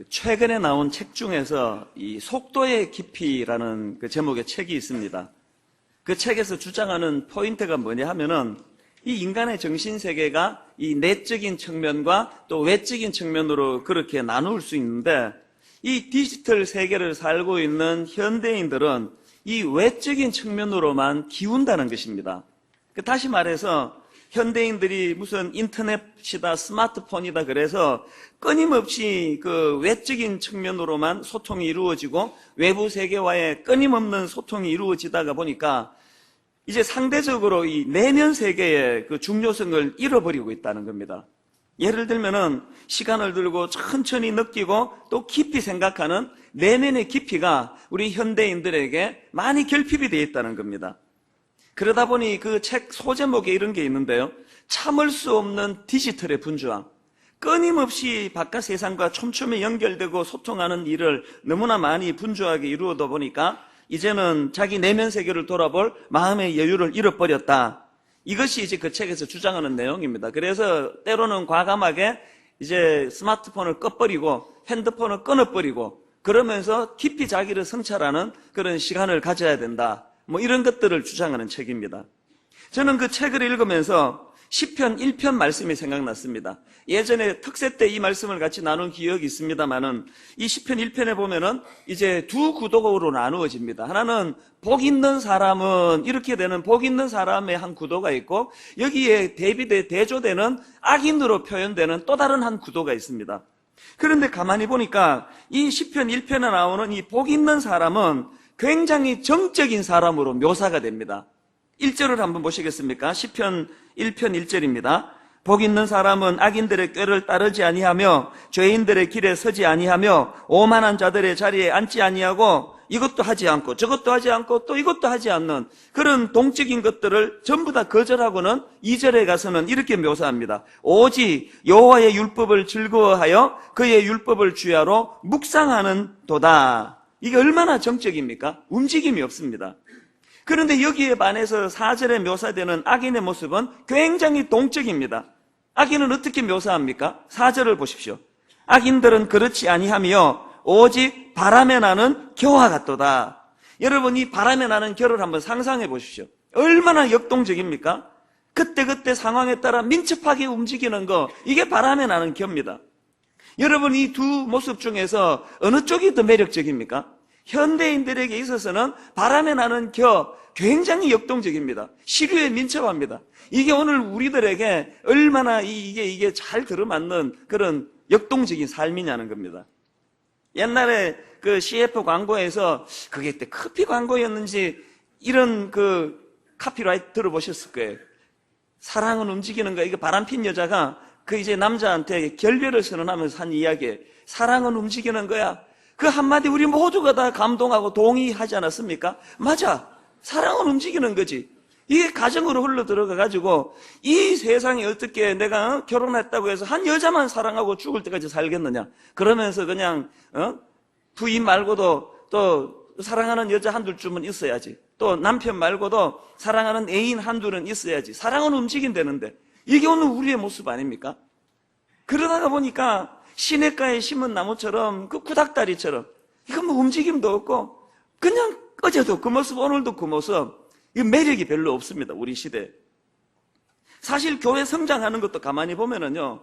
최근에 나온 책 중에서 이 속도의 깊이라는 그 제목의 책이 있습니다. 그 책에서 주장하는 포인트가 뭐냐 하면은 이 인간의 정신세계가 이 내적인 측면과 또 외적인 측면으로 그렇게 나눌 수 있는데, 이 디지털 세계를 살고 있는 현대인들은 이 외적인 측면으로만 기운다는 것입니다. 다시 말해서 현대인들이 무슨 인터넷이다 스마트폰이다 그래서 끊임없이 그 외적인 측면으로만 소통이 이루어지고 외부 세계와의 끊임없는 소통이 이루어지다가 보니까 이제 상대적으로 이 내면 세계의 그 중요성을 잃어버리고 있다는 겁니다. 예를 들면은 시간을 들고 천천히 느끼고 또 깊이 생각하는 내면의 깊이가 우리 현대인들에게 많이 결핍이 되어 있다는 겁니다. 그러다 보니 그 책 소제목에 이런 게 있는데요. 참을 수 없는 디지털의 분주함. 끊임없이 바깥 세상과 촘촘히 연결되고 소통하는 일을 너무나 많이 분주하게 이루어다 보니까 이제는 자기 내면 세계를 돌아볼 마음의 여유를 잃어버렸다. 이것이 이제 그 책에서 주장하는 내용입니다. 그래서 때로는 과감하게 이제 스마트폰을 꺼버리고 핸드폰을 끊어버리고 그러면서 깊이 자기를 성찰하는 그런 시간을 가져야 된다. 뭐 이런 것들을 주장하는 책입니다. 저는 그 책을 읽으면서 시편 1편 말씀이 생각났습니다. 예전에 특세 때 이 말씀을 같이 나눈 기억이 있습니다만은 이 시편 1편에 보면은 이제 두 구도로 나누어집니다. 하나는 복 있는 사람은 이렇게 되는 복 있는 사람의 한 구도가 있고, 여기에 대조되는 악인으로 표현되는 또 다른 한 구도가 있습니다. 그런데 가만히 보니까 이 시편 1편에 나오는 이 복 있는 사람은 굉장히 정적인 사람으로 묘사가 됩니다. 1절을 한번 보시겠습니까? 시편 1편 1절입니다. 복 있는 사람은 악인들의 꾀를 따르지 아니하며 죄인들의 길에 서지 아니하며 오만한 자들의 자리에 앉지 아니하고 이것도 하지 않고 저것도 하지 않고 또 이것도 하지 않는 그런 동적인 것들을 전부 다 거절하고는 2절에 가서는 이렇게 묘사합니다. 오직 여호와의 율법을 즐거워하여 그의 율법을 주야로 묵상하는 도다. 이게 얼마나 정적입니까? 움직임이 없습니다. 그런데 여기에 반해서 4절에 묘사되는 악인의 모습은 굉장히 동적입니다. 악인은 어떻게 묘사합니까? 4절을 보십시오. 악인들은 그렇지 아니하며 오직 바람에 나는 겨와 같도다. 여러분, 이 바람에 나는 겨를 한번 상상해 보십시오. 얼마나 역동적입니까? 그때그때 상황에 따라 민첩하게 움직이는 거, 이게 바람에 나는 겨입니다. 여러분, 이 두 모습 중에서 어느 쪽이 더 매력적입니까? 현대인들에게 있어서는 바람에 나는 겨, 굉장히 역동적입니다. 시류에 민첩합니다. 이게 오늘 우리들에게 얼마나 이게 잘 들어맞는 그런 역동적인 삶이냐는 겁니다. 옛날에 그 CF 광고에서 그게 그때 커피 광고였는지 이런 그 카피라이트 들어보셨을 거예요. 사랑은 움직이는 거야. 이거 바람핀 여자가 그 이제 남자한테 결별을 선언하면서 한 이야기에 사랑은 움직이는 거야. 그 한마디 우리 모두가 다 감동하고 동의하지 않았습니까? 맞아. 사랑은 움직이는 거지. 이게 가정으로 흘러 들어가가지고 이 세상에 어떻게 내가 결혼했다고 해서 한 여자만 사랑하고 죽을 때까지 살겠느냐. 그러면서 그냥 부인 말고도 또 사랑하는 여자 한둘쯤은 있어야지. 또 남편 말고도 사랑하는 애인 한둘은 있어야지. 사랑은 움직인다는데 이게 오늘 우리의 모습 아닙니까? 그러다가 보니까 시냇가에 심은 나무처럼 그 구닥다리처럼 이거 뭐 움직임도 없고 그냥 어제도 그 모습 오늘도 그 모습, 이 매력이 별로 없습니다. 우리 시대에. 사실 교회 성장하는 것도 가만히 보면은요,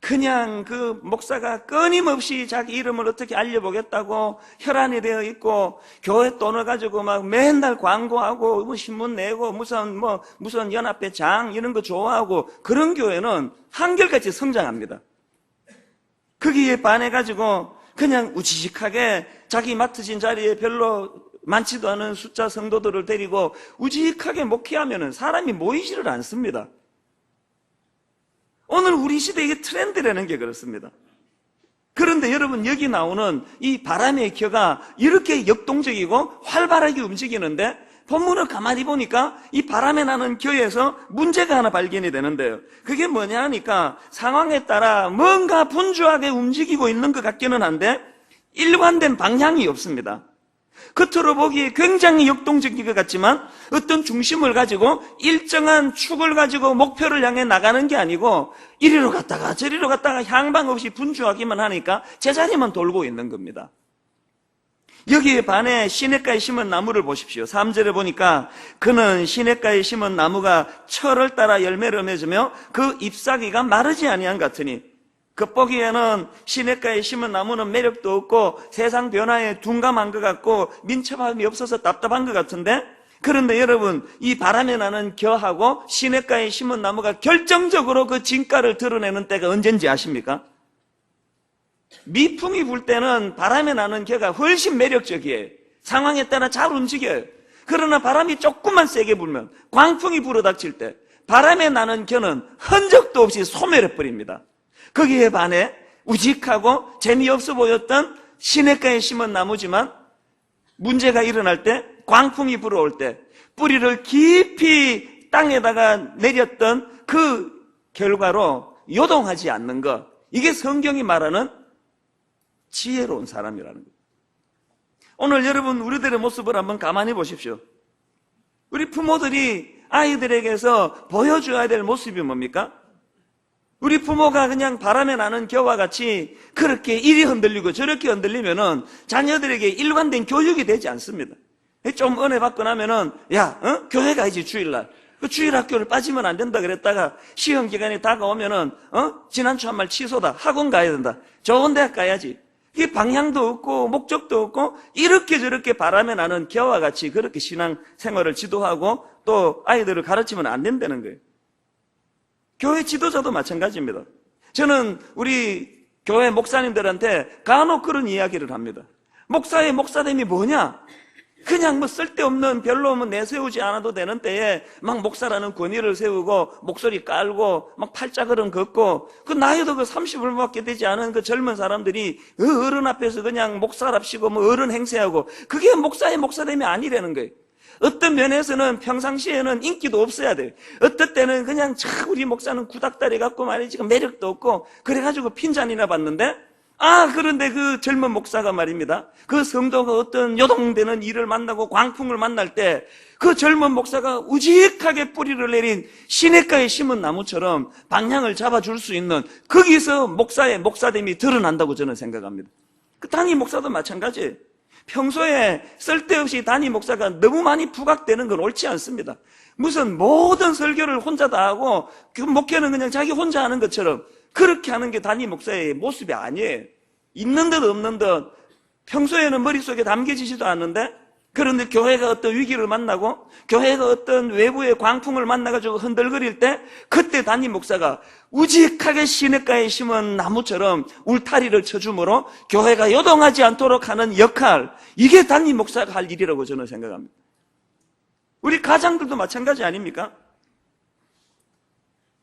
그냥 그 목사가 끊임없이 자기 이름을 어떻게 알려보겠다고 혈안이 되어 있고 교회 돈을 가지고 막 맨날 광고하고 뭐 신문 내고 무슨 연합회 장 이런 거 좋아하고 그런 교회는 한결같이 성장합니다. 거기에 반해가지고 그냥 우직하게 자기 맡으신 자리에 별로 많지도 않은 숫자 성도들을 데리고 우직하게 목회하면은 사람이 모이지를 않습니다. 오늘 우리 시대에 이게 트렌드라는 게 그렇습니다. 그런데 여러분, 여기 나오는 이 바람의 겨가 이렇게 역동적이고 활발하게 움직이는데 본문을 가만히 보니까 이 바람에 나는 겨에서 문제가 하나 발견이 되는데요. 그게 뭐냐 하니까 상황에 따라 뭔가 분주하게 움직이고 있는 것 같기는 한데 일관된 방향이 없습니다. 겉으로 보기에 굉장히 역동적인 것 같지만 어떤 중심을 가지고 일정한 축을 가지고 목표를 향해 나가는 게 아니고 이리로 갔다가 저리로 갔다가 향방 없이 분주하기만 하니까 제자리만 돌고 있는 겁니다. 여기에 반해 시냇가에 심은 나무를 보십시오. 3절에 보니까 그는 시냇가에 심은 나무가 철을 따라 열매를 맺으며 그 잎사귀가 마르지 아니한 같으니, 겉보기에는 시냇가에 심은 나무는 매력도 없고 세상 변화에 둔감한 것 같고 민첩함이 없어서 답답한 것 같은데, 그런데 여러분, 이 바람에 나는 겨하고 시냇가에 심은 나무가 결정적으로 그 진가를 드러내는 때가 언젠지 아십니까? 미풍이 불 때는 바람에 나는 겨가 훨씬 매력적이에요. 상황에 따라 잘 움직여요. 그러나 바람이 조금만 세게 불면, 광풍이 불어닥칠 때 바람에 나는 겨는 흔적도 없이 소멸해버립니다. 거기에 반해 우직하고 재미없어 보였던 시냇가에 심은 나무지만 문제가 일어날 때, 광풍이 불어올 때 뿌리를 깊이 땅에다가 내렸던 그 결과로 요동하지 않는 것, 이게 성경이 말하는 지혜로운 사람이라는 거예요. 오늘 여러분, 우리들의 모습을 한번 가만히 보십시오. 우리 부모들이 아이들에게서 보여줘야 될 모습이 뭡니까? 우리 부모가 그냥 바람에 나는 겨와 같이 그렇게 이리 흔들리고 저렇게 흔들리면은 자녀들에게 일관된 교육이 되지 않습니다. 좀 은혜 받고 나면은, 야, 교회 가야지, 주일날. 그 주일 학교를 빠지면 안 된다 그랬다가 시험 기간이 다가오면은, 지난주 한 말 취소다. 학원 가야 된다. 좋은 대학 가야지. 이게 방향도 없고 목적도 없고 이렇게 저렇게 바람에 나는 겨와 같이 그렇게 신앙 생활을 지도하고 또 아이들을 가르치면 안 된다는 거예요. 교회 지도자도 마찬가지입니다. 저는 우리 교회 목사님들한테 간혹 그런 이야기를 합니다. 목사의 목사됨이 뭐냐? 그냥 뭐 쓸데없는 별로 뭐 내세우지 않아도 되는 때에 막 목사라는 권위를 세우고 목소리 깔고 막 팔자걸음 걷고, 그 나이도 그 30을밖에 되지 않은 그 젊은 사람들이 그 어른 앞에서 그냥 목사랍시고 뭐 어른 행세하고, 그게 목사의 목사됨이 아니라는 거예요. 어떤 면에서는 평상시에는 인기도 없어야 돼요. 어떤 때는 그냥 참 우리 목사는 구닥다리 같고 말이지 매력도 없고 그래가지고 핀잔이나 받는데, 그런데 그 젊은 목사가 말입니다, 그 성도가 어떤 요동되는 일을 만나고 광풍을 만날 때 그 젊은 목사가 우직하게 뿌리를 내린 시냇가에 심은 나무처럼 방향을 잡아줄 수 있는, 거기서 목사의 목사됨이 드러난다고 저는 생각합니다. 그 단임 목사도 마찬가지예요. 평소에 쓸데없이 단임 목사가 너무 많이 부각되는 건 옳지 않습니다. 무슨 모든 설교를 혼자 다 하고 그 목회는 그냥 자기 혼자 하는 것처럼 그렇게 하는 게 단임 목사의 모습이 아니에요. 있는 듯 없는 듯 평소에는 머릿속에 담겨지지도 않는데, 그런데 교회가 어떤 위기를 만나고 교회가 어떤 외부의 광풍을 만나가지고 흔들거릴 때 그때 단임 목사가 우직하게 시냇가에 심은 나무처럼 울타리를 쳐줌으로 교회가 요동하지 않도록 하는 역할, 이게 단임 목사가 할 일이라고 저는 생각합니다. 우리 가장들도 마찬가지 아닙니까?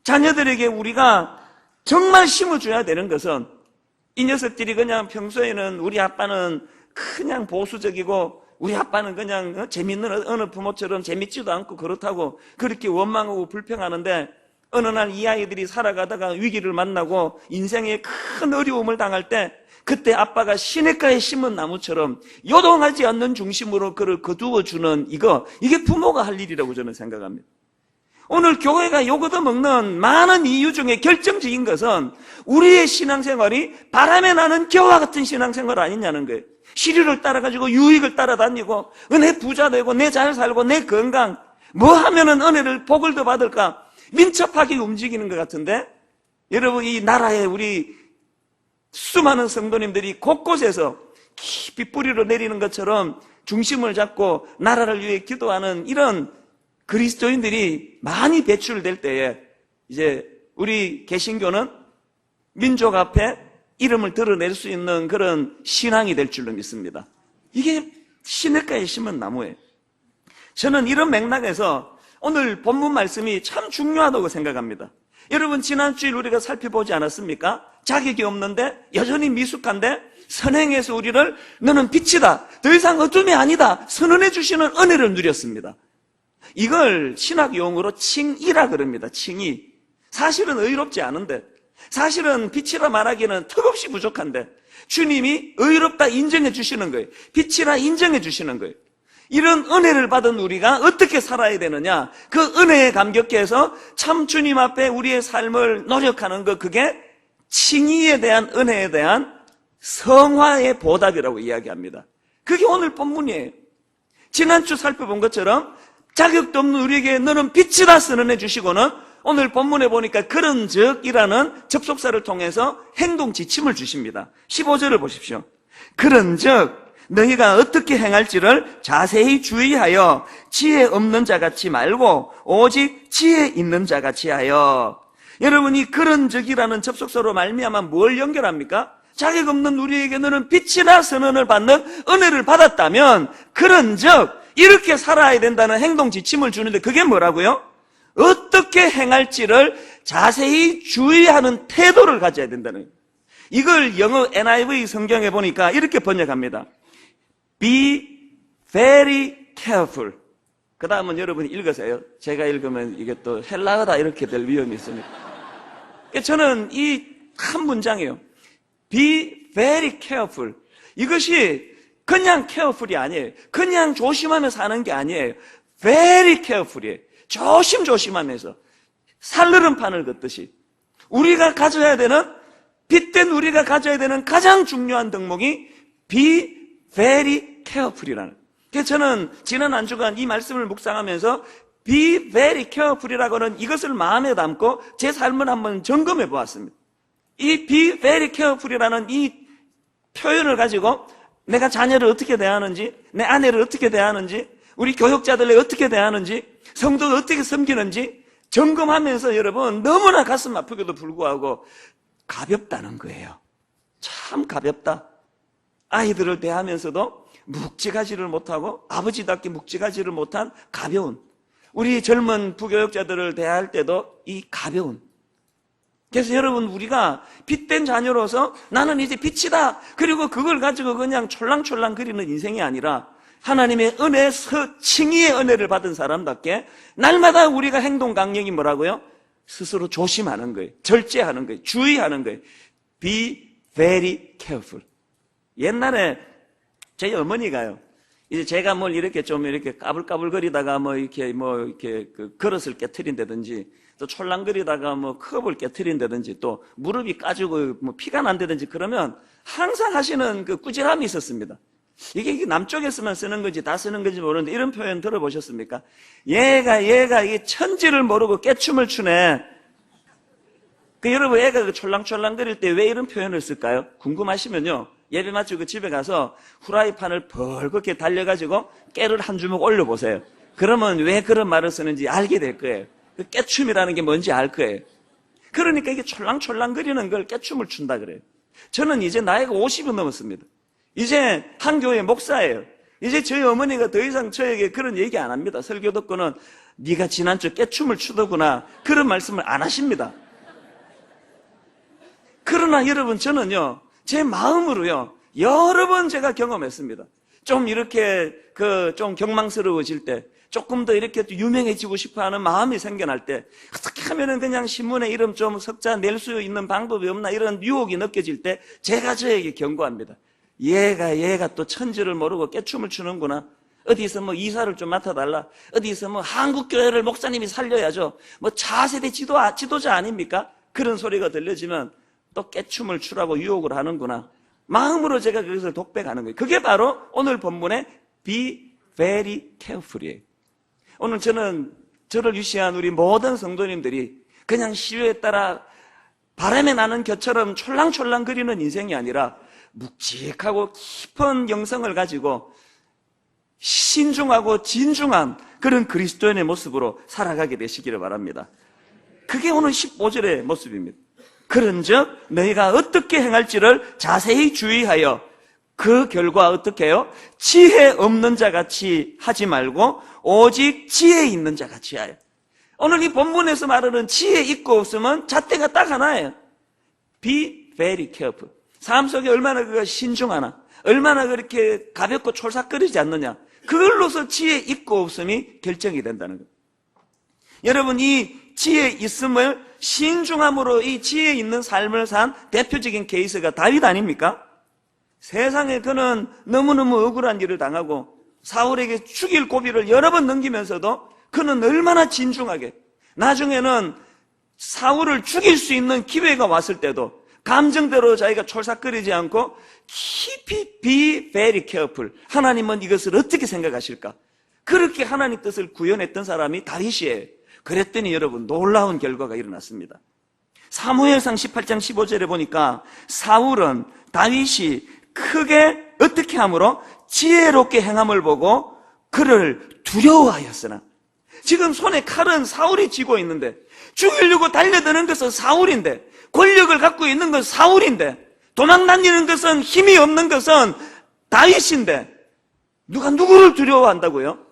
자녀들에게 우리가 정말 심어줘야 되는 것은, 이 녀석들이 그냥 평소에는 우리 아빠는 그냥 보수적이고 우리 아빠는 그냥 재밌는 어느 부모처럼 재밌지도 않고 그렇다고 그렇게 원망하고 불평하는데, 어느 날 이 아이들이 살아가다가 위기를 만나고 인생에 큰 어려움을 당할 때 그때 아빠가 시냇가에 심은 나무처럼 요동하지 않는 중심으로 그를 거두어주는 이게 부모가 할 일이라고 저는 생각합니다. 오늘 교회가 요거도 먹는 많은 이유 중에 결정적인 것은 우리의 신앙생활이 바람에 나는 겨와 같은 신앙생활 아니냐는 거예요. 시류를 따라가지고 유익을 따라다니고 은혜 부자 되고 내 잘 살고 내 건강 뭐 하면은 은혜를 복을 더 받을까 민첩하게 움직이는 것 같은데, 여러분 이 나라에 우리 수많은 성도님들이 곳곳에서 깊이 뿌리를 내리는 것처럼 중심을 잡고 나라를 위해 기도하는 이런 그리스도인들이 많이 배출될 때에 이제 우리 개신교는 민족 앞에 이름을 드러낼 수 있는 그런 신앙이 될 줄로 믿습니다. 이게 시냇가에 심은 나무예요. 저는 이런 맥락에서 오늘 본문 말씀이 참 중요하다고 생각합니다. 여러분 지난 주일 우리가 살펴보지 않았습니까? 자격이 없는데 여전히 미숙한데 선행해서 우리를 너는 빛이다, 더 이상 어둠이 아니다 선언해 주시는 은혜를 누렸습니다. 이걸 신학 용어로 칭의라 그럽니다. 칭의. 사실은 의롭지 않은데 사실은 빛이라 말하기는 턱없이 부족한데 주님이 의롭다 인정해 주시는 거예요. 빛이라 인정해 주시는 거예요. 이런 은혜를 받은 우리가 어떻게 살아야 되느냐? 그 은혜에 감격해서 참 주님 앞에 우리의 삶을 노력하는 것, 그게 칭의에 대한 은혜에 대한 성화의 보답이라고 이야기합니다. 그게 오늘 본문이에요. 지난주 살펴본 것처럼 자격도 없는 우리에게 너는 빛이다 선언해 주시고는 오늘 본문에 보니까 그런즉이라는 접속사를 통해서 행동 지침을 주십니다. 15절을 보십시오. 그런즉 너희가 어떻게 행할지를 자세히 주의하여 지혜 없는 자같이 말고 오직 지혜 있는 자같이 하여. 여러분이 그런즉이라는 접속사로 말미암아 뭘 연결합니까? 자격 없는 우리에게 너는 빛이라 선언을 받는 은혜를 받았다면 그런즉 이렇게 살아야 된다는 행동 지침을 주는데 그게 뭐라고요? 어떻게 행할지를 자세히 주의하는 태도를 가져야 된다는 거예요. 이걸 영어 NIV 성경에 보니까 이렇게 번역합니다. Be very careful. 그 다음은 여러분이 읽으세요. 제가 읽으면 이게 또 헬라어다 이렇게 될 위험이 있으니까. 저는 이 한 문장이에요. Be very careful. 이것이 그냥 careful이 아니에요. 그냥 조심하며 사는 게 아니에요. Very careful이에요. 조심조심하면서 살르름판을 긋듯이 우리가 가져야 되는, 빛된 우리가 가져야 되는 가장 중요한 덕목이 Be very careful이라는. 그래서 저는 지난 한 주간 이 말씀을 묵상하면서 Be very careful이라고는 이것을 마음에 담고 제 삶을 한번 점검해 보았습니다. 이 be very careful이라는 이 표현을 가지고 내가 자녀를 어떻게 대하는지, 내 아내를 어떻게 대하는지, 우리 교육자들을 어떻게 대하는지, 성도를 어떻게 섬기는지 점검하면서 여러분 너무나 가슴 아프게도 불구하고 가볍다는 거예요. 참 가볍다. 아이들을 대하면서도 묵직하지를 못하고 아버지답게 묵직하지를 못한 가벼운, 우리 젊은 부교육자들을 대할 때도 이 가벼운. 그래서 여러분 우리가 빛된 자녀로서 나는 이제 빛이다, 그리고 그걸 가지고 그냥 촐랑촐랑 거리는 인생이 아니라 하나님의 은혜, 칭의의 은혜를 받은 사람답게 날마다 우리가 행동 강령이 뭐라고요? 스스로 조심하는 거예요. 절제하는 거예요. 주의하는 거예요. Be very careful. 옛날에 저희 어머니가요, 이제 제가 뭘 이렇게 좀 이렇게 까불까불거리다가 이렇게 그릇을 깨트린다든지, 또 촐랑거리다가 컵을 깨트린다든지, 또 무릎이 까지고 피가 난다든지 그러면 항상 하시는 그 꾸지람이 있었습니다. 이게 남쪽에서만 쓰는 건지 다 쓰는 건지 모르는데 이런 표현 들어보셨습니까? 얘가 이 천지를 모르고 깨춤을 추네. 여러분 애가 그 촐랑촐랑거릴 때 왜 이런 표현을 쓸까요? 궁금하시면요, 예배 마치고 집에 가서 후라이팬을 벌겋게 달려가지고 깨를 한 주먹 올려보세요. 그러면 왜 그런 말을 쓰는지 알게 될 거예요. 그 깨춤이라는 게 뭔지 알 거예요. 그러니까 이게 촐랑촐랑거리는 걸 깨춤을 춘다 그래요. 저는 이제 나이가 50이 넘었습니다. 이제 한 교회 목사예요. 이제 저희 어머니가 더 이상 저에게 그런 얘기 안 합니다. 설교 듣고는 네가 지난주 깨춤을 추더구나, 그런 말씀을 안 하십니다. 그러나 여러분 저는요, 제 마음으로요, 여러 번 제가 경험했습니다. 좀 이렇게 좀 경망스러워질 때, 조금 더 이렇게 유명해지고 싶어 하는 마음이 생겨날 때, 어떻게 하면은 그냥 신문에 이름 좀 석자 낼 수 있는 방법이 없나, 이런 유혹이 느껴질 때 제가 저에게 경고합니다. 얘가 또 천지를 모르고 깨춤을 추는구나. 어디서 이사를 좀 맡아달라. 어디서 한국교회를 목사님이 살려야죠. 차세대 지도자 아닙니까? 그런 소리가 들려지면 또 깨춤을 추라고 유혹을 하는구나. 마음으로 제가 그것을 독백하는 거예요. 그게 바로 오늘 본문의 Be very careful이에요. 오늘 저를 위시한 우리 모든 성도님들이 그냥 시류에 따라 바람에 나는 겨처럼 촐랑촐랑 거리는 인생이 아니라 묵직하고 깊은 영성을 가지고 신중하고 진중한 그런 그리스도인의 모습으로 살아가게 되시기를 바랍니다. 그게 오늘 15절의 모습입니다. 그런즉 너희가 어떻게 행할지를 자세히 주의하여 그 결과 어떻게 해요? 지혜 없는 자같이 하지 말고 오직 지혜 있는 자같이 하여. 오늘 이 본문에서 말하는 지혜 있고 없으면 잣대가 딱 하나예요. Be very careful. 삶 속에 얼마나 그가 신중하나, 얼마나 그렇게 가볍고 촐싹거리지 않느냐, 그걸로서 지혜 있고 없음이 결정이 된다는 거예요. 여러분, 이 지혜 있음을 신중함으로 이 지혜 있는 삶을 산 대표적인 케이스가 다윗 아닙니까? 세상에 그는 너무너무 억울한 일을 당하고 사울에게 죽일 고비를 여러 번 넘기면서도 그는 얼마나 진중하게, 나중에는 사울을 죽일 수 있는 기회가 왔을 때도 감정대로 자기가 촐싹거리지 않고 깊이 be very careful. 하나님은 이것을 어떻게 생각하실까? 그렇게 하나님 뜻을 구현했던 사람이 다윗이에요. 그랬더니 여러분, 놀라운 결과가 일어났습니다. 사무엘상 18장 15절에 보니까 사울은 다윗이 크게 어떻게 함으로 지혜롭게 행함을 보고 그를 두려워하였으나, 지금 손에 칼은 사울이 쥐고 있는데, 죽이려고 달려드는 것은 사울인데, 권력을 갖고 있는 것은 사울인데, 도망다니는 것은, 힘이 없는 것은 다윗인데, 누가 누구를 두려워한다고요?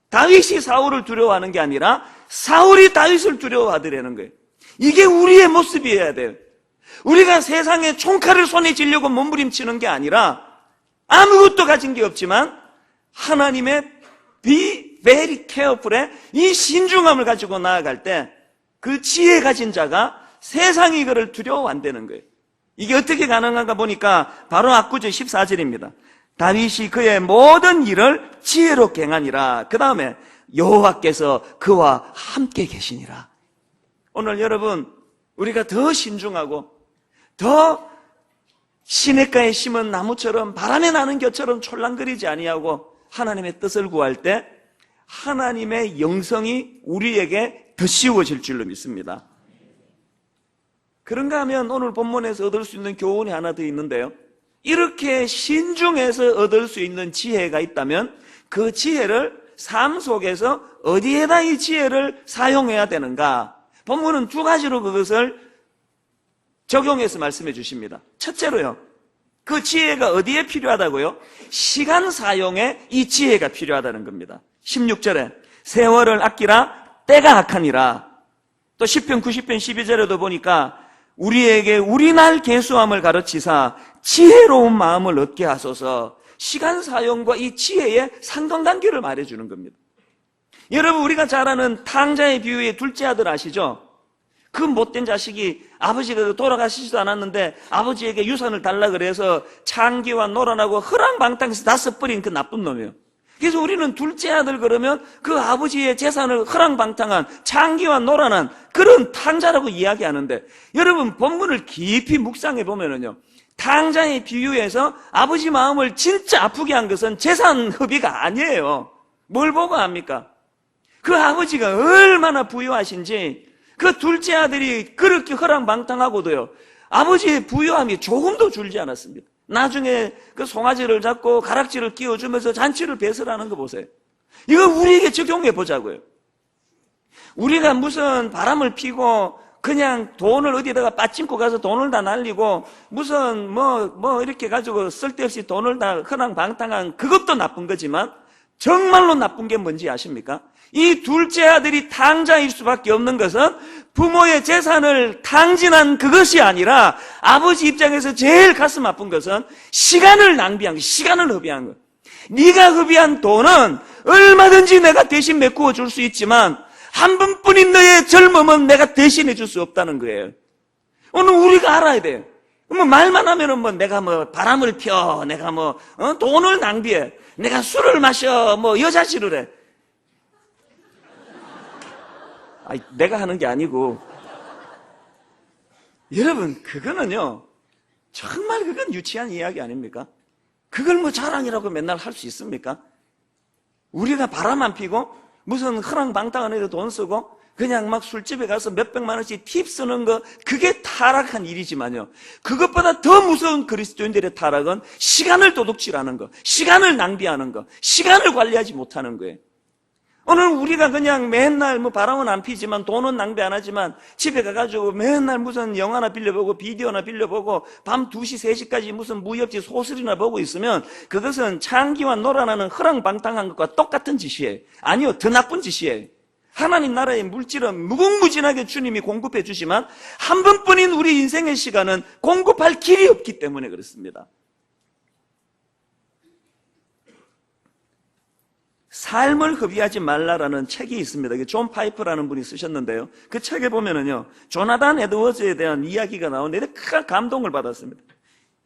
다윗이 사울을 두려워하는 게 아니라 사울이 다윗을 두려워하더라는 거예요. 이게 우리의 모습이어야 돼요. 우리가 세상에 총칼을 손에 쥐려고 몸부림치는 게 아니라 아무것도 가진 게 없지만 하나님의 be very careful의 이 신중함을 가지고 나아갈 때 그 지혜 가진 자가 세상이 그를 두려워한다는 거예요. 이게 어떻게 가능한가 보니까 바로 앞구절 14절입니다. 다윗이 그의 모든 일을 지혜롭게 행하니라. 그 다음에 여호와께서 그와 함께 계시니라. 오늘 여러분, 우리가 더 신중하고 더 시냇가에 심은 나무처럼 바람에 나는 겨처럼 촐랑거리지 아니하고 하나님의 뜻을 구할 때 하나님의 영성이 우리에게 더 씌워질 줄로 믿습니다. 그런가 하면 오늘 본문에서 얻을 수 있는 교훈이 하나 더 있는데요. 이렇게 신중해서 얻을 수 있는 지혜가 있다면 그 지혜를 삶 속에서 어디에다 이 지혜를 사용해야 되는가? 본문은 두 가지로 그것을 적용해서 말씀해 주십니다. 첫째로요, 그 지혜가 어디에 필요하다고요? 시간 사용에 이 지혜가 필요하다는 겁니다. 16절에 세월을 아끼라 때가 악하니라. 또 시편 90편 12절에도 보니까 우리에게 우리날 계수함을 가르치사 지혜로운 마음을 얻게 하소서. 시간 사용과 이 지혜의 상관관계를 말해주는 겁니다. 여러분, 우리가 잘 아는 탕자의 비유의 둘째 아들 아시죠? 그 못된 자식이 아버지가 돌아가시지도 않았는데 아버지에게 유산을 달라 그래서 창기와 노란하고 허랑방탕해서 다 써버린 그 나쁜 놈이에요. 그래서 우리는 둘째 아들 그러면 그 아버지의 재산을 허랑방탕한 창기와 노란한 그런 탕자라고 이야기하는데, 여러분 본문을 깊이 묵상해 보면은요, 탕자의 비유에서 아버지 마음을 진짜 아프게 한 것은 재산 허비가 아니에요. 뭘 보고 합니까? 그 아버지가 얼마나 부유하신지, 그 둘째 아들이 그렇게 허랑방탕하고도요, 아버지의 부유함이 조금도 줄지 않았습니다. 나중에 그 송아지를 잡고 가락지를 끼워주면서 잔치를 배설하는 거 보세요. 이거 우리에게 적용해 보자고요. 우리가 무슨 바람을 피고 그냥 돈을 어디다가 빠짐고 가서 돈을 다 날리고 무슨 뭐 이렇게 가지고 쓸데없이 돈을 다 허랑방탕한 그것도 나쁜 거지만, 정말로 나쁜 게 뭔지 아십니까? 이 둘째 아들이 탕자일 수밖에 없는 것은 부모의 재산을 탕진한 그것이 아니라 아버지 입장에서 제일 가슴 아픈 것은 시간을 낭비한 것, 시간을 허비한 것. 네가 허비한 돈은 얼마든지 내가 대신 메꾸어 줄 수 있지만 한 번뿐인 너의 젊음은 내가 대신해 줄 수 없다는 거예요. 오늘 우리가 알아야 돼요. 뭐 말만 하면은 뭐 내가 뭐 바람을 펴, 내가 뭐 돈을 낭비해, 내가 술을 마셔, 뭐 여자 지르래. 아니, 내가 하는 게 아니고, 여러분 그거는요 정말 그건 유치한 이야기 아닙니까? 그걸 뭐 자랑이라고 맨날 할 수 있습니까? 우리가 바람 안 피고 무슨 허랑방탕한 애들 돈 쓰고 그냥 막 술집에 가서 몇백만 원씩 팁 쓰는 거, 그게 타락한 일이지만요, 그것보다 더 무서운 그리스도인들의 타락은 시간을 도둑질하는 거, 시간을 낭비하는 거, 시간을 관리하지 못하는 거예요. 오늘 우리가 그냥 맨날 뭐 바람은 안 피지만 돈은 낭비 안 하지만 집에 가가지고 맨날 무슨 영화나 빌려보고 비디오나 빌려보고 밤 2시, 3시까지 무슨 무협지 소설이나 보고 있으면 그것은 창기와 노란하는 허랑방탕한 것과 똑같은 짓이에요. 아니요, 더 나쁜 짓이에요. 하나님 나라의 물질은 무궁무진하게 주님이 공급해 주지만 한 번뿐인 우리 인생의 시간은 공급할 길이 없기 때문에 그렇습니다. 삶을 허비하지 말라라는 책이 있습니다. 이게 존 파이프라는 분이 쓰셨는데요. 그 책에 보면은요, 조나단 에드워즈에 대한 이야기가 나오는데 큰 감동을 받았습니다.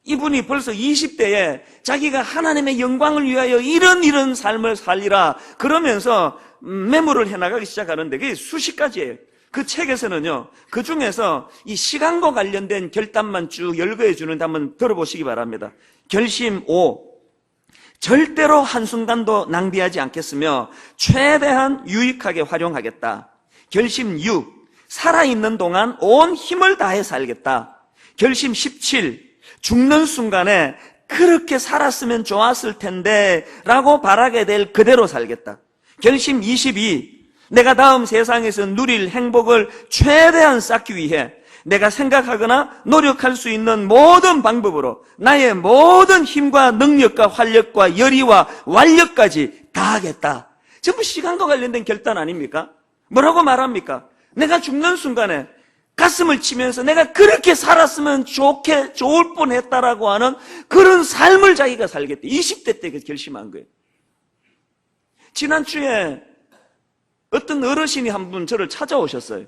이분이 벌써 20대에 자기가 하나님의 영광을 위하여 이런 삶을 살리라 그러면서 메모를 해나가기 시작하는데 그게 수십 가지예요. 그 책에서는요, 그 중에서 이 시간과 관련된 결단만 쭉 열거해 주는데 한번 들어보시기 바랍니다. 결심 5. 절대로 한순간도 낭비하지 않겠으며 최대한 유익하게 활용하겠다. 결심 6. 살아있는 동안 온 힘을 다해 살겠다. 결심 17. 죽는 순간에 그렇게 살았으면 좋았을 텐데 라고 바라게 될 그대로 살겠다. 결심 22. 내가 다음 세상에서 누릴 행복을 최대한 쌓기 위해 내가 생각하거나 노력할 수 있는 모든 방법으로 나의 모든 힘과 능력과 활력과 열의와 완력까지 다하겠다. 전부 시간과 관련된 결단 아닙니까? 뭐라고 말합니까? 내가 죽는 순간에 가슴을 치면서 내가 그렇게 살았으면 좋을 뻔했다라고 하는 그런 삶을 자기가 살겠다. 20대 때 결심한 거예요. 지난주에 어떤 어르신이 한 분 저를 찾아오셨어요.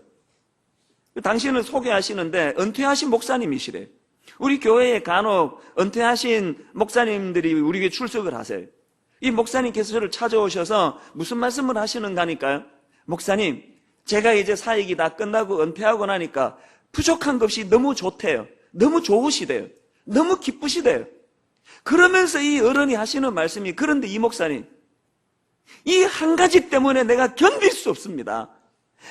당신을 소개하시는데 은퇴하신 목사님이시래요. 우리 교회에 간혹 은퇴하신 목사님들이 우리 교회에 출석을 하세요. 이 목사님께서 저를 찾아오셔서 무슨 말씀을 하시는가 하니까요. 목사님, 제가 이제 사역이 다 끝나고 은퇴하고 나니까 부족한 것이 너무 좋대요. 너무 좋으시대요. 너무 기쁘시대요. 그러면서 이 어른이 하시는 말씀이, 그런데 이 목사님, 이 한 가지 때문에 내가 견딜 수 없습니다.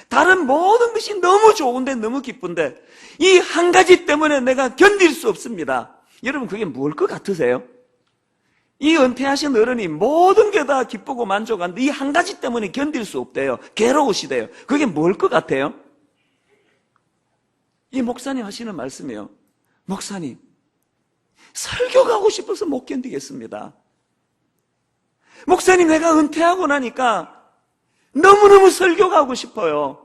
다른 모든 것이 너무 좋은데 너무 기쁜데 이 한 가지 때문에 내가 견딜 수 없습니다. 여러분, 그게 뭘 것 같으세요? 이 은퇴하신 어른이 모든 게 다 기쁘고 만족한데 이 한 가지 때문에 견딜 수 없대요. 괴로우시대요. 그게 뭘 것 같아요? 이 목사님 하시는 말씀이에요. 목사님, 설교 가고 싶어서 못 견디겠습니다. 목사님, 내가 은퇴하고 나니까 너무너무 설교 가고 싶어요.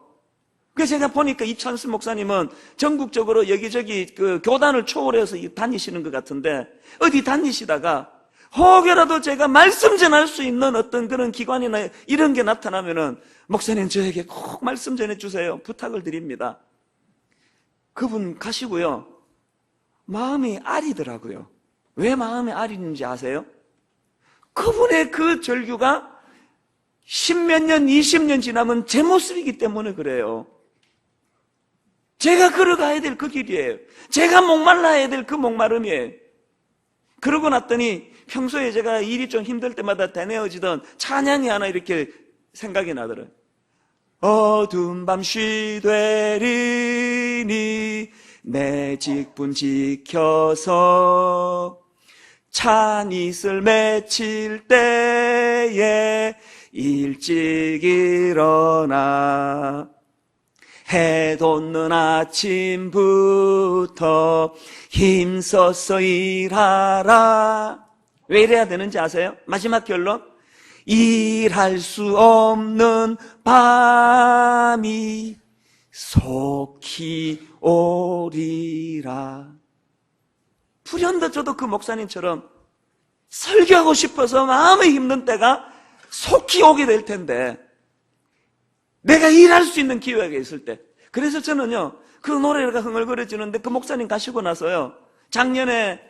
그래서 제가 보니까 이찬수 목사님은 전국적으로 여기저기 그 교단을 초월해서 다니시는 것 같은데 어디 다니시다가 혹여라도 제가 말씀 전할 수 있는 어떤 그런 기관이나 이런 게 나타나면은 목사님 저에게 꼭 말씀 전해 주세요. 부탁을 드립니다. 그분 가시고요. 마음이 아리더라고요. 왜 마음이 아리는지 아세요? 그분의 그 절규가 10몇 년, 20년 지나면 제 모습이기 때문에 그래요. 제가 걸어가야 될 그 길이에요. 제가 목말라야 될 그 목마름이에요. 그러고 났더니 평소에 제가 일이 좀 힘들 때마다 되뇌어지던 찬양이 하나 이렇게 생각이 나더라고요. 어두운 밤 쉬되리니 내 직분 지켜서 찬이슬 맺힐 때에 일찍 일어나 해 돋는 아침부터 힘써서 일하라. 왜 이래야 되는지 아세요? 마지막 결론. 일할 수 없는 밤이 속히 오리라. 불현듯 저도 그 목사님처럼 설교하고 싶어서 마음이 힘든 때가 속히 오게 될 텐데, 내가 일할 수 있는 기회가 있을 때. 그래서 저는요, 그 노래가 흥얼거려지는데 그 목사님 가시고 나서요, 작년에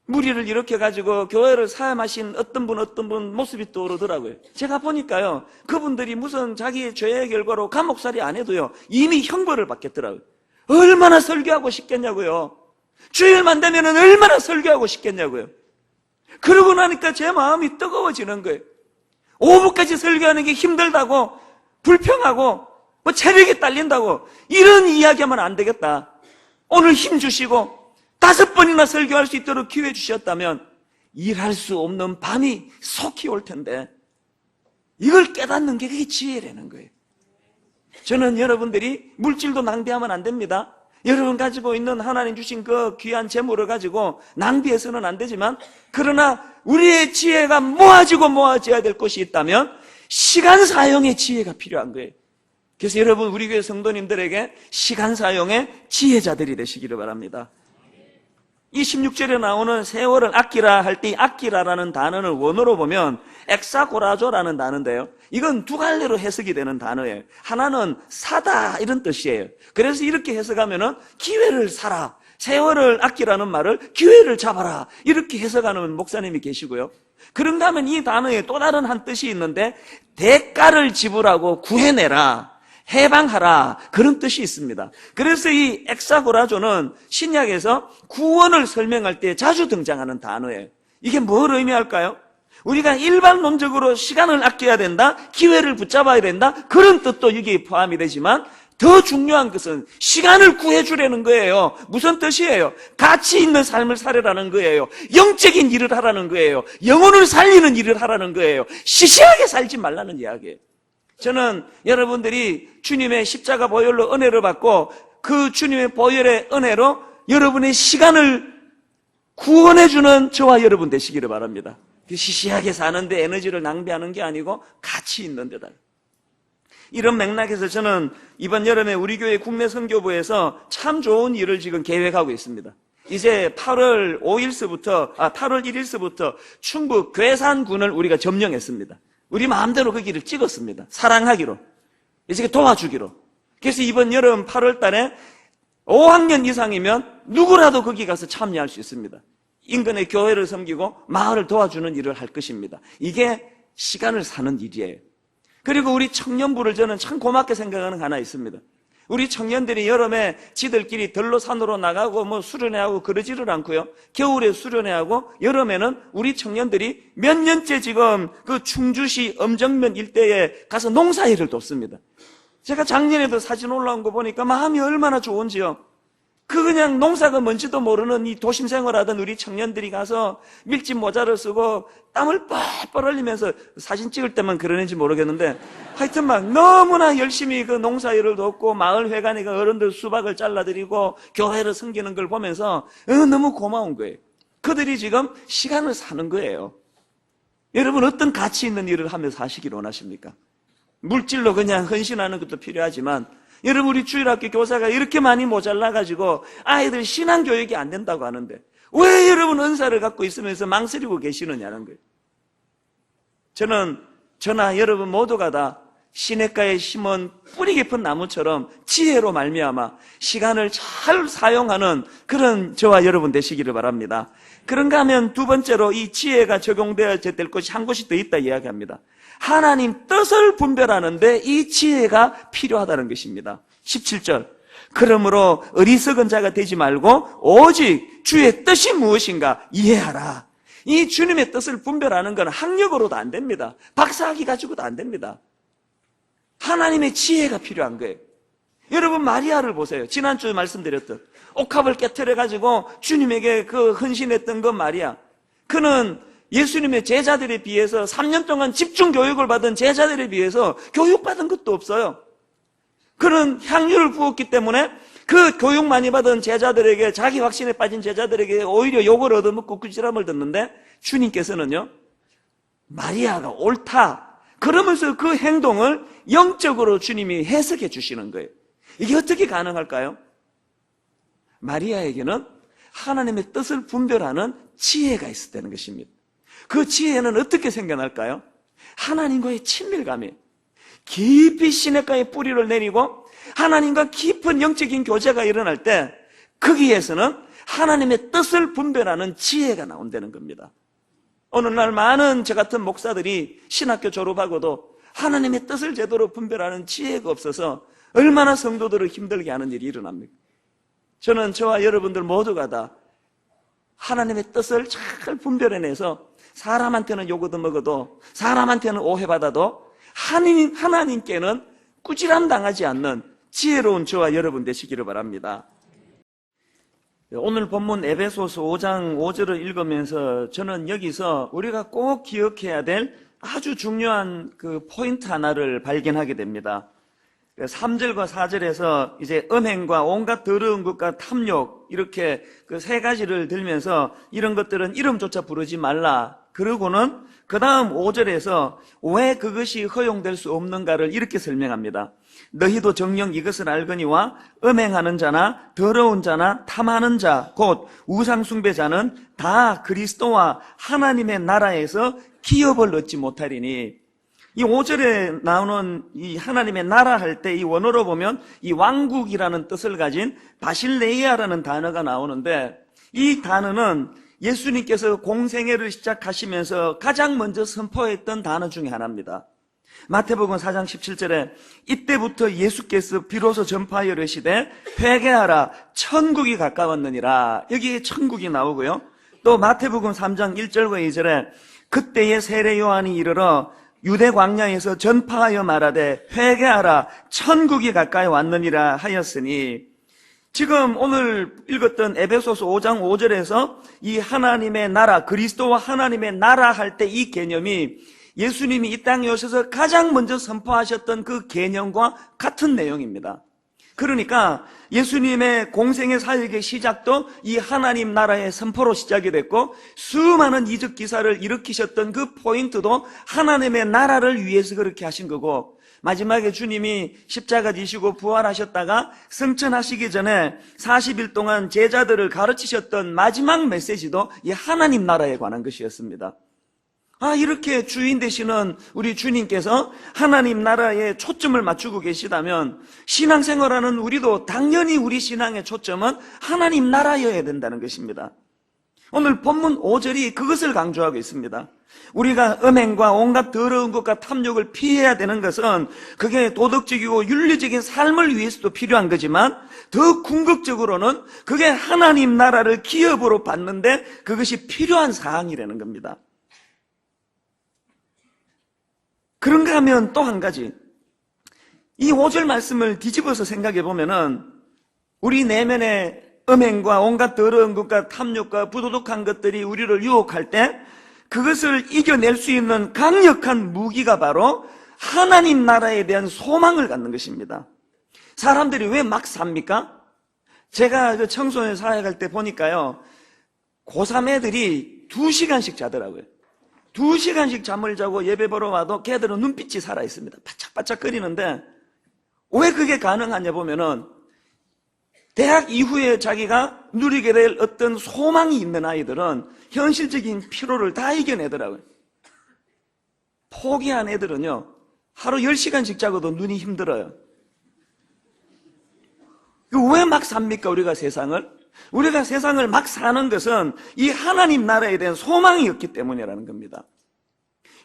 무리를 일으켜가지고 교회를 사임하신 어떤 분 모습이 떠오르더라고요. 제가 보니까요, 그분들이 무슨 자기의 죄의 결과로 감옥살이 안 해도요, 이미 형벌을 받겠더라고요. 얼마나 설교하고 싶겠냐고요. 주일만 되면은 얼마나 설교하고 싶겠냐고요. 그러고 나니까 제 마음이 뜨거워지는 거예요. 오후까지 설교하는 게 힘들다고, 불평하고, 뭐 체력이 딸린다고, 이런 이야기하면 안 되겠다. 오늘 힘 주시고 5번이나 설교할 수 있도록 기회 주셨다면 일할 수 없는 밤이 속히 올 텐데, 이걸 깨닫는 게 그게 지혜라는 거예요. 저는 여러분들이 물질도 낭비하면 안 됩니다. 여러분 가지고 있는 하나님 주신 그 귀한 재물을 가지고 낭비해서는 안 되지만, 그러나 우리의 지혜가 모아져야 될 것이 있다면 시간 사용의 지혜가 필요한 거예요. 그래서 여러분, 우리 교회 성도님들에게 시간 사용의 지혜자들이 되시기를 바랍니다. 이 16절에 나오는 세월을 아끼라 할 때 이 아끼라라는 단어는 원어로 보면 엑사고라조라는 단어인데요. 이건 두 갈래로 해석이 되는 단어예요. 하나는 사다 이런 뜻이에요. 그래서 이렇게 해석하면은 기회를 사라. 세월을 아끼라는 말을 기회를 잡아라. 이렇게 해석하는 목사님이 계시고요. 그런가 하면 이 단어에 또 다른 한 뜻이 있는데 대가를 지불하고 구해내라. 해방하라 그런 뜻이 있습니다. 그래서 이 엑사고라조는 신약에서 구원을 설명할 때 자주 등장하는 단어예요. 이게 뭘 의미할까요? 우리가 일반론적으로 시간을 아껴야 된다, 기회를 붙잡아야 된다 그런 뜻도 여기에 포함이 되지만 더 중요한 것은 시간을 구해주려는 거예요. 무슨 뜻이에요? 가치 있는 삶을 살으라는 거예요. 영적인 일을 하라는 거예요. 영혼을 살리는 일을 하라는 거예요. 시시하게 살지 말라는 이야기예요. 저는 여러분들이 주님의 십자가 보혈로 은혜를 받고 그 주님의 보혈의 은혜로 여러분의 시간을 구원해주는 저와 여러분 되시기를 바랍니다. 시시하게 사는데 에너지를 낭비하는 게 아니고 가치 있는 데다. 이런 맥락에서 저는 이번 여름에 우리 교회 국내 선교부에서 참 좋은 일을 지금 계획하고 있습니다. 이제 8월 1일서부터 충북 괴산군을 우리가 점령했습니다. 우리 마음대로 그 길을 찍었습니다. 사랑하기로. 이제 도와주기로. 그래서 이번 여름 8월 달에 5학년 이상이면 누구라도 거기 가서 참여할 수 있습니다. 인근의 교회를 섬기고 마을을 도와주는 일을 할 것입니다. 이게 시간을 사는 일이에요. 그리고 우리 청년부를 저는 참 고맙게 생각하는 거 하나 있습니다. 우리 청년들이 여름에 지들끼리 들로 산으로 나가고 수련회하고 그러지를 않고요. 겨울에 수련회하고 여름에는 우리 청년들이 몇 년째 지금 그 충주시 엄정면 일대에 가서 농사일을 돕습니다. 제가 작년에도 사진 올라온 거 보니까 마음이 얼마나 좋은지요. 그냥 농사가 뭔지도 모르는 이 도심 생활하던 우리 청년들이 가서 밀짚 모자를 쓰고 땀을 뻘뻘 흘리면서 사진 찍을 때만 그러는지 모르겠는데 하여튼 막 너무나 열심히 그 농사일을 돕고 마을 회관에 어른들 수박을 잘라드리고 교회를 섬기는 걸 보면서 너무 고마운 거예요. 그들이 지금 시간을 사는 거예요. 여러분 어떤 가치 있는 일을 하면서 사시기를 원하십니까? 물질로 그냥 헌신하는 것도 필요하지만 여러분 우리 주일학교 교사가 이렇게 많이 모자라가지고 아이들 신앙교육이 안 된다고 하는데 왜 여러분 은사를 갖고 있으면서 망설이고 계시느냐는 거예요. 저나 여러분 모두가 다 시냇가에 심은 뿌리 깊은 나무처럼 지혜로 말미암아 시간을 잘 사용하는 그런 저와 여러분 되시기를 바랍니다. 그런가 하면 두 번째로 이 지혜가 적용되어야 될 것이 한 곳이 더 있다 이야기합니다. 하나님 뜻을 분별하는데 이 지혜가 필요하다는 것입니다. 17절 그러므로 어리석은 자가 되지 말고 오직 주의 뜻이 무엇인가 이해하라. 이 주님의 뜻을 분별하는 건 학력으로도 안 됩니다. 박사학위 가지고도 안 됩니다. 하나님의 지혜가 필요한 거예요. 여러분 마리아를 보세요. 지난주에 말씀드렸던 옥합을 깨트려가지고 주님에게 그 헌신했던 그 마리아. 그는 예수님의 제자들에 비해서 3년 동안 집중 교육을 받은 제자들에 비해서 교육받은 것도 없어요. 그는 향유를 부었기 때문에 그 교육 많이 받은 제자들에게 자기 확신에 빠진 제자들에게 오히려 욕을 얻어먹고 꾸지람을 듣는데 주님께서는요 마리아가 옳다 그러면서 그 행동을 영적으로 주님이 해석해 주시는 거예요. 이게 어떻게 가능할까요? 마리아에게는 하나님의 뜻을 분별하는 지혜가 있었다는 것입니다. 그 지혜는 어떻게 생겨날까요? 하나님과의 친밀감이에요. 깊이 시냇가에 뿌리를 내리고 하나님과 깊은 영적인 교제가 일어날 때 거기에서는 하나님의 뜻을 분별하는 지혜가 나온다는 겁니다. 어느 날 많은 저 같은 목사들이 신학교 졸업하고도 하나님의 뜻을 제대로 분별하는 지혜가 없어서 얼마나 성도들을 힘들게 하는 일이 일어납니까? 저는 저와 여러분들 모두가 다 하나님의 뜻을 잘 분별해내서 사람한테는 욕 얻어먹어도 사람한테는 오해받아도 하나님께는 꾸지람 당하지 않는 지혜로운 저와 여러분 되시기를 바랍니다. 오늘 본문 에베소서 5장 5절을 읽으면서 저는 여기서 우리가 꼭 기억해야 될 아주 중요한 그 포인트 하나를 발견하게 됩니다. 3절과 4절에서 이제 음행과 온갖 더러운 것과 탐욕 이렇게 그 세 가지를 들면서 이런 것들은 이름조차 부르지 말라. 그러고는 그 다음 5절에서 왜 그것이 허용될 수 없는가를 이렇게 설명합니다. 너희도 정녕 이것을 알거니와 음행하는 자나 더러운 자나 탐하는 자 곧 우상숭배자는 다 그리스도와 하나님의 나라에서 기업을 얻지 못하리니. 이 5절에 나오는 이 하나님의 나라 할 때 이 원어로 보면 이 왕국이라는 뜻을 가진 바실레이아라는 단어가 나오는데, 이 단어는 예수님께서 공생애를 시작하시면서 가장 먼저 선포했던 단어 중에 하나입니다. 마태복음 4장 17절에 이때부터 예수께서 비로소 전파하여 이르시되 회개하라 천국이 가까웠느니라. 여기에 천국이 나오고요. 또 마태복음 3장 1절과 2절에 그때의 세례 요한이 이르러 유대 광야에서 전파하여 말하되 회개하라 천국이 가까이 왔느니라 하였으니, 지금 오늘 읽었던 에베소서 5장 5절에서 이 하나님의 나라, 그리스도와 하나님의 나라 할 때 이 개념이 예수님이 이 땅에 오셔서 가장 먼저 선포하셨던 그 개념과 같은 내용입니다. 그러니까 예수님의 공생의 사역의 시작도 이 하나님 나라의 선포로 시작이 됐고, 수많은 이적 기사를 일으키셨던 그 포인트도 하나님의 나라를 위해서 그렇게 하신 거고, 마지막에 주님이 십자가 지시고 부활하셨다가 승천하시기 전에 40일 동안 제자들을 가르치셨던 마지막 메시지도 이 하나님 나라에 관한 것이었습니다. 이렇게 주인 되시는 우리 주님께서 하나님 나라에 초점을 맞추고 계시다면 신앙생활하는 우리도 당연히 우리 신앙의 초점은 하나님 나라여야 된다는 것입니다. 오늘 본문 5절이 그것을 강조하고 있습니다. 우리가 음행과 온갖 더러운 것과 탐욕을 피해야 되는 것은 그게 도덕적이고 윤리적인 삶을 위해서도 필요한 거지만, 더 궁극적으로는 그게 하나님 나라를 기업으로 받는데 그것이 필요한 사항이라는 겁니다. 그런가 하면 또 한 가지, 이 5절 말씀을 뒤집어서 생각해 보면은 우리 내면에 음행과 온갖 더러운 것과 탐욕과 부도덕한 것들이 우리를 유혹할 때 그것을 이겨낼 수 있는 강력한 무기가 바로 하나님 나라에 대한 소망을 갖는 것입니다. 사람들이 왜 막 삽니까? 제가 그 청소년 사역할 때 보니까요, 고3 애들이 2시간씩 자더라고요. 2시간씩 잠을 자고 예배 보러 와도 걔들은 눈빛이 살아있습니다. 바짝바짝 거리는데 왜 그게 가능하냐 보면은 대학 이후에 자기가 누리게 될 어떤 소망이 있는 아이들은 현실적인 피로를 다 이겨내더라고요. 포기한 애들은요, 하루 10시간씩 자고도 눈이 힘들어요. 왜 막 삽니까, 우리가 세상을? 우리가 세상을 막 사는 것은 이 하나님 나라에 대한 소망이 없기 때문이라는 겁니다.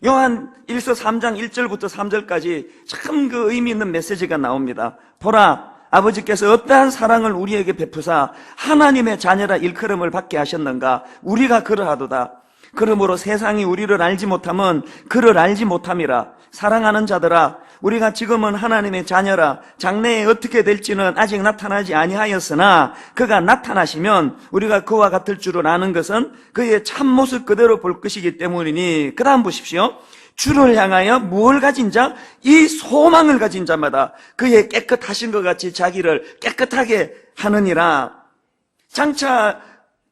요한 1서 3장 1절부터 3절까지 참 그 의미 있는 메시지가 나옵니다. 보라, 아버지께서 어떠한 사랑을 우리에게 베푸사 하나님의 자녀라 일컬음을 받게 하셨는가. 우리가 그러하도다. 그러므로 세상이 우리를 알지 못함은 그를 알지 못함이라. 사랑하는 자들아, 우리가 지금은 하나님의 자녀라. 장래에 어떻게 될지는 아직 나타나지 아니하였으나 그가 나타나시면 우리가 그와 같을 줄을 아는 것은 그의 참모습 그대로 볼 것이기 때문이니. 그 다음 보십시오. 주를 향하여 무엇을 가진 자? 이 소망을 가진 자마다 그의 깨끗하신 것 같이 자기를 깨끗하게 하느니라. 장차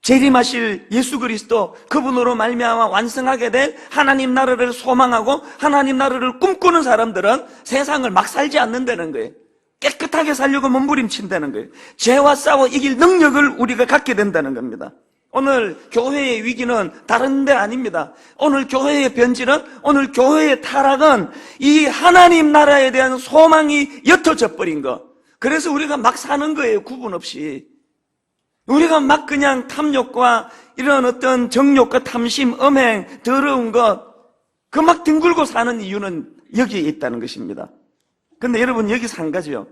재림하실 예수 그리스도, 그분으로 말미암아 완성하게 될 하나님 나라를 소망하고 하나님 나라를 꿈꾸는 사람들은 세상을 막 살지 않는다는 거예요. 깨끗하게 살려고 몸부림친다는 거예요. 죄와 싸워 이길 능력을 우리가 갖게 된다는 겁니다. 오늘 교회의 위기는 다른 데 아닙니다. 오늘 교회의 변질은, 오늘 교회의 타락은 이 하나님 나라에 대한 소망이 옅어져 버린 것. 그래서 우리가 막 사는 거예요, 구분 없이. 우리가 막 그냥 탐욕과 이런 어떤 정욕과 탐심, 음행, 더러운 것, 그 막 뒹굴고 사는 이유는 여기에 있다는 것입니다. 근데 여러분, 여기서 한 가지요.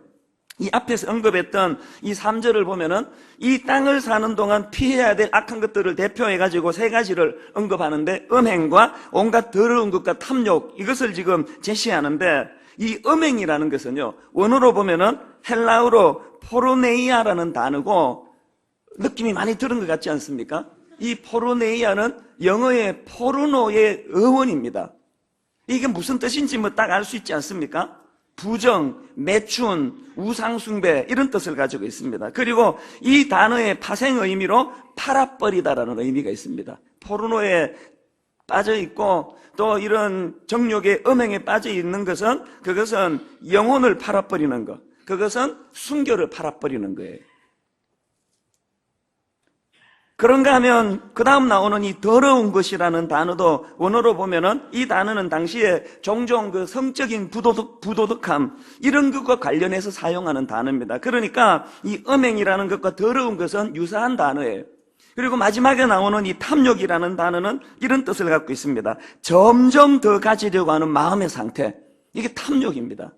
이 앞에서 언급했던 이 3절을 보면은 이 땅을 사는 동안 피해야 될 악한 것들을 대표해가지고 세 가지를 언급하는데, 음행과 온갖 더러운 것과 탐욕, 이것을 지금 제시하는데, 이 음행이라는 것은요, 원어로 보면은 헬라어로 포르네이아라는 단어고, 느낌이 많이 들은 것 같지 않습니까? 이 포르네이아는 영어의 포르노의 어원입니다. 이게 무슨 뜻인지 딱 알 수 있지 않습니까? 부정, 매춘, 우상숭배 이런 뜻을 가지고 있습니다. 그리고 이 단어의 파생 의미로 팔아버리다라는 의미가 있습니다. 포르노에 빠져 있고 또 이런 정욕의 음행에 빠져 있는 것은 그것은 영혼을 팔아버리는 것, 그것은 순교를 팔아버리는 거예요. 그런가 하면 그 다음 나오는 이 더러운 것이라는 단어도 원어로 보면은 이 단어는 당시에 종종 그 성적인 부도덕함 이런 것과 관련해서 사용하는 단어입니다. 그러니까 이 음행이라는 것과 더러운 것은 유사한 단어예요. 그리고 마지막에 나오는 이 탐욕이라는 단어는 이런 뜻을 갖고 있습니다. 점점 더 가지려고 하는 마음의 상태, 이게 탐욕입니다.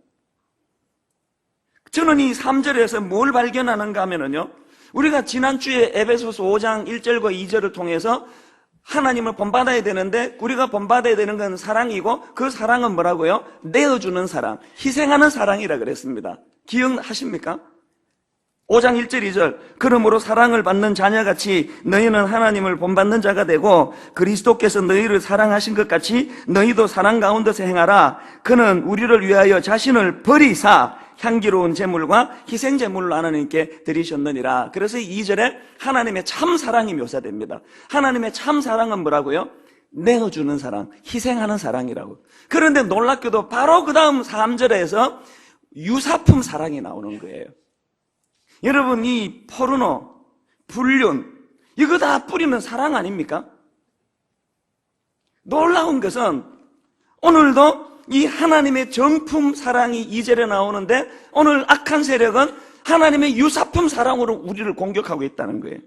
저는 이 3절에서 뭘 발견하는가 하면은요, 우리가 지난주에 에베소서 5장 1절과 2절을 통해서 하나님을 본받아야 되는데 우리가 본받아야 되는 건 사랑이고 그 사랑은 뭐라고요? 내어주는 사랑, 희생하는 사랑이라 그랬습니다. 기억하십니까? 5장 1절 2절 그러므로 사랑을 받는 자녀같이 너희는 하나님을 본받는 자가 되고 그리스도께서 너희를 사랑하신 것 같이 너희도 사랑 가운데서 행하라. 그는 우리를 위하여 자신을 버리사 향기로운 제물과 희생 제물로 하나님께 드리셨느니라. 그래서 2절에 하나님의 참 사랑이 묘사됩니다. 하나님의 참 사랑은 뭐라고요? 내어주는 사랑, 희생하는 사랑이라고. 그런데 놀랍게도 바로 그 다음 3절에서 유사품 사랑이 나오는 거예요. 여러분, 이 포르노, 불륜 이거 다 뿌리는 사랑 아닙니까? 놀라운 것은 오늘도 이 하나님의 정품 사랑이 2절에 나오는데 오늘 악한 세력은 하나님의 유사품 사랑으로 우리를 공격하고 있다는 거예요.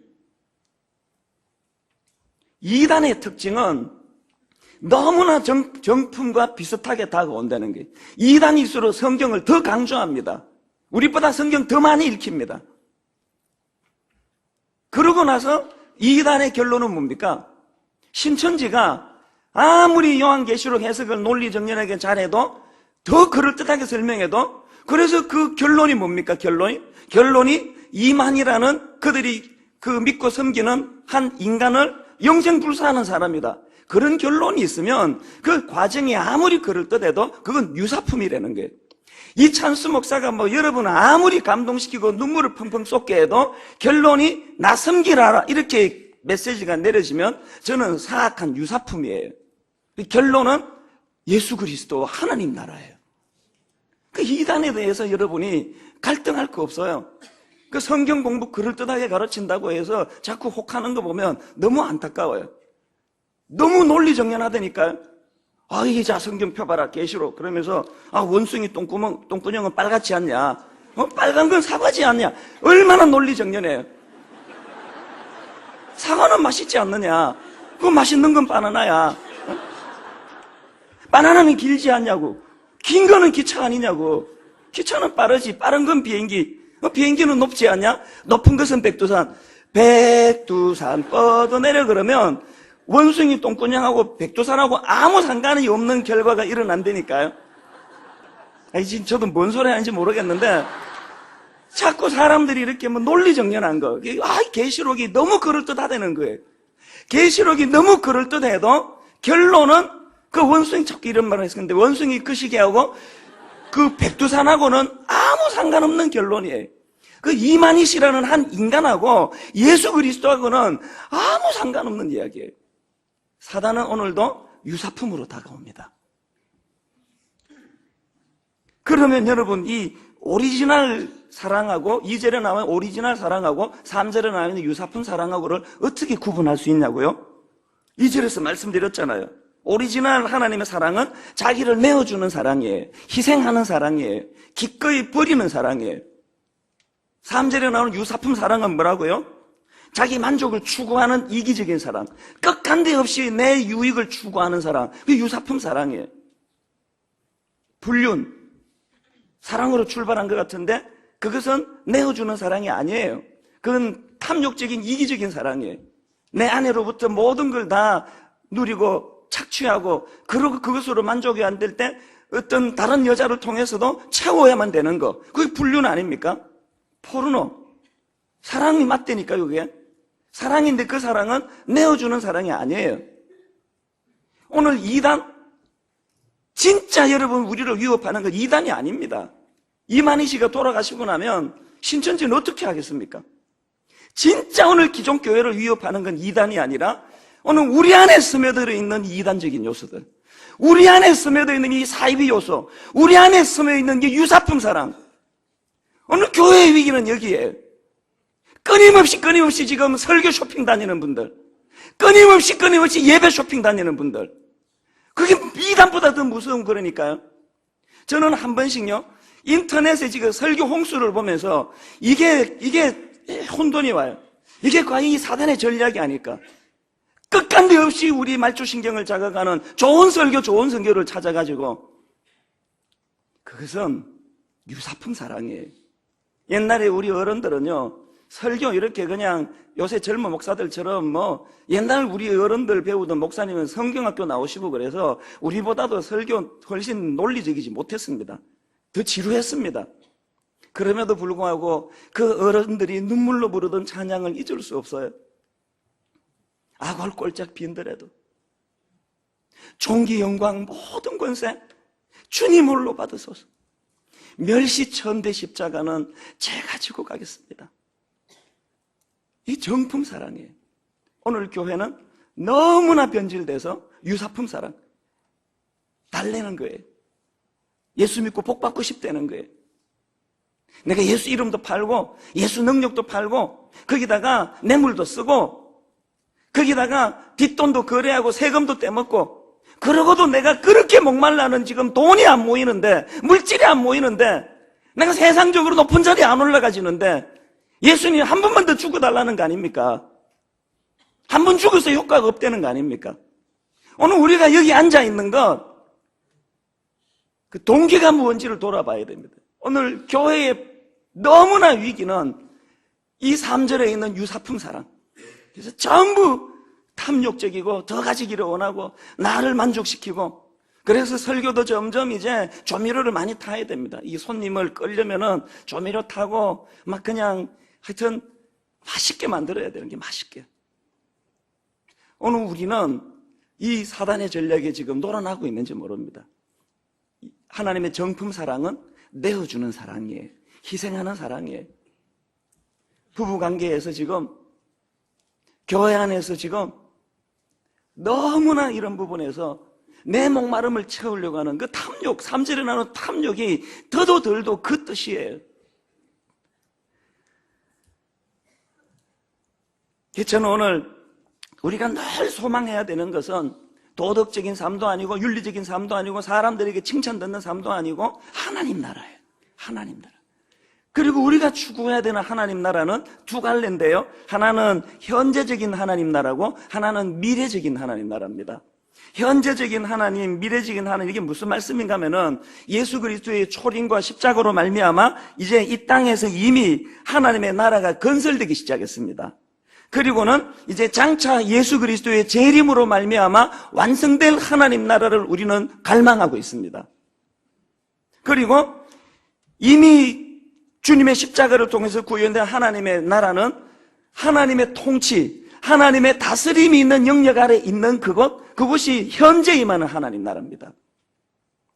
이단의 특징은 너무나 정품과 비슷하게 다가온다는 거예요. 이단일수록 성경을 더 강조합니다. 우리보다 성경 더 많이 읽힙니다. 그러고 나서 이단의 결론은 뭡니까? 신천지가 아무리 요한계시록 해석을 논리정연하게 잘해도 더 그럴듯하게 설명해도 그래서 그 결론이 뭡니까? 결론이 이만이라는 그들이 그 믿고 섬기는 한 인간을 영생불사하는 사람이다. 그런 결론이 있으면 그 과정이 아무리 그럴듯해도 그건 유사품이라는 거예요. 이찬수 목사가 여러분 아무리 감동시키고 눈물을 펑펑 쏟게 해도 결론이 나 섬기라 이렇게 메시지가 내려지면 저는 사악한 유사품이에요. 결론은 예수 그리스도 하나님 나라예요. 그 이단에 대해서 여러분이 갈등할 거 없어요. 그 성경 공부 그럴듯하게 가르친다고 해서 자꾸 혹하는 거 보면 너무 안타까워요. 너무 논리정연하다니까요. 이자 성경 펴봐라 계시록 그러면서 원숭이 똥구녕은 빨갛지 않냐? 빨간 건 사과지 않냐? 얼마나 논리정연해요. 사과는 맛있지 않느냐? 그 맛있는 건 바나나야. 바나나는 길지 않냐고. 긴 거는 기차 아니냐고. 기차는 빠르지. 빠른 건 비행기. 비행기는 높지 않냐? 높은 것은 백두산. 백두산 뻗어내려 그러면 원숭이 똥꾸녕하고 백두산하고 아무 상관이 없는 결과가 일어난다니까요. 지금 저도 뭔 소리 하는지 모르겠는데 자꾸 사람들이 이렇게 논리정연한 거. 계시록이 너무 그럴듯하다는 거예요. 계시록이 너무 그럴듯해도 결론은 그 원숭이 자꾸 이런 말을 했었는데 원숭이 그 시기하고 그 백두산하고는 아무 상관없는 결론이에요. 그 이만희씨라는 한 인간하고 예수 그리스도하고는 아무 상관없는 이야기예요. 사단은 오늘도 유사품으로 다가옵니다. 그러면 여러분 이 오리지널 사랑하고 2절에 나오는 오리지널 사랑하고 3절에 나오는 유사품 사랑하고를 어떻게 구분할 수 있냐고요? 2절에서 말씀드렸잖아요. 오리지널 하나님의 사랑은 자기를 내어주는 사랑이에요. 희생하는 사랑이에요. 기꺼이 버리는 사랑이에요. 3절에 나오는 유사품 사랑은 뭐라고요? 자기 만족을 추구하는 이기적인 사랑. 끝간데 없이 내 유익을 추구하는 사랑. 그게 유사품 사랑이에요. 불륜. 사랑으로 출발한 것 같은데 그것은 내어주는 사랑이 아니에요. 그건 탐욕적인 이기적인 사랑이에요. 내 아내로부터 모든 걸 다 누리고 착취하고 그러고 그것으로 만족이 안 될 때 어떤 다른 여자를 통해서도 채워야만 되는 거. 그게 불륜 아닙니까? 포르노. 사랑이 맞다니까 그게. 사랑인데 그 사랑은 내어주는 사랑이 아니에요. 오늘 이단 진짜 여러분 우리를 위협하는 건 이단이 아닙니다. 이만희 씨가 돌아가시고 나면 신천지는 어떻게 하겠습니까? 진짜 오늘 기존 교회를 위협하는 건 이단이 아니라 오늘 우리 안에 스며들어 있는 이단적인 요소들, 우리 안에 스며들어 있는 이 사이비 요소, 우리 안에 스며들어 있는 이 유사품 사랑. 오늘 교회의 위기는 여기에 끊임없이 지금 설교 쇼핑 다니는 분들, 끊임없이 예배 쇼핑 다니는 분들, 그게 이단보다 더 무서운 거라니까요. 저는 한 번씩요, 인터넷에 지금 설교 홍수를 보면서 이게 혼돈이 와요. 이게 과연 이 사단의 전략이 아닐까? 끝간데 없이 우리 말초신경을 자극하는 좋은 설교, 좋은 선교를 찾아가지고, 그것은 유사품 사랑이에요. 옛날에 우리 어른들은요, 설교 이렇게 그냥 요새 젊은 목사들처럼 옛날 우리 어른들 배우던 목사님은 성경학교 나오시고 그래서 우리보다도 설교 훨씬 논리적이지 못했습니다. 더 지루했습니다. 그럼에도 불구하고 그 어른들이 눈물로 부르던 찬양을 잊을 수 없어요. 악을 꼴짝 빈더라도 존귀 영광 모든 권세 주님 홀로 받으소서. 멸시천대 십자가는 제가 지고 가겠습니다. 이 정품 사랑이에요. 오늘 교회는 너무나 변질돼서 유사품 사랑 달래는 거예요. 예수 믿고 복 받고 싶다는 거예요. 내가 예수 이름도 팔고 예수 능력도 팔고 거기다가 뇌물도 쓰고 거기다가 뒷돈도 거래하고 세금도 떼먹고, 그러고도 내가 그렇게 목말라는 지금 돈이 안 모이는데, 물질이 안 모이는데, 내가 세상적으로 높은 자리에 안 올라가지는데 예수님 한 번만 더 죽어달라는 거 아닙니까? 한 번 죽어서 효과가 없다는 거 아닙니까? 오늘 우리가 여기 앉아있는 것, 그 동기가 무언지를 돌아봐야 됩니다. 오늘 교회의 너무나 위기는 이 3절에 있는 유사품 사랑. 그래서 전부 탐욕적이고 더 가지기를 원하고 나를 만족시키고, 그래서 설교도 점점 이제 조미료를 많이 타야 됩니다. 이 손님을 끌려면은 조미료 타고 막 그냥 하여튼 맛있게 만들어야 되는 게 맛있게. 오늘 우리는 이 사단의 전략에 지금 놀아나고 있는지 모릅니다. 하나님의 정품 사랑은 내어주는 사랑이에요. 희생하는 사랑이에요. 부부관계에서 지금 교회 안에서 지금 너무나 이런 부분에서 내 목마름을 채우려고 하는 그 탐욕, 3절에 나오는 탐욕이 더도 덜도 그 뜻이에요. 저는 오늘 우리가 늘 소망해야 되는 것은 도덕적인 삶도 아니고 윤리적인 삶도 아니고 사람들에게 칭찬받는 삶도 아니고 하나님 나라예요. 하나님 나라. 그리고 우리가 추구해야 되는 하나님 나라는 두 갈래인데요. 하나는 현재적인 하나님 나라고 하나는 미래적인 하나님 나라입니다. 현재적인 하나님, 미래적인 하나님, 이게 무슨 말씀인가 하면은 예수 그리스도의 초림과 십자가로 말미암아 이제 이 땅에서 이미 하나님의 나라가 건설되기 시작했습니다. 그리고는 이제 장차 예수 그리스도의 재림으로 말미암아 완성될 하나님 나라를 우리는 갈망하고 있습니다. 그리고 이미 주님의 십자가를 통해서 구현된 하나님의 나라는 하나님의 통치, 하나님의 다스림이 있는 영역 아래 있는 그곳이 현재 임하는 하나님 나라입니다.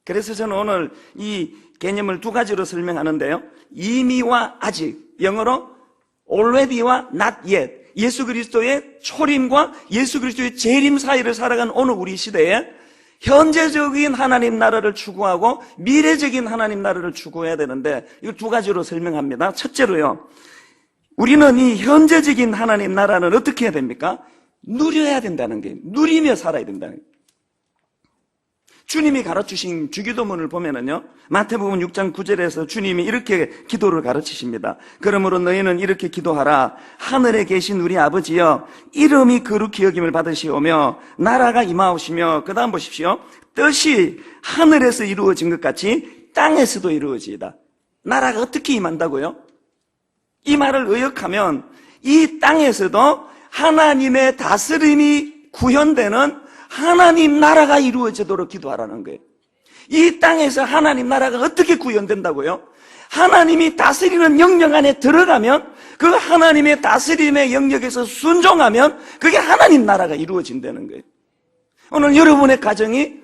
그래서 저는 오늘 이 개념을 두 가지로 설명하는데요. 이미와 아직, 영어로 already와 not yet, 예수 그리스도의 초림과 예수 그리스도의 재림 사이를 살아가는 오늘 우리 시대에 현재적인 하나님 나라를 추구하고 미래적인 하나님 나라를 추구해야 되는데, 이거 두 가지로 설명합니다. 첫째로요, 우리는 이 현재적인 하나님 나라는 어떻게 해야 됩니까? 누려야 된다는 게, 누리며 살아야 된다는 게. 주님이 가르치신 주기도문을 보면은요, 마태복음 6장 9절에서 주님이 이렇게 기도를 가르치십니다. 그러므로 너희는 이렇게 기도하라. 하늘에 계신 우리 아버지여, 이름이 거룩히 여김을 받으시오며 나라가 임하오시며, 그 다음 보십시오. 뜻이 하늘에서 이루어진 것 같이 땅에서도 이루어지이다. 나라가 어떻게 임한다고요? 이 말을 의역하면 이 땅에서도 하나님의 다스림이 구현되는 하나님 나라가 이루어지도록 기도하라는 거예요. 이 땅에서 하나님 나라가 어떻게 구현된다고요? 하나님이 다스리는 영역 안에 들어가면, 그 하나님의 다스림의 영역에서 순종하면 그게 하나님 나라가 이루어진다는 거예요. 오늘 여러분의 가정이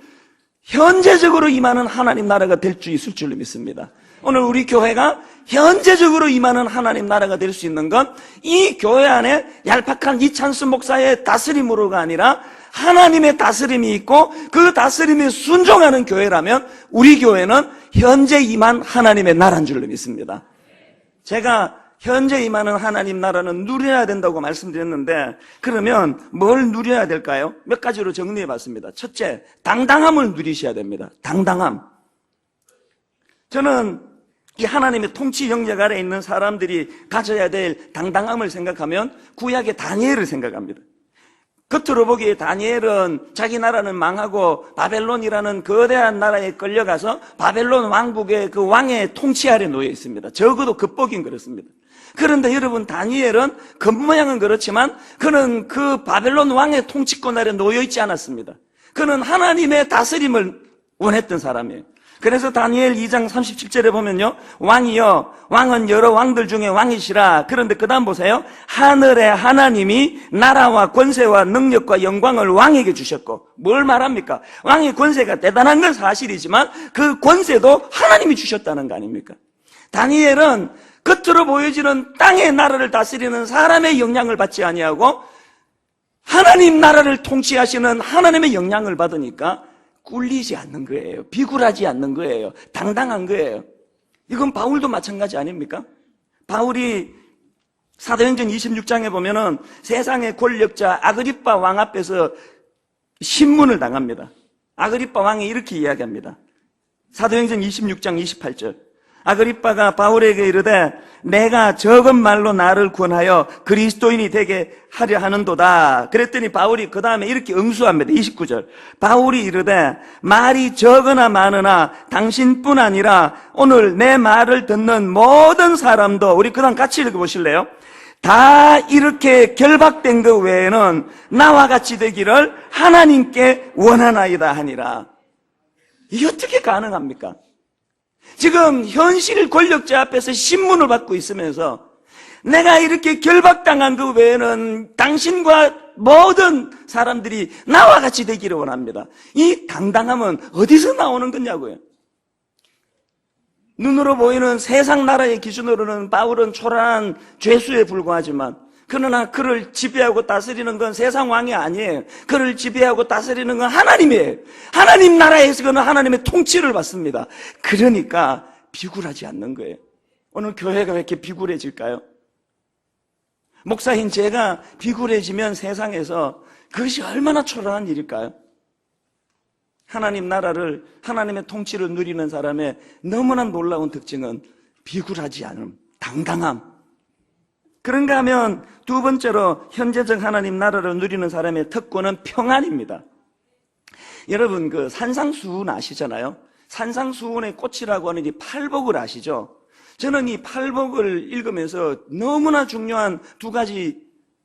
현재적으로 임하는 하나님 나라가 될 수 있을 줄로 믿습니다. 오늘 우리 교회가 현재적으로 임하는 하나님 나라가 될 수 있는 건 이 교회 안에 얄팍한 이찬수 목사의 다스림으로가 아니라 하나님의 다스림이 있고 그 다스림에 순종하는 교회라면 우리 교회는 현재 임한 하나님의 나라인 줄로 믿습니다. 제가 현재 임하는 하나님 나라는 누려야 된다고 말씀드렸는데 그러면 뭘 누려야 될까요? 몇 가지로 정리해 봤습니다. 첫째, 당당함을 누리셔야 됩니다. 당당함. 저는 이 하나님의 통치 영역 아래에 있는 사람들이 가져야 될 당당함을 생각하면 구약의 다니엘을 생각합니다. 겉으로 보기에 다니엘은 자기 나라는 망하고 바벨론이라는 거대한 나라에 끌려가서 바벨론 왕국의 그 왕의 통치 아래 놓여 있습니다. 적어도 겉보긴 그렇습니다. 그런데 여러분, 다니엘은 겉모양은 그렇지만 그는 그 바벨론 왕의 통치권 아래 놓여 있지 않았습니다. 그는 하나님의 다스림을 원했던 사람이에요. 그래서 다니엘 2장 37절에 보면요, 왕이여, 왕은 여러 왕들 중에 왕이시라. 그런데 그 다음 보세요. 하늘의 하나님이 나라와 권세와 능력과 영광을 왕에게 주셨고, 뭘 말합니까? 왕의 권세가 대단한 건 사실이지만 그 권세도 하나님이 주셨다는 거 아닙니까? 다니엘은 겉으로 보여지는 땅의 나라를 다스리는 사람의 영향을 받지 아니하고 하나님 나라를 통치하시는 하나님의 영향을 받으니까 꿀리지 않는 거예요. 비굴하지 않는 거예요. 당당한 거예요. 이건 바울도 마찬가지 아닙니까? 바울이 사도행전 26장에 보면은 세상의 권력자 아그리빠 왕 앞에서 신문을 당합니다. 아그리빠 왕이 이렇게 이야기합니다. 사도행전 26장 28절. 아그리빠가 바울에게 이르되 내가 적은 말로 나를 구원하여 그리스도인이 되게 하려 하는도다. 그랬더니 바울이 그 다음에 이렇게 응수합니다. 29절. 바울이 이르되 말이 적으나 많으나 당신뿐 아니라 오늘 내 말을 듣는 모든 사람도, 우리 그 다음 같이 읽어보실래요? 다 이렇게 결박된 그 외에는 나와 같이 되기를 하나님께 원하나이다 하니라. 이게 어떻게 가능합니까? 지금 현실 권력자 앞에서 신문을 받고 있으면서 내가 이렇게 결박당한 그 외에는 당신과 모든 사람들이 나와 같이 되기를 원합니다. 이 당당함은 어디서 나오는 거냐고요. 눈으로 보이는 세상 나라의 기준으로는 바울은 초라한 죄수에 불과하지만, 그러나 그를 지배하고 다스리는 건 세상 왕이 아니에요. 그를 지배하고 다스리는 건 하나님이에요. 하나님 나라에서 그는 하나님의 통치를 받습니다. 그러니까 비굴하지 않는 거예요. 오늘 교회가 왜 이렇게 비굴해질까요? 목사인 제가 비굴해지면 세상에서 그것이 얼마나 초라한 일일까요? 하나님 나라를, 하나님의 통치를 누리는 사람의 너무나 놀라운 특징은 비굴하지 않음, 당당함. 그런가 하면 두 번째로 현재적 하나님 나라를 누리는 사람의 특권은 평안입니다. 여러분, 그 산상수훈 아시잖아요? 산상수훈의 꽃이라고 하는 이 팔복을 아시죠? 저는 이 팔복을 읽으면서 너무나 중요한 두 가지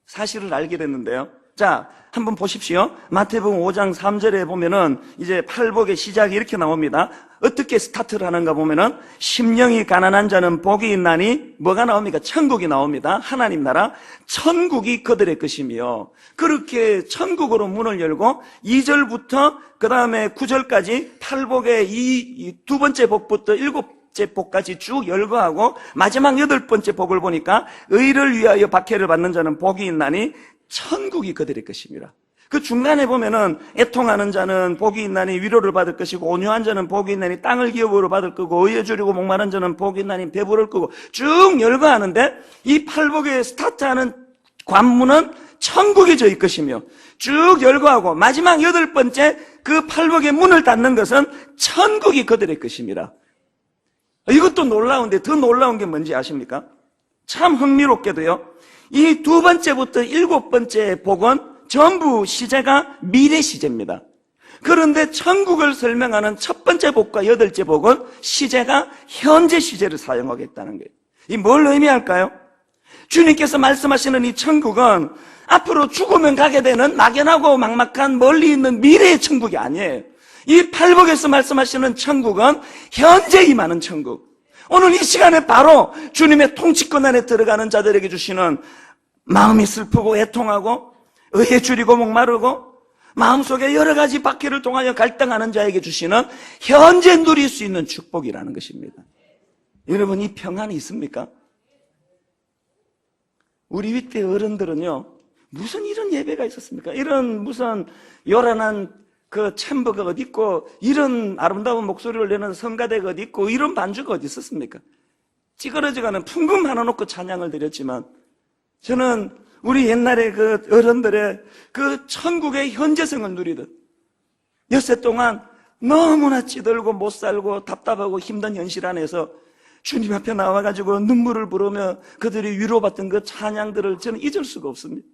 사실을 알게 됐는데요. 자, 한번 보십시오. 마태복음 5장 3절에 보면은 이제 팔복의 시작이 이렇게 나옵니다. 어떻게 스타트를 하는가 보면은 심령이 가난한 자는 복이 있나니 뭐가 나옵니까? 천국이 나옵니다. 하나님 나라. 천국이 그들의 것이며, 그렇게 천국으로 문을 열고 2절부터 그 다음에 9절까지 팔복의 이 두 번째 복부터 7째 복까지 쭉 열거하고 마지막 8번째 복을 보니까 의를 위하여 박해를 받는 자는 복이 있나니 천국이 그들의 것입니다. 그 중간에 보면은 애통하는 자는 복이 있나니 위로를 받을 것이고, 온유한 자는 복이 있나니 땅을 기업으로 받을 거고, 의에 주리고 목마른 자는 복이 있나니 배부를 거고, 쭉 열거하는데 이 팔복에 스타트하는 관문은 천국이 저희 것이며, 쭉 열거하고 마지막 8번째 그 팔복의 문을 닫는 것은 천국이 그들의 것입니다. 이것도 놀라운데 더 놀라운 게 뭔지 아십니까? 참 흥미롭게도요, 이 두 번째부터 7번째 복은 전부 시제가 미래 시제입니다. 그런데 천국을 설명하는 첫 번째 복과 8째 복은 시제가 현재 시제를 사용하겠다는 거예요. 이 뭘 의미할까요? 주님께서 말씀하시는 이 천국은 앞으로 죽으면 가게 되는 막연하고 막막한 멀리 있는 미래의 천국이 아니에요. 이 팔복에서 말씀하시는 천국은 현재 임하는 천국. 오늘 이 시간에 바로 주님의 통치권 안에 들어가는 자들에게 주시는 마음이 슬프고 애통하고 의에 줄이고 목마르고 마음속에 여러 가지 박해를 통하여 갈등하는 자에게 주시는 현재 누릴 수 있는 축복이라는 것입니다. 여러분, 이 평안이 있습니까? 우리 윗대 어른들은요, 무슨 이런 예배가 있었습니까? 이런 무슨 요란한 그 챔버가 어디 있고, 이런 아름다운 목소리를 내는 성가대가 어디 있고, 이런 반주가 어디 있었습니까? 찌그러져가는 풍금 하나 놓고 찬양을 드렸지만, 저는 우리 옛날에 그 어른들의 그 천국의 현재성을 누리듯 엿새 동안 너무나 찌들고 못 살고 답답하고 힘든 현실 안에서 주님 앞에 나와가지고 눈물을 부르며 그들이 위로받던 그 찬양들을 저는 잊을 수가 없습니다.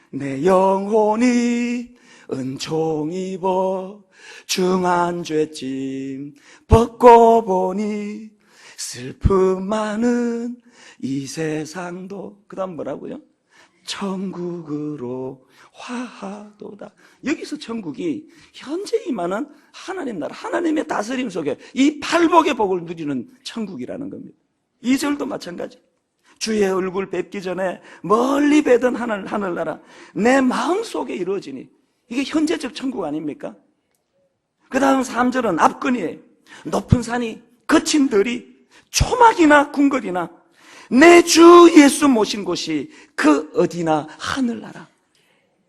내 영혼이 은총 입어 중한 죄짐 벗고 보니 슬픔 많은 이 세상도, 그 다음 뭐라고요? 천국으로 화하도다. 여기서 천국이 현재 임하는 하나님 나라, 하나님의 다스림 속에 이 팔복의 복을 누리는 천국이라는 겁니다. 2절도 마찬가지. 주의 얼굴 뵙기 전에 멀리 뵈던 하늘나라 내 마음속에 이루어지니, 이게 현재적 천국 아닙니까? 그 다음 3절은 앞근이에요. 높은 산이, 거친 들이, 초막이나 궁궐이나 내 주 예수 모신 곳이 그 어디나 하늘나라.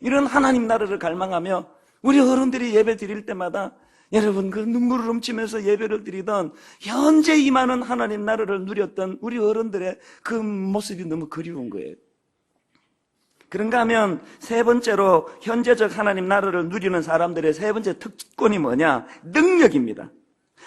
이런 하나님 나라를 갈망하며 우리 어른들이 예배 드릴 때마다 여러분 그 눈물을 훔치면서 예배를 드리던 현재 임하는 하나님 나라를 누렸던 우리 어른들의 그 모습이 너무 그리운 거예요. 그런가 하면 세 번째로 현재적 하나님 나라를 누리는 사람들의 세 번째 특권이 뭐냐? 능력입니다.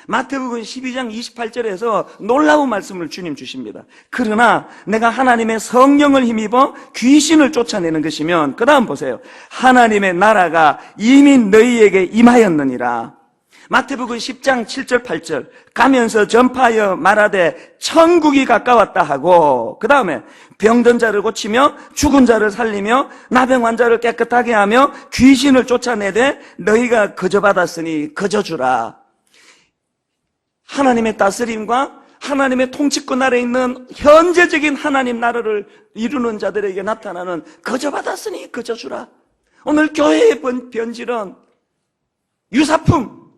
마태복음 12장 28절에서 놀라운 말씀을 주님 주십니다. 그러나 내가 하나님의 성령을 힘입어 귀신을 쫓아내는 것이면, 그 다음 보세요. 하나님의 나라가 이미 너희에게 임하였느니라. 마태복음 10장 7절 8절 가면서 전파하여 말하되 천국이 가까웠다 하고, 그 다음에 병든 자를 고치며 죽은 자를 살리며 나병 환자를 깨끗하게 하며 귀신을 쫓아내되 너희가 거저받았으니 거저주라. 하나님의 다스림과 하나님의 통치권 아래 있는 현재적인 하나님 나라를 이루는 자들에게 나타나는 거저받았으니 거저주라. 오늘 교회의 변질은 유사품,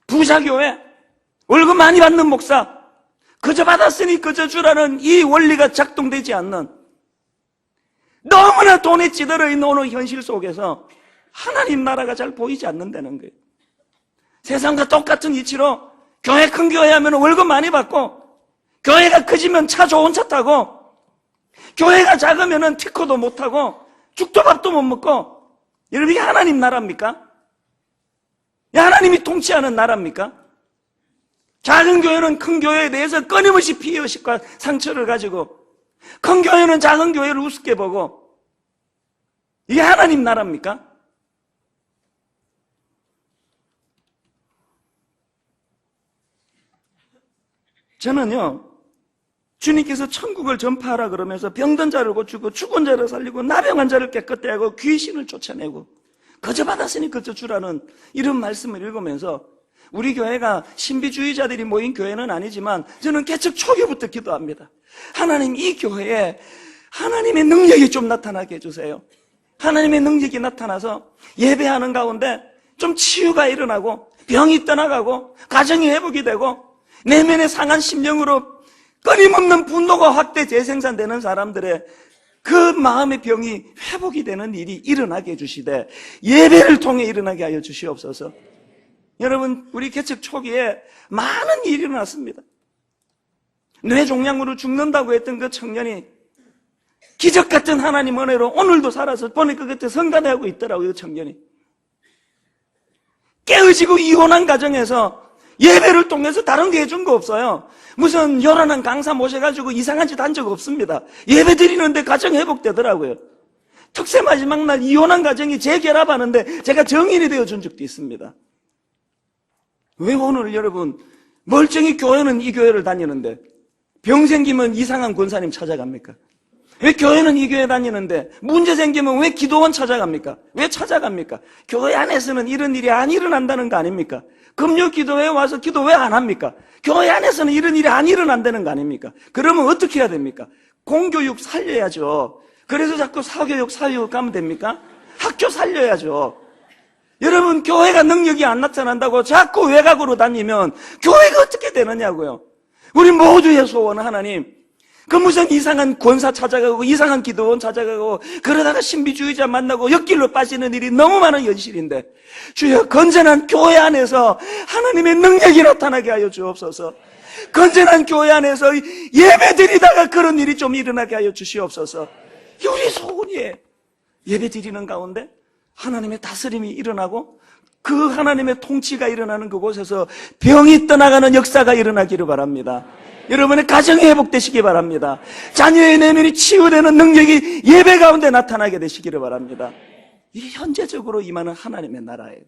부자교회, 월급 많이 받는 목사, 거저받았으니 거저주라는 이 원리가 작동되지 않는, 너무나 돈에 찌들어 있는 오늘 현실 속에서 하나님 나라가 잘 보이지 않는다는 거예요. 세상과 똑같은 이치로 교회 큰 교회 하면 월급 많이 받고, 교회가 커지면 차 좋은 차 타고, 교회가 작으면 특허도 못 하고, 죽도 밥도 못 먹고, 여러분 이게 하나님 나라입니까? 하나님이 통치하는 나라입니까? 작은 교회는 큰 교회에 대해서 끊임없이 피해의식과 상처를 가지고, 큰 교회는 작은 교회를 우습게 보고, 이게 하나님 나라입니까? 저는요, 주님께서 천국을 전파하라 그러면서 병든 자를 고치고 죽은 자를 살리고 나병 환자를 깨끗게 하고 귀신을 쫓아내고 거저받았으니 거저주라는 이런 말씀을 읽으면서, 우리 교회가 신비주의자들이 모인 교회는 아니지만 저는 개척 초기부터 기도합니다. 하나님, 이 교회에 하나님의 능력이 좀 나타나게 해주세요. 하나님의 능력이 나타나서 예배하는 가운데 좀 치유가 일어나고 병이 떠나가고 가정이 회복이 되고 내면의 상한 심령으로 끊임없는 분노가 확대 재생산되는 사람들의 그 마음의 병이 회복이 되는 일이 일어나게 해주시되 예배를 통해 일어나게 하여 주시옵소서. 여러분, 우리 개척 초기에 많은 일이 일어났습니다. 뇌종양으로 죽는다고 했던 그 청년이 기적 같은 하나님 은혜로 오늘도 살아서 보니까 그때 성가대하고 있더라고요. 그 청년이 깨어지고 이혼한 가정에서 예배를 통해서 다른 게 해준 거 없어요. 무슨 요란한 강사 모셔가지고 이상한 짓 한 적 없습니다. 예배 드리는데 가정 회복되더라고요. 특세 마지막 날 이혼한 가정이 재결합하는데 제가 정인이 되어준 적도 있습니다. 왜 오늘 여러분 멀쩡히 교회는 이 교회를 다니는데 병 생기면 이상한 권사님 찾아갑니까? 왜 교회는 이 교회 다니는데 문제 생기면 왜 기도원 찾아갑니까? 왜 찾아갑니까? 교회 안에서는 이런 일이 안 일어난다는 거 아닙니까? 금요 기도회에 와서 기도 왜 안 합니까? 교회 안에서는 이런 일이 안 일어난다는 거 아닙니까? 그러면 어떻게 해야 됩니까? 공교육 살려야죠. 그래서 자꾸 사교육 가면 됩니까? 학교 살려야죠. 여러분, 교회가 능력이 안 나타난다고 자꾸 외곽으로 다니면 교회가 어떻게 되느냐고요. 우리 모두의 소원은 하나님, 그 무슨 이상한 권사 찾아가고 이상한 기도원 찾아가고 그러다가 신비주의자 만나고 옆길로 빠지는 일이 너무 많은 현실인데, 주여, 건전한 교회 안에서 하나님의 능력이 나타나게 하여 주옵소서. 건전한 교회 안에서 예배 드리다가 그런 일이 좀 일어나게 하여 주시옵소서. 이게 우리 소원이에요. 예배 드리는 가운데 하나님의 다스림이 일어나고 그 하나님의 통치가 일어나는 그곳에서 병이 떠나가는 역사가 일어나기를 바랍니다. 여러분의 가정이 회복되시기 바랍니다. 자녀의 내면이 치유되는 능력이 예배 가운데 나타나게 되시기를 바랍니다. 이게 현재적으로 임하는 하나님의 나라예요.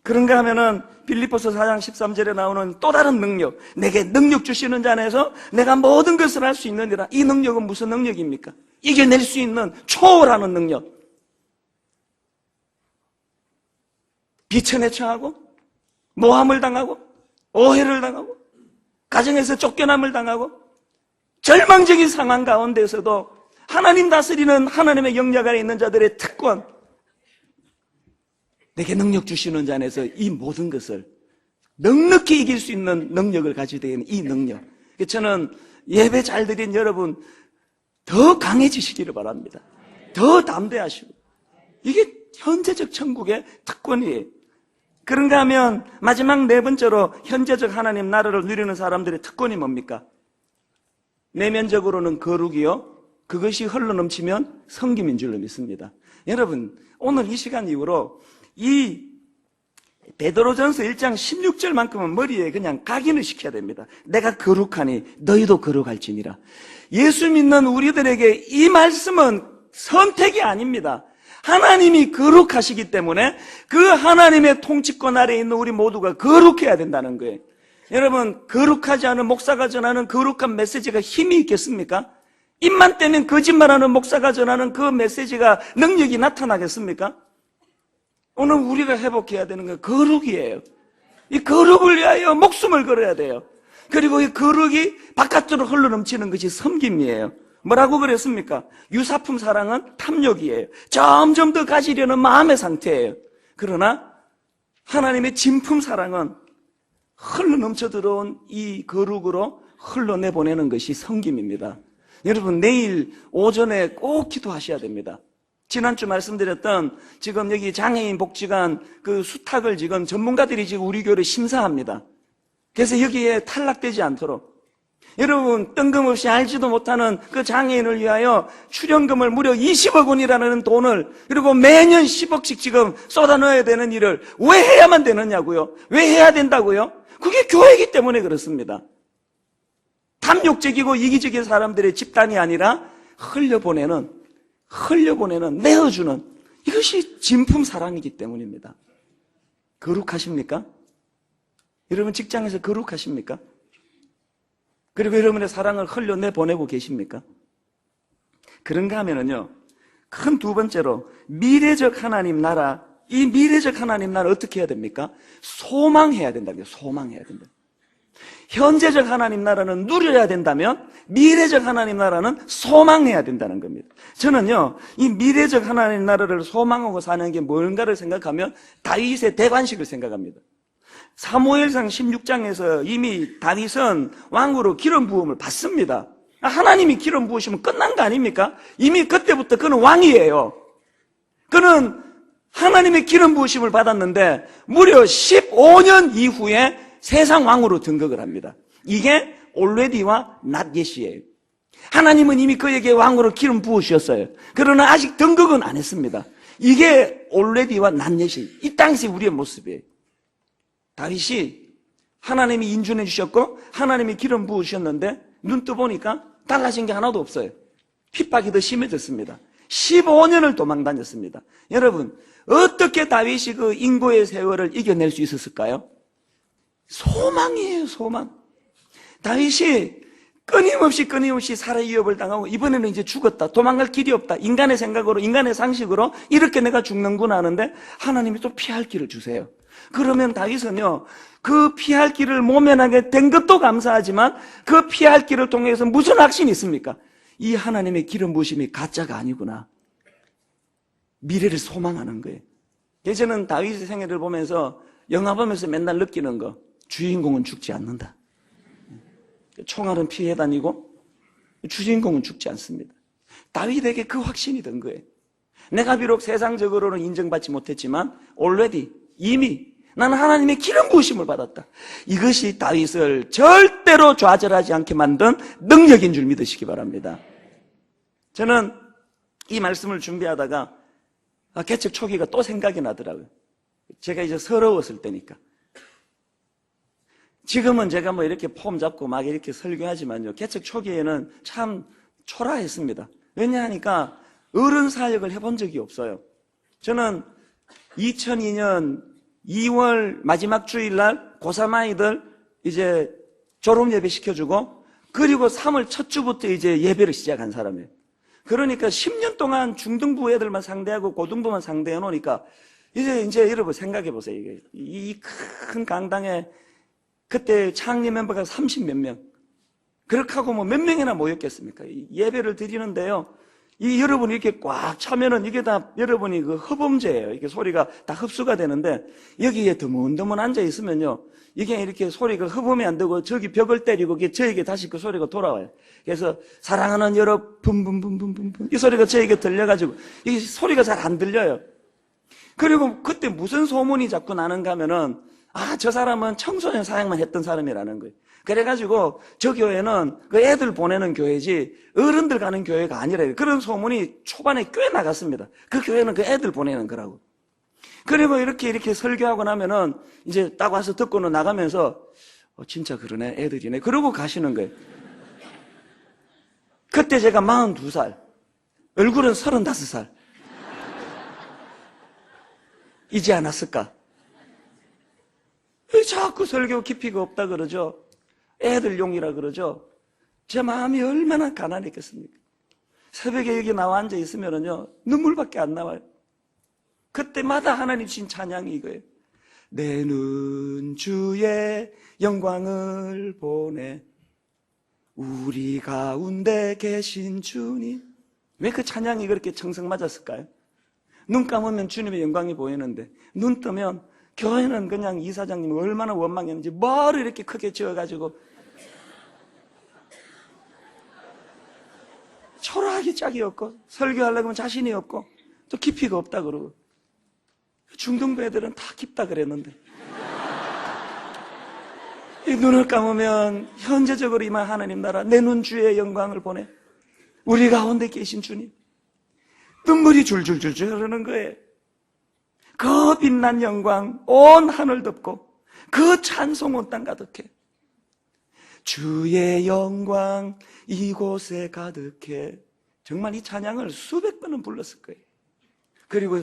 그런가 하면은 빌립보서 4장 13절에 나오는 또 다른 능력, 내게 능력 주시는 자 안에서 내가 모든 것을 할 수 있느니라. 이 능력은 무슨 능력입니까? 이겨낼 수 있는 초월하는 능력. 비천에 처하고 모함을 당하고 오해를 당하고 가정에서 쫓겨남을 당하고 절망적인 상황 가운데서도 하나님 다스리는 하나님의 영역 아래 있는 자들의 특권, 내게 능력 주시는 자 안에서 이 모든 것을 넉넉히 이길 수 있는 능력을 가지게 되는 이 능력. 저는 예배 잘 드린 여러분 더 강해지시기를 바랍니다. 더 담대하시고. 이게 현재적 천국의 특권이에요. 그런가 하면 마지막 네 번째로 현재적 하나님 나라를 누리는 사람들의 특권이 뭡니까? 내면적으로는 거룩이요, 그것이 흘러넘치면 성김인 줄로 믿습니다. 여러분, 오늘 이 시간 이후로 이 베드로전서 1장 16절만큼은 머리에 그냥 각인을 시켜야 됩니다. 내가 거룩하니 너희도 거룩할지니라. 예수 믿는 우리들에게 이 말씀은 선택이 아닙니다. 하나님이 거룩하시기 때문에 그 하나님의 통치권 아래에 있는 우리 모두가 거룩해야 된다는 거예요. 여러분, 거룩하지 않은 목사가 전하는 거룩한 메시지가 힘이 있겠습니까? 입만 떼면 거짓말하는 목사가 전하는 그 메시지가 능력이 나타나겠습니까? 오늘 우리가 회복해야 되는 건 거룩이에요. 이 거룩을 위하여 목숨을 걸어야 돼요. 그리고 이 거룩이 바깥으로 흘러넘치는 것이 섬김이에요. 뭐라고 그랬습니까? 유사품 사랑은 탐욕이에요. 점점 더 가지려는 마음의 상태예요. 그러나 하나님의 진품 사랑은 흘러넘쳐 들어온 이 거룩으로 흘러내보내는 것이 섬김입니다. 여러분, 내일 오전에 꼭 기도하셔야 됩니다. 지난주 말씀드렸던 지금 여기 장애인 복지관 그 수탁을 지금 전문가들이 지금 우리 교회를 심사합니다. 그래서 여기에 탈락되지 않도록 여러분, 뜬금없이 알지도 못하는 그 장애인을 위하여 출연금을 무려 20억 원이라는 돈을, 그리고 매년 10억씩 지금 쏟아 넣어야 되는 일을 왜 해야만 되느냐고요? 왜 해야 된다고요? 그게 교회이기 때문에 그렇습니다. 탐욕적이고 이기적인 사람들의 집단이 아니라 흘려보내는, 내어주는, 이것이 진품 사랑이기 때문입니다. 거룩하십니까? 여러분, 직장에서 거룩하십니까? 그리고 여러분의 사랑을 흘려내보내고 계십니까? 그런가 하면은요, 큰 두 번째로 미래적 하나님 나라, 이 미래적 하나님 나라 어떻게 해야 됩니까? 소망해야 된다고요. 소망해야 된다. 현재적 하나님 나라는 누려야 된다면 미래적 하나님 나라는 소망해야 된다는 겁니다. 저는요, 이 미래적 하나님 나라를 소망하고 사는 게 뭔가를 생각하면 다윗의 대관식을 생각합니다. 사무엘상 16장에서 이미 다윗은 왕으로 기름 부음을 받습니다. 하나님이 기름 부으시면 끝난 거 아닙니까? 이미 그때부터 그는 왕이에요. 그는 하나님의 기름 부으심을 받았는데 무려 15년 이후에 세상 왕으로 등극을 합니다. 이게 올레디와 낫예시예요. 하나님은 이미 그에게 왕으로 기름 부으셨어요. 그러나 아직 등극은 안 했습니다. 이게 올레디와 낫예시, 이 당시 우리의 모습이에요. 다윗이 하나님이 인준해 주셨고 하나님이 기름 부으셨는데 눈 떠보니까 달라진 게 하나도 없어요. 핍박이 더 심해졌습니다. 15년을 도망 다녔습니다. 여러분, 어떻게 다윗이 그 인고의 세월을 이겨낼 수 있었을까요? 소망이에요, 소망. 다윗이 끊임없이 살해 위협을 당하고 이번에는 이제 죽었다, 도망갈 길이 없다, 인간의 생각으로, 인간의 상식으로 이렇게 내가 죽는구나 하는데 하나님이 또 피할 길을 주세요. 그러면 다윗은요, 그 피할 길을 모면하게 된 것도 감사하지만 그 피할 길을 통해서 무슨 확신이 있습니까? 이 하나님의 기름 부으심이 가짜가 아니구나. 미래를 소망하는 거예요. 저는 다윗의 생애를 보면서 영화 보면서 맨날 느끼는 거, 주인공은 죽지 않는다. 총알은 피해 다니고 주인공은 죽지 않습니다. 다윗에게 그 확신이 든 거예요. 내가 비록 세상적으로는 인정받지 못했지만 already 이미 나는 하나님의 기름 부으심을 받았다. 이것이 다윗을 절대로 좌절하지 않게 만든 능력인 줄 믿으시기 바랍니다. 저는 이 말씀을 준비하다가 개척 초기가 또 생각이 나더라고요. 제가 이제 서러웠을 때니까. 지금은 제가 뭐 이렇게 폼 잡고 막 이렇게 설교하지만요, 개척 초기에는 참 초라했습니다. 왜냐하니까 어른 사역을 해본 적이 없어요. 저는 2002년 2월 마지막 주일날 고3 아이들 이제 졸업 예배 시켜주고, 그리고 3월 첫 주부터 이제 예배를 시작한 사람이에요. 그러니까 10년 동안 중등부 애들만 상대하고 고등부만 상대해 놓으니까 이제 여러분 생각해 보세요. 이게 이 큰 강당에 그때 창립 멤버가 30몇 명. 그렇게 하고 뭐 몇 명이나 모였겠습니까? 예배를 드리는데요, 이 여러분이 이렇게 꽉 차면은 이게 다 여러분이 그 허범제예요. 이게 소리가 다 흡수가 되는데, 여기에 드문드문 앉아 있으면요, 이게 이렇게 소리가 흡음이 안 되고 저기 벽을 때리고 저에게 다시 그 소리가 돌아와요. 그래서 사랑하는 여러분 붐붐붐붐붐 이 소리가 저에게 들려가지고 이게 소리가 잘 안 들려요. 그리고 그때 무슨 소문이 자꾸 나는가 하면은, 저 사람은 청소년 사역만 했던 사람이라는 거예요. 그래가지고 저 교회는 그 애들 보내는 교회지 어른들 가는 교회가 아니래요. 그런 소문이 초반에 꽤 나갔습니다. 그 교회는 그 애들 보내는 거라고. 그리고 이렇게 설교하고 나면은 이제 딱 와서 듣고는 나가면서 진짜 그러네, 애들이네, 그러고 가시는 거예요. 그때 제가 42살, 얼굴은 35살 이지 않았을까? 왜 자꾸 설교 깊이가 없다 그러죠? 애들용이라 그러죠? 제 마음이 얼마나 가난했겠습니까? 새벽에 여기 나와 앉아 있으면은요, 눈물밖에 안 나와요. 그때마다 하나님 주신 찬양이 이거예요. 내 눈 주의 영광을 보내, 우리 가운데 계신 주님. 왜 그 찬양이 그렇게 청승맞았을까요? 눈 감으면 주님의 영광이 보이는데, 눈 뜨면 교회는 그냥 이사장님이 얼마나 원망했는지 뭐를 이렇게 크게 지어가지고 초라하게 짝이 없고, 설교하려고 하면 자신이 없고, 또 깊이가 없다 그러고. 중등부 애들은 다 깊다 그랬는데, 이 눈을 감으면 현재적으로 임한 하나님 나라, 내 눈 주의 영광을 보내, 우리 가운데 계신 주님. 눈물이 줄줄줄줄 흐르는 거예요. 그 빛난 영광 온 하늘 덮고, 그 찬송 온 땅 가득해. 주의 영광 이곳에 가득해. 정말 이 찬양을 수백 번은 불렀을 거예요. 그리고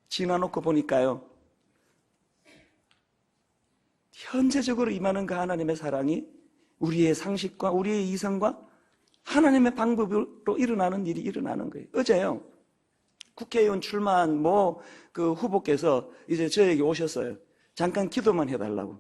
지나놓고 보니까요, 현재적으로 임하는 그 하나님의 사랑이 우리의 상식과 우리의 이성과 하나님의 방법으로 일어나는 일이 일어나는 거예요. 어제요, 국회의원 출마한 그 후보께서 이제 저에게 오셨어요. 잠깐 기도만 해달라고.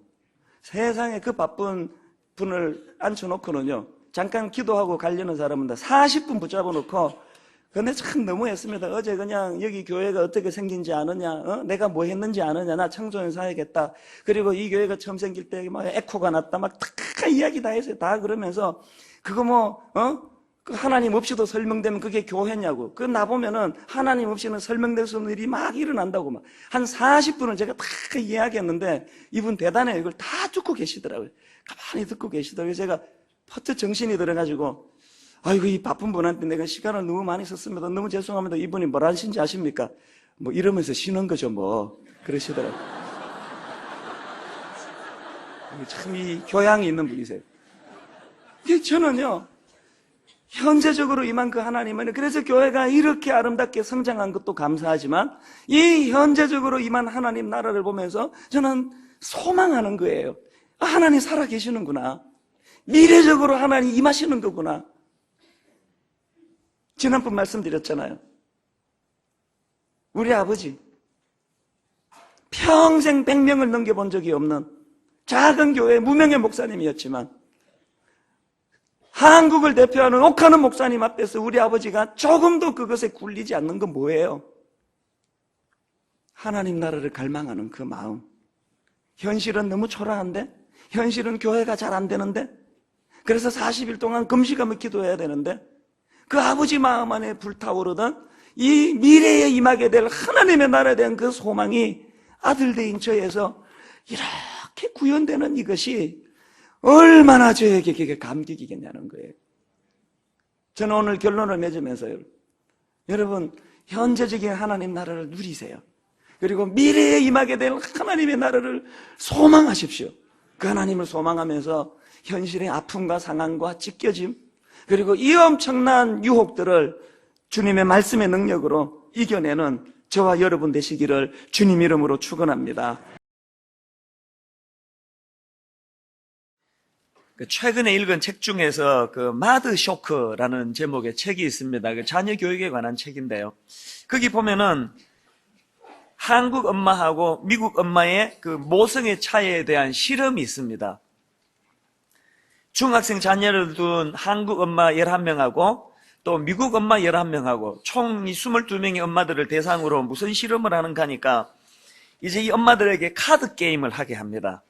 세상에 그 바쁜 분을 앉혀놓고는요, 잠깐 기도하고 가려는 사람은 다 40분 붙잡아 놓고, 근데 참 너무했습니다. 어제 그냥 여기 교회가 어떻게 생긴지 아느냐, 내가 뭐 했는지 아느냐, 나 청소년 사역했다, 그리고 이 교회가 처음 생길 때 막 에코가 났다, 막 다 이야기 다 했어요. 다 그러면서 그거 그 하나님 없이도 설명되면 그게 교회냐고. 그 나보면은 하나님 없이는 설명될 수 없는 일이 막 일어난다고 막. 한 40분을 제가 다 이야기했는데, 이분 대단해요. 이걸 다 듣고 계시더라고요. 가만히 듣고 계시더라고요. 제가 퍼뜩 정신이 들어가지고, 아이고, 이 바쁜 분한테 내가 시간을 너무 많이 썼습니다. 너무 죄송합니다. 이분이 뭐라 하신지 아십니까? 뭐 이러면서 쉬는 거죠, 뭐. 그러시더라고요. 참 이 교양이 있는 분이세요. 저는요, 현재적으로 임한 그 하나님은, 그래서 교회가 이렇게 아름답게 성장한 것도 감사하지만, 이 현재적으로 임한 하나님 나라를 보면서 저는 소망하는 거예요. 하나님 살아계시는구나. 미래적으로 하나님 임하시는 거구나. 지난번 말씀드렸잖아요. 우리 아버지 평생 100명을 넘겨본 적이 없는 작은 교회 무명의 목사님이었지만, 한국을 대표하는 옥하는 목사님 앞에서 우리 아버지가 조금도 그것에 굴리지 않는 건 뭐예요? 하나님 나라를 갈망하는 그 마음. 현실은 너무 초라한데? 현실은 교회가 잘 안 되는데? 그래서 40일 동안 금식하며 기도해야 되는데? 그 아버지 마음 안에 불타오르던 이 미래에 임하게 될 하나님의 나라에 대한 그 소망이 아들들인 저에서 이렇게 구현되는 이것이 얼마나 저에게 감격이겠냐는 거예요. 저는 오늘 결론을 맺으면서요, 여러분 현재적인 하나님 나라를 누리세요. 그리고 미래에 임하게 될 하나님의 나라를 소망하십시오. 그 하나님을 소망하면서 현실의 아픔과 상황과 찢겨짐, 그리고 이 엄청난 유혹들을 주님의 말씀의 능력으로 이겨내는 저와 여러분 되시기를 주님 이름으로 축원합니다. 최근에 읽은 책 중에서 마드 쇼크라는 제목의 책이 있습니다. 자녀 교육에 관한 책인데요. 거기 보면은 한국 엄마하고 미국 엄마의 모성의 차이에 대한 실험이 있습니다. 중학생 자녀를 둔 한국 엄마 11명하고 또 미국 엄마 11명하고 총 22명의 엄마들을 대상으로 무슨 실험을 하는가 하니까 이제 이 엄마들에게 카드 게임을 하게 합니다.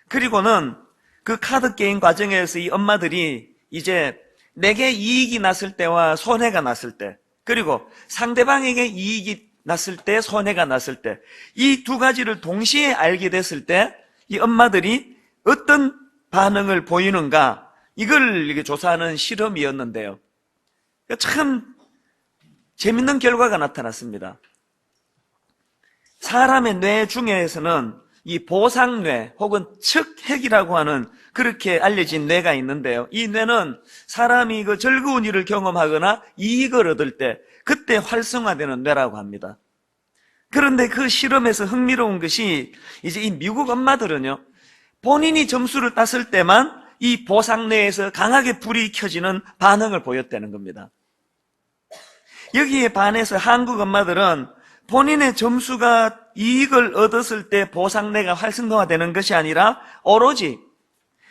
그리고는 그 카드 게임 과정에서 이 엄마들이 이제 내게 이익이 났을 때와 손해가 났을 때, 그리고 상대방에게 이익이 났을 때, 손해가 났을 때, 이 두 가지를 동시에 알게 됐을 때 이 엄마들이 어떤 반응을 보이는가, 이걸 이렇게 조사하는 실험이었는데요. 참 재밌는 결과가 나타났습니다. 사람의 뇌 중에서는 이 보상뇌 혹은 측핵이라고 하는 그렇게 알려진 뇌가 있는데요. 이 뇌는 사람이 즐거운 일을 경험하거나 이익을 얻을 때 그때 활성화되는 뇌라고 합니다. 그런데 그 실험에서 흥미로운 것이 이제 이 미국 엄마들은요, 본인이 점수를 땄을 때만 이 보상뇌에서 강하게 불이 켜지는 반응을 보였다는 겁니다. 여기에 반해서 한국 엄마들은 본인의 점수가 이익을 얻었을 때 보상뇌가 활성화되는 것이 아니라 오로지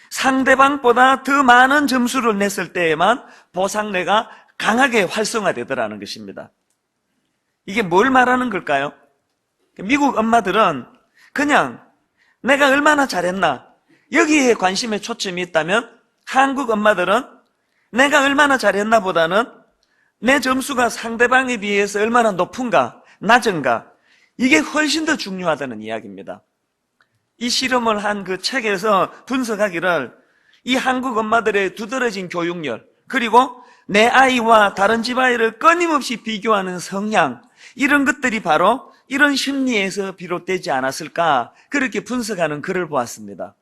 상대방보다 더 많은 점수를 냈을 때에만 보상뇌가 강하게 활성화되더라는 것입니다. 이게 뭘 말하는 걸까요? 미국 엄마들은 그냥 내가 얼마나 잘했나, 여기에 관심에 초점이 있다면 한국 엄마들은 내가 얼마나 잘했나 보다는 내 점수가 상대방에 비해서 얼마나 높은가 낮은가, 이게 훨씬 더 중요하다는 이야기입니다. 이 실험을 한 그 책에서 분석하기를 이 한국 엄마들의 두드러진 교육열, 그리고 내 아이와 다른 집 아이를 끊임없이 비교하는 성향, 이런 것들이 바로 이런 심리에서 비롯되지 않았을까, 그렇게 분석하는 글을 보았습니다.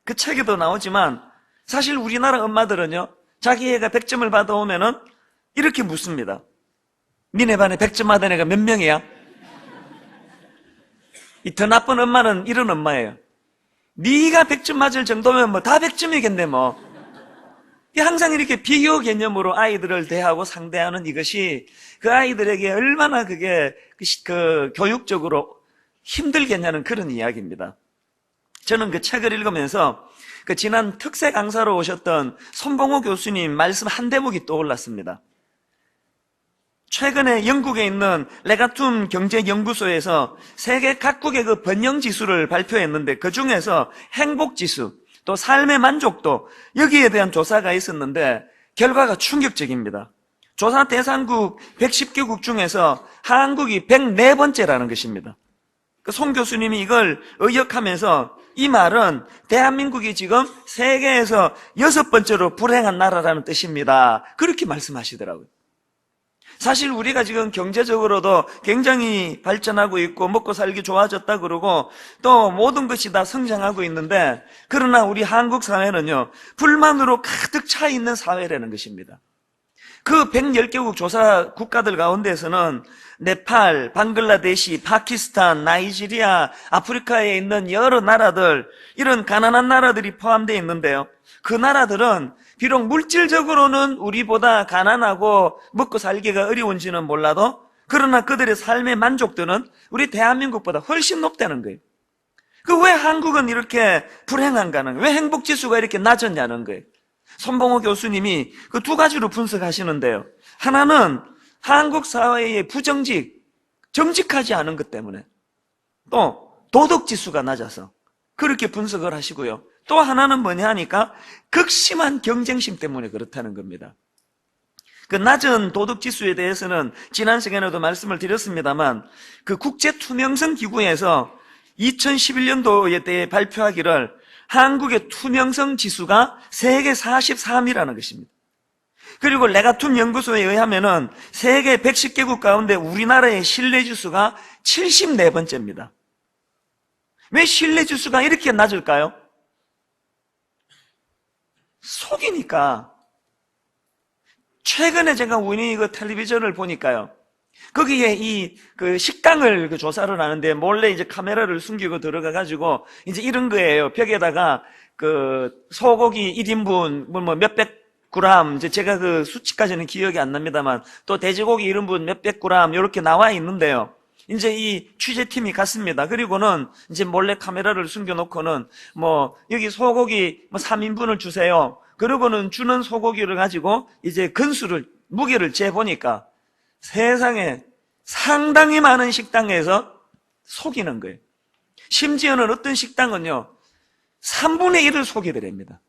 그 책에도 나오지만 사실 우리나라 엄마들은요, 자기 애가 100점을 받아오면은 이렇게 묻습니다. 니네 반에 100점 받은 애가 몇 명이야? 이 더 나쁜 엄마는 이런 엄마예요. 네가 100점 맞을 정도면 뭐 다 100점이겠네 뭐. 항상 이렇게 비교 개념으로 아이들을 대하고 상대하는 이것이 그 아이들에게 얼마나 그게 교육적으로 힘들겠냐는 그런 이야기입니다. 저는 그 책을 읽으면서 지난 특세 강사로 오셨던 손봉호 교수님 말씀 한 대목이 떠올랐습니다. 최근에 영국에 있는 레가툼 경제연구소에서 세계 각국의 그 번영지수를 발표했는데 그 중에서 행복지수, 또 삶의 만족도, 여기에 대한 조사가 있었는데 결과가 충격적입니다. 조사 대상국 110개국 중에서 한국이 104번째라는 것입니다. 송 교수님이 이걸 의역하면서 이 말은 대한민국이 지금 세계에서 6번째로 불행한 나라라는 뜻입니다. 그렇게 말씀하시더라고요. 사실 우리가 지금 경제적으로도 굉장히 발전하고 있고 먹고 살기 좋아졌다 그러고 또 모든 것이 다 성장하고 있는데, 그러나 우리 한국 사회는요, 불만으로 가득 차 있는 사회라는 것입니다. 그 110개국 조사 국가들 가운데서는 네팔, 방글라데시, 파키스탄, 나이지리아, 아프리카에 있는 여러 나라들, 이런 가난한 나라들이 포함되어 있는데요, 그 나라들은 비록 물질적으로는 우리보다 가난하고 먹고 살기가 어려운지는 몰라도 그러나 그들의 삶의 만족도는 우리 대한민국보다 훨씬 높다는 거예요. 왜 한국은 이렇게 불행한가는, 왜 행복지수가 이렇게 낮았냐는 거예요. 손봉호 교수님이 그 두 가지로 분석하시는데요, 하나는 한국 사회의 정직하지 않은 것 때문에, 또 도덕지수가 낮아서 그렇게 분석을 하시고요. 또 하나는 뭐냐 하니까 극심한 경쟁심 때문에 그렇다는 겁니다. 그 낮은 도덕지수에 대해서는 지난 시간에도 말씀을 드렸습니다만 그 국제투명성 기구에서 2011년도에 대해 발표하기를 한국의 투명성 지수가 세계 43이라는 것입니다. 그리고 레가툼 연구소에 의하면은 세계 110개국 가운데 우리나라의 신뢰지수가 74번째입니다. 왜 신뢰지수가 이렇게 낮을까요? 속이니까. 최근에 제가 우연히 그 텔레비전을 보니까요. 거기에 그 식당을 조사를 하는데 몰래 이제 카메라를 숨기고 들어가가지고 이제 이런 거예요. 벽에다가 그 소고기 1인분 뭐 몇백 그램, 이제 제가 그 수치까지는 기억이 안 납니다만 또 돼지고기 1인분 몇백 그램 이렇게 나와 있는데요. 이제 이 취재팀이 갔습니다. 그리고는 이제 몰래 카메라를 숨겨놓고는 뭐 여기 소고기 뭐 3인분을 주세요. 그러고는 주는 소고기를 가지고 이제 무게를 재보니까 세상에 상당히 많은 식당에서 속이는 거예요. 심지어는 어떤 식당은요 3분의 1을 속이더랍니다.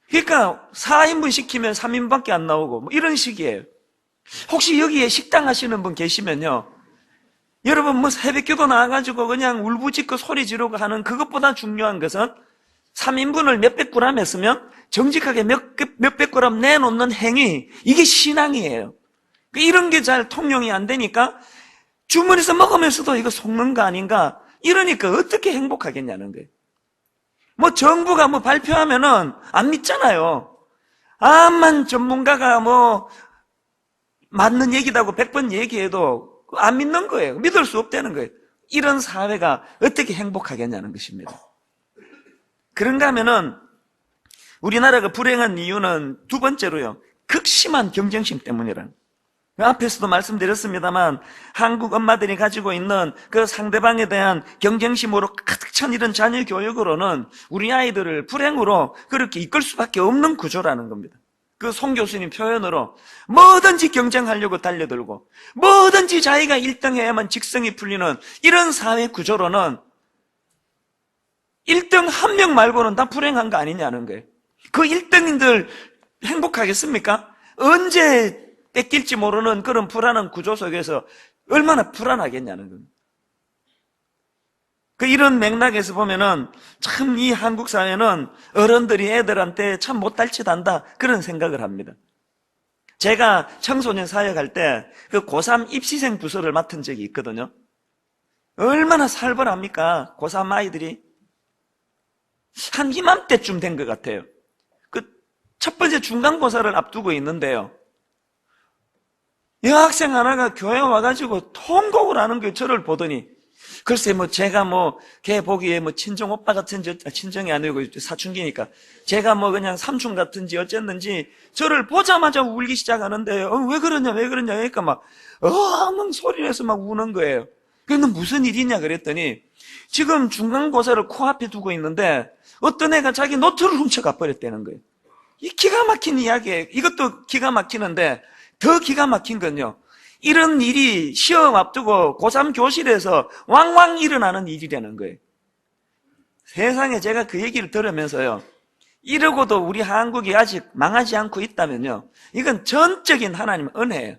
그러니까 4인분 시키면 3인분밖에 안 나오고 뭐 이런 식이에요. 혹시 여기에 식당 하시는 분 계시면요, 여러분 뭐 새벽기도 나와가지고 그냥 울부짖고 소리 지르고 하는 그것보다 중요한 것은 3인분을 몇백 그램 했으면 정직하게 몇백 그램 내놓는 행위, 이게 신앙이에요. 이런 게 잘 통용이 안 되니까 주머니에서 먹으면서도 이거 속는 거 아닌가, 이러니까 어떻게 행복하겠냐는 거예요. 뭐 정부가 뭐 발표하면은 안 믿잖아요. 암만 전문가가 뭐 맞는 얘기다고 100번 얘기해도 안 믿는 거예요. 믿을 수 없다는 거예요. 이런 사회가 어떻게 행복하겠냐는 것입니다. 그런가 하면은 우리나라가 불행한 이유는 두 번째로요, 극심한 경쟁심 때문이라는. 앞에서도 말씀드렸습니다만 한국 엄마들이 가지고 있는 그 상대방에 대한 경쟁심으로 가득 찬 이런 자녀 교육으로는 우리 아이들을 불행으로 그렇게 이끌 수밖에 없는 구조라는 겁니다. 그 송 교수님 표현으로 뭐든지 경쟁하려고 달려들고 뭐든지 자기가 1등 해야만 직성이 풀리는 이런 사회 구조로는 1등 한 명 말고는 다 불행한 거 아니냐는 거예요. 그 1등인들 행복하겠습니까? 언제 뺏길지 모르는 그런 불안한 구조 속에서 얼마나 불안하겠냐는 겁니다. 그 이런 맥락에서 보면은 참 이 한국 사회는 어른들이 애들한테 참 못할 짓 한다, 그런 생각을 합니다. 제가 청소년 사역할 때 그 고3 입시생 부서를 맡은 적이 있거든요. 얼마나 살벌합니까? 고3 아이들이 한 이맘때쯤 된 것 같아요. 그 첫 번째 중간고사를 앞두고 있는데요, 여학생 하나가 교회 와가지고 통곡을 하는 게 저를 보더니, 글쎄 뭐 제가 뭐 걔 보기에 뭐 친정 오빠 같은지, 친정이 아니고 사춘기니까 제가 뭐 그냥 삼촌 같은지 어쨌는지 저를 보자마자 울기 시작하는데 왜 그러냐 그러니까 막 소리 내서 막 우는 거예요. 그래서 무슨 일이냐 그랬더니 지금 중간고사를 코앞에 두고 있는데 어떤 애가 자기 노트를 훔쳐가 버렸다는 거예요. 이 기가 막힌 이야기예요. 이것도 기가 막히는데 더 기가 막힌 건요, 이런 일이 시험 앞두고 고3 교실에서 왕왕 일어나는 일이라는 거예요. 세상에, 제가 그 얘기를 들으면서요, 이러고도 우리 한국이 아직 망하지 않고 있다면요, 이건 전적인 하나님의 은혜예요.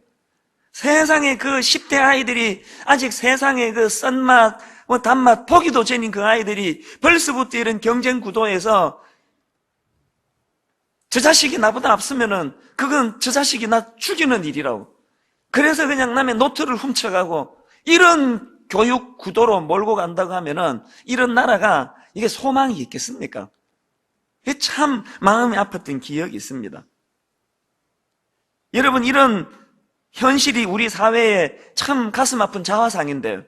세상에 그 10대 아이들이 아직 세상에 그 쓴맛 뭐 단맛 보기도 전인 그 아이들이 벌써부터 이런 경쟁 구도에서 저 자식이 나보다 앞서면은 그건 저 자식이 나 죽이는 일이라고. 그래서 그냥 남의 노트를 훔쳐가고 이런 교육 구도로 몰고 간다고 하면은 이런 나라가 이게 소망이 있겠습니까? 이게 참 마음이 아팠던 기억이 있습니다. 여러분, 이런 현실이 우리 사회에 참 가슴 아픈 자화상인데요,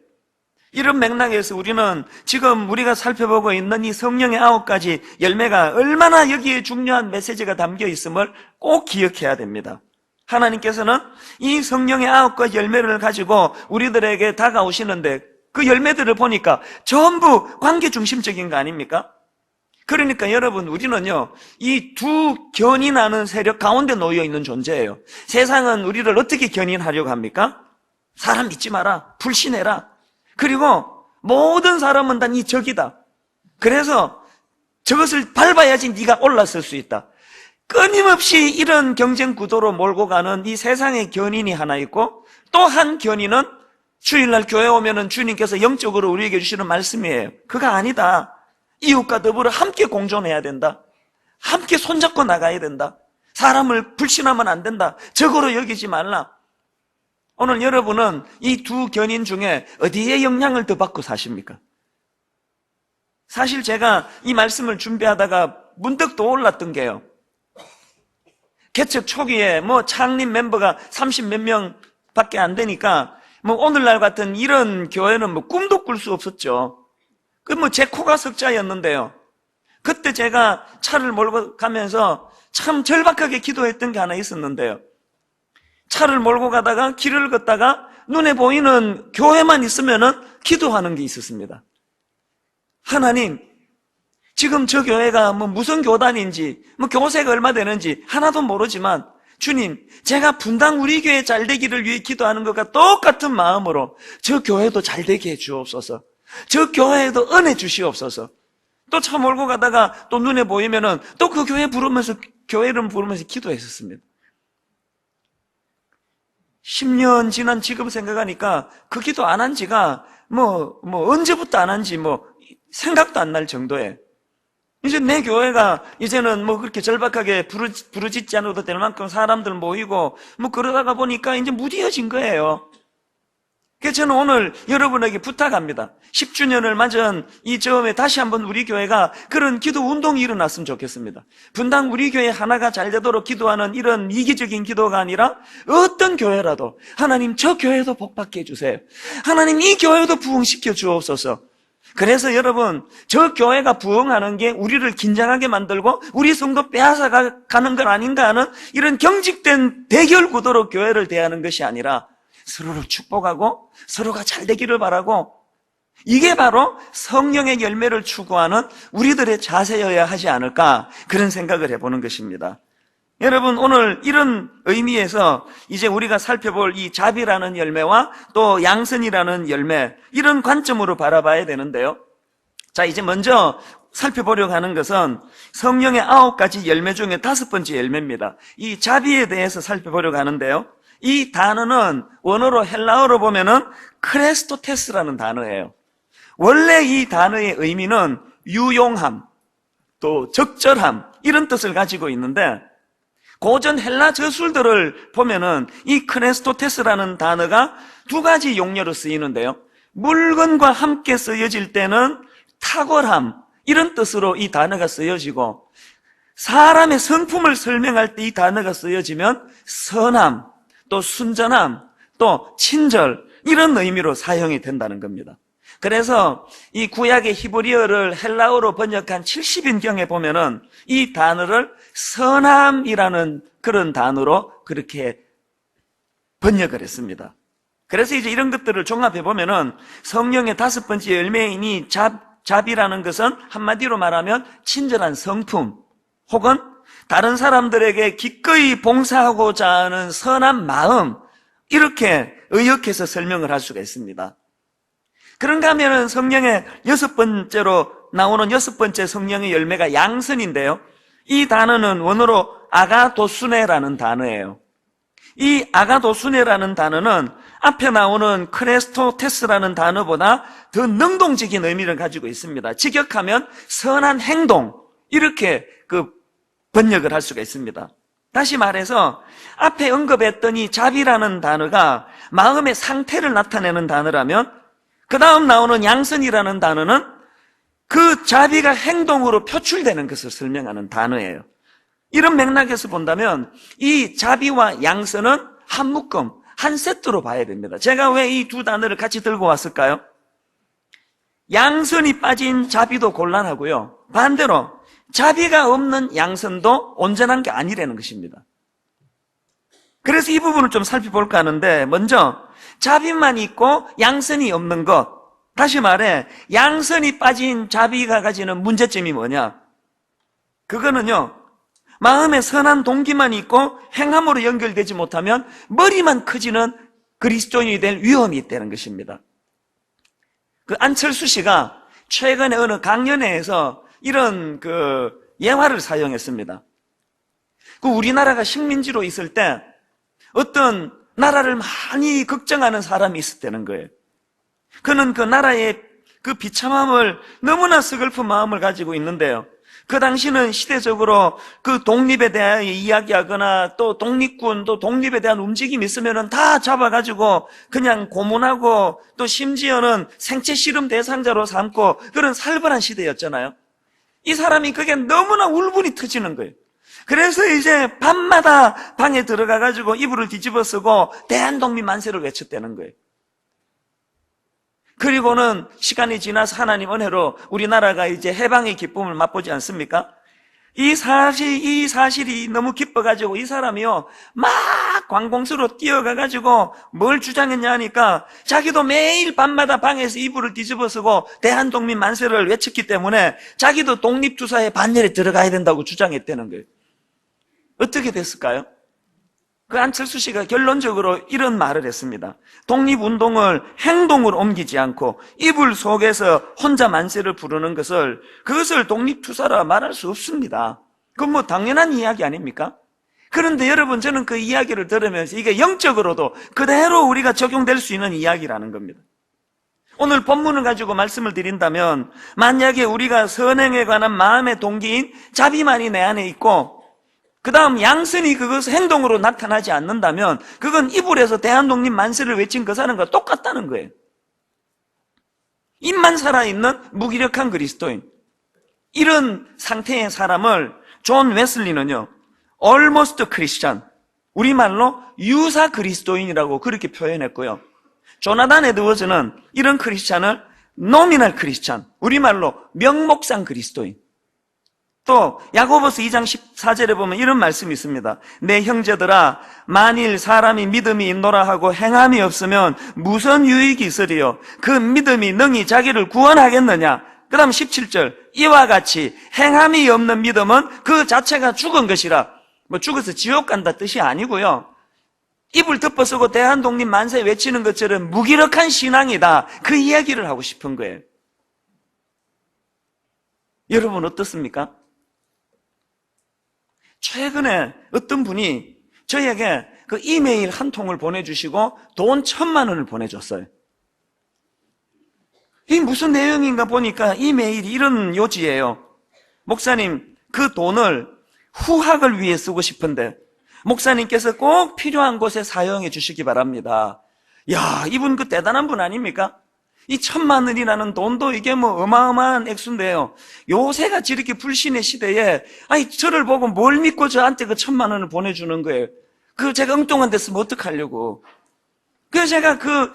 이런 맥락에서 우리는 지금 우리가 살펴보고 있는 이 성령의 9가지 열매가 얼마나 여기에 중요한 메시지가 담겨 있음을 꼭 기억해야 됩니다. 하나님께서는 이 성령의 9가지 열매를 가지고 우리들에게 다가오시는데 그 열매들을 보니까 전부 관계 중심적인 거 아닙니까? 그러니까 여러분, 우리는요, 이 두 견인하는 세력 가운데 놓여 있는 존재예요. 세상은 우리를 어떻게 견인하려고 합니까? 사람 믿지 마라, 불신해라. 그리고 모든 사람은 다 네 적이다. 그래서 저것을 밟아야지 네가 올라설 수 있다. 끊임없이 이런 경쟁 구도로 몰고 가는 이 세상의 견인이 하나 있고, 또 한 견인은 주일날 교회 오면은 주님께서 영적으로 우리에게 주시는 말씀이에요. 그거 아니다. 이웃과 더불어 함께 공존해야 된다. 함께 손잡고 나가야 된다. 사람을 불신하면 안 된다. 적으로 여기지 말라. 오늘 여러분은 이 두 견인 중에 어디에 영향을 더 받고 사십니까? 사실 제가 이 말씀을 준비하다가 문득 떠올랐던 게요. 개척 초기에 창립 멤버가 30 몇 명밖에 안 되니까 오늘날 같은 이런 교회는 꿈도 꿀 수 없었죠. 제 코가 석자였는데요. 그때 제가 차를 몰고 가면서 참 절박하게 기도했던 게 하나 있었는데요. 차를 몰고 가다가 길을 걷다가 눈에 보이는 교회만 있으면은 기도하는 게 있었습니다. 하나님, 지금 저 교회가 무슨 교단인지, 교세가 얼마 되는지 하나도 모르지만, 주님, 제가 분당 우리 교회 잘 되기를 위해 기도하는 것과 똑같은 마음으로 저 교회도 잘 되게 해 주옵소서. 저 교회에도 은혜 주시옵소서. 또 차 몰고 가다가 또 눈에 보이면은 또 그 교회 교회 이름 부르면서 기도했었습니다. 10년 지난 지금 생각하니까 그 기도 안 한 지가 언제부터 안 한지 생각도 안 날 정도에, 이제 내 교회가 이제는 그렇게 절박하게 부르짖지 않아도 될 만큼 사람들 모이고 그러다가 보니까 이제 무뎌진 거예요. 그래서 저는 오늘 여러분에게 부탁합니다. 10주년을 맞은 이 즈음에 다시 한번 우리 교회가 그런 기도 운동이 일어났으면 좋겠습니다. 분당 우리 교회 하나가 잘 되도록 기도하는 이런 이기적인 기도가 아니라 어떤 교회라도 하나님 저 교회도 복받게 해주세요. 하나님 이 교회도 부흥시켜 주옵소서. 그래서 여러분, 저 교회가 부흥하는 게 우리를 긴장하게 만들고 우리 성도 빼앗아 가는 건 아닌가 하는 이런 경직된 대결 구도로 교회를 대하는 것이 아니라 서로를 축복하고 서로가 잘 되기를 바라고, 이게 바로 성령의 열매를 추구하는 우리들의 자세여야 하지 않을까, 그런 생각을 해보는 것입니다. 여러분, 오늘 이런 의미에서 이제 우리가 살펴볼 이 자비라는 열매와 또 양선이라는 열매, 이런 관점으로 바라봐야 되는데요. 자, 이제 먼저 살펴보려고 하는 것은 성령의 9가지 열매 중에 5번째 열매입니다. 이 자비에 대해서 살펴보려고 하는데요. 이 단어는 원어로 헬라어로 보면은 크레스토테스라는 단어예요. 원래 이 단어의 의미는 유용함, 또 적절함, 이런 뜻을 가지고 있는데, 고전 헬라 저술들을 보면은 이 크레스토테스라는 단어가 2가지 용례로 쓰이는데요. 물건과 함께 쓰여질 때는 탁월함, 이런 뜻으로 이 단어가 쓰여지고, 사람의 성품을 설명할 때 이 단어가 쓰여지면 선함, 또 순전함, 또 친절, 이런 의미로 사용이 된다는 겁니다. 그래서 이 구약의 히브리어를 헬라어로 번역한 70인경에 보면은 이 단어를 선함이라는 그런 단어로 그렇게 번역을 했습니다. 그래서 이제 이런 것들을 종합해 보면은 성령의 5번째 열매인 이 자비라는 것은 한마디로 말하면 친절한 성품, 혹은 다른 사람들에게 기꺼이 봉사하고자 하는 선한 마음, 이렇게 의역해서 설명을 할 수가 있습니다. 그런가 하면은 성령의 6번째로 나오는 6번째 성령의 열매가 양선인데요. 이 단어는 원어로 아가도수네라는 단어예요. 이 아가도수네라는 단어는 앞에 나오는 크레스토테스라는 단어보다 더 능동적인 의미를 가지고 있습니다. 직역하면 선한 행동, 이렇게 번역을 할 수가 있습니다. 다시 말해서 앞에 언급했던 이 자비라는 단어가 마음의 상태를 나타내는 단어라면, 그 다음 나오는 양선이라는 단어는 그 자비가 행동으로 표출되는 것을 설명하는 단어예요. 이런 맥락에서 본다면 이 자비와 양선은 한 묶음, 한 세트로 봐야 됩니다. 제가 왜 이 두 단어를 같이 들고 왔을까요? 양선이 빠진 자비도 곤란하고요, 반대로 자비가 없는 양선도 온전한 게 아니라는 것입니다. 그래서 이 부분을 좀 살펴볼까 하는데, 먼저 자비만 있고 양선이 없는 것, 다시 말해 양선이 빠진 자비가 가지는 문제점이 뭐냐? 그거는요, 마음에 선한 동기만 있고 행함으로 연결되지 못하면 머리만 커지는 그리스도인이 될 위험이 있다는 것입니다. 그 안철수 씨가 최근에 어느 강연회에서 이런 그 예화를 사용했습니다. 그 우리나라가 식민지로 있을 때 어떤 나라를 많이 걱정하는 사람이 있었다는 거예요. 그는 그 나라의 그 비참함을 너무나 서글픈 마음을 가지고 있는데요. 그 당시는 시대적으로 그 독립에 대해 이야기하거나 또 독립군 또 독립에 대한 움직임이 있으면은 다 잡아가지고 그냥 고문하고 또 심지어는 생체 실험 대상자로 삼고 그런 살벌한 시대였잖아요. 이 사람이 그게 너무나 울분이 터지는 거예요. 그래서 이제 밤마다 방에 들어가가지고 이불을 뒤집어 쓰고 대한독립 만세를 외쳤다는 거예요. 그리고는 시간이 지나서 하나님 은혜로 우리나라가 이제 해방의 기쁨을 맛보지 않습니까? 이 사실이 너무 기뻐가지고 이 사람이요, 막 관공서로 뛰어가가지고 뭘 주장했냐 하니까 자기도 매일 밤마다 방에서 이불을 뒤집어 쓰고 대한독립 만세를 외쳤기 때문에 자기도 독립투사의 반열에 들어가야 된다고 주장했다는 거예요. 어떻게 됐을까요? 그 안철수 씨가 결론적으로 이런 말을 했습니다. 독립운동을 행동으로 옮기지 않고 이불 속에서 혼자 만세를 부르는 그것을 독립투사라 말할 수 없습니다. 그건 뭐 당연한 이야기 아닙니까? 그런데 여러분, 저는 그 이야기를 들으면서 이게 영적으로도 그대로 우리가 적용될 수 있는 이야기라는 겁니다. 오늘 본문을 가지고 말씀을 드린다면, 만약에 우리가 선행에 관한 마음의 동기인 자비만이 내 안에 있고 그 다음 양선이 그것을 행동으로 나타나지 않는다면 그건 이불에서 대한독립 만세를 외친 그 사람과 똑같다는 거예요. 입만 살아있는 무기력한 그리스도인, 이런 상태의 사람을 존 웨슬리는요, almost Christian, 우리말로 유사 그리스도인이라고 그렇게 표현했고요. 조나단 에드워즈는 이런 크리스찬을 nominal Christian, 우리말로 명목상 그리스도인, 또 야고보서 2장 14절에 보면 이런 말씀이 있습니다. 내 형제들아, 만일 사람이 믿음이 있노라 하고 행함이 없으면 무슨 유익이 있으리요? 그 믿음이 능히 자기를 구원하겠느냐? 그 다음 17절, 이와 같이 행함이 없는 믿음은 그 자체가 죽은 것이라. 뭐 죽어서 지옥 간다 뜻이 아니고요, 이불 덮어 쓰고 대한독립 만세 외치는 것처럼 무기력한 신앙이다, 그 이야기를 하고 싶은 거예요. 여러분 어떻습니까? 최근에 어떤 분이 저에게 그 이메일 한 통을 보내주시고 돈 1,000만 원을 보내줬어요. 이게 무슨 내용인가 보니까 이메일이 이런 요지예요. 목사님, 그 돈을 후학을 위해 쓰고 싶은데 목사님께서 꼭 필요한 곳에 사용해 주시기 바랍니다. 야, 이분 그 대단한 분 아닙니까? 이 1,000만 원이라는 돈도 이게 뭐 어마어마한 액수인데요. 요새같이 이렇게 불신의 시대에, 아니, 저를 보고 뭘 믿고 저한테 그 1,000만 원을 보내주는 거예요. 그 제가 엉뚱한 데 쓰면 어떡하려고. 그래서 제가 그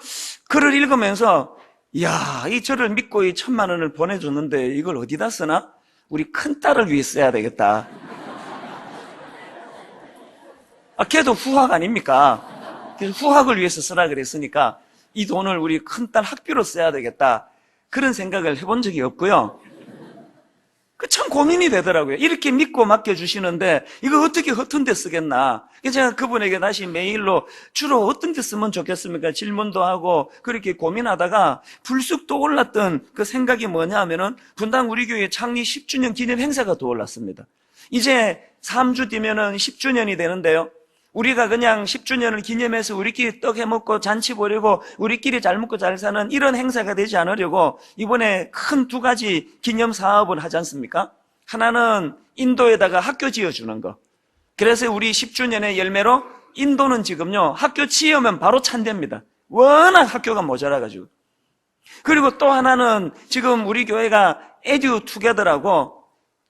글을 읽으면서, 이야, 이 저를 믿고 이 1,000만 원을 보내줬는데 이걸 어디다 쓰나? 우리 큰딸을 위해 써야 되겠다. 걔도 후학 아닙니까? 그래서 후학을 위해서 쓰라 그랬으니까 이 돈을 우리 큰딸 학비로 써야 되겠다, 그런 생각을 해본 적이 없고요. 참 고민이 되더라고요. 이렇게 믿고 맡겨주시는데 이거 어떻게 허튼 데 쓰겠나. 그래서 제가 그분에게 다시 메일로 주로 어떤 데 쓰면 좋겠습니까? 질문도 하고 그렇게 고민하다가 불쑥 떠올랐던 그 생각이 뭐냐 하면은 분당 우리 교회 창립 10주년 기념 행사가 떠올랐습니다. 이제 3주 뒤면은 10주년이 되는데요. 우리가 그냥 10주년을 기념해서 우리끼리 떡 해먹고 잔치 보려고 우리끼리 잘 먹고 잘 사는 이런 행사가 되지 않으려고 이번에 큰 2가지 기념 사업을 하지 않습니까? 하나는 인도에다가 학교 지어주는 거. 그래서 우리 10주년의 열매로 인도는 지금요, 학교 지으면 바로 찬답니다. 워낙 학교가 모자라가지고. 그리고 또 하나는 지금 우리 교회가 에듀투게더라고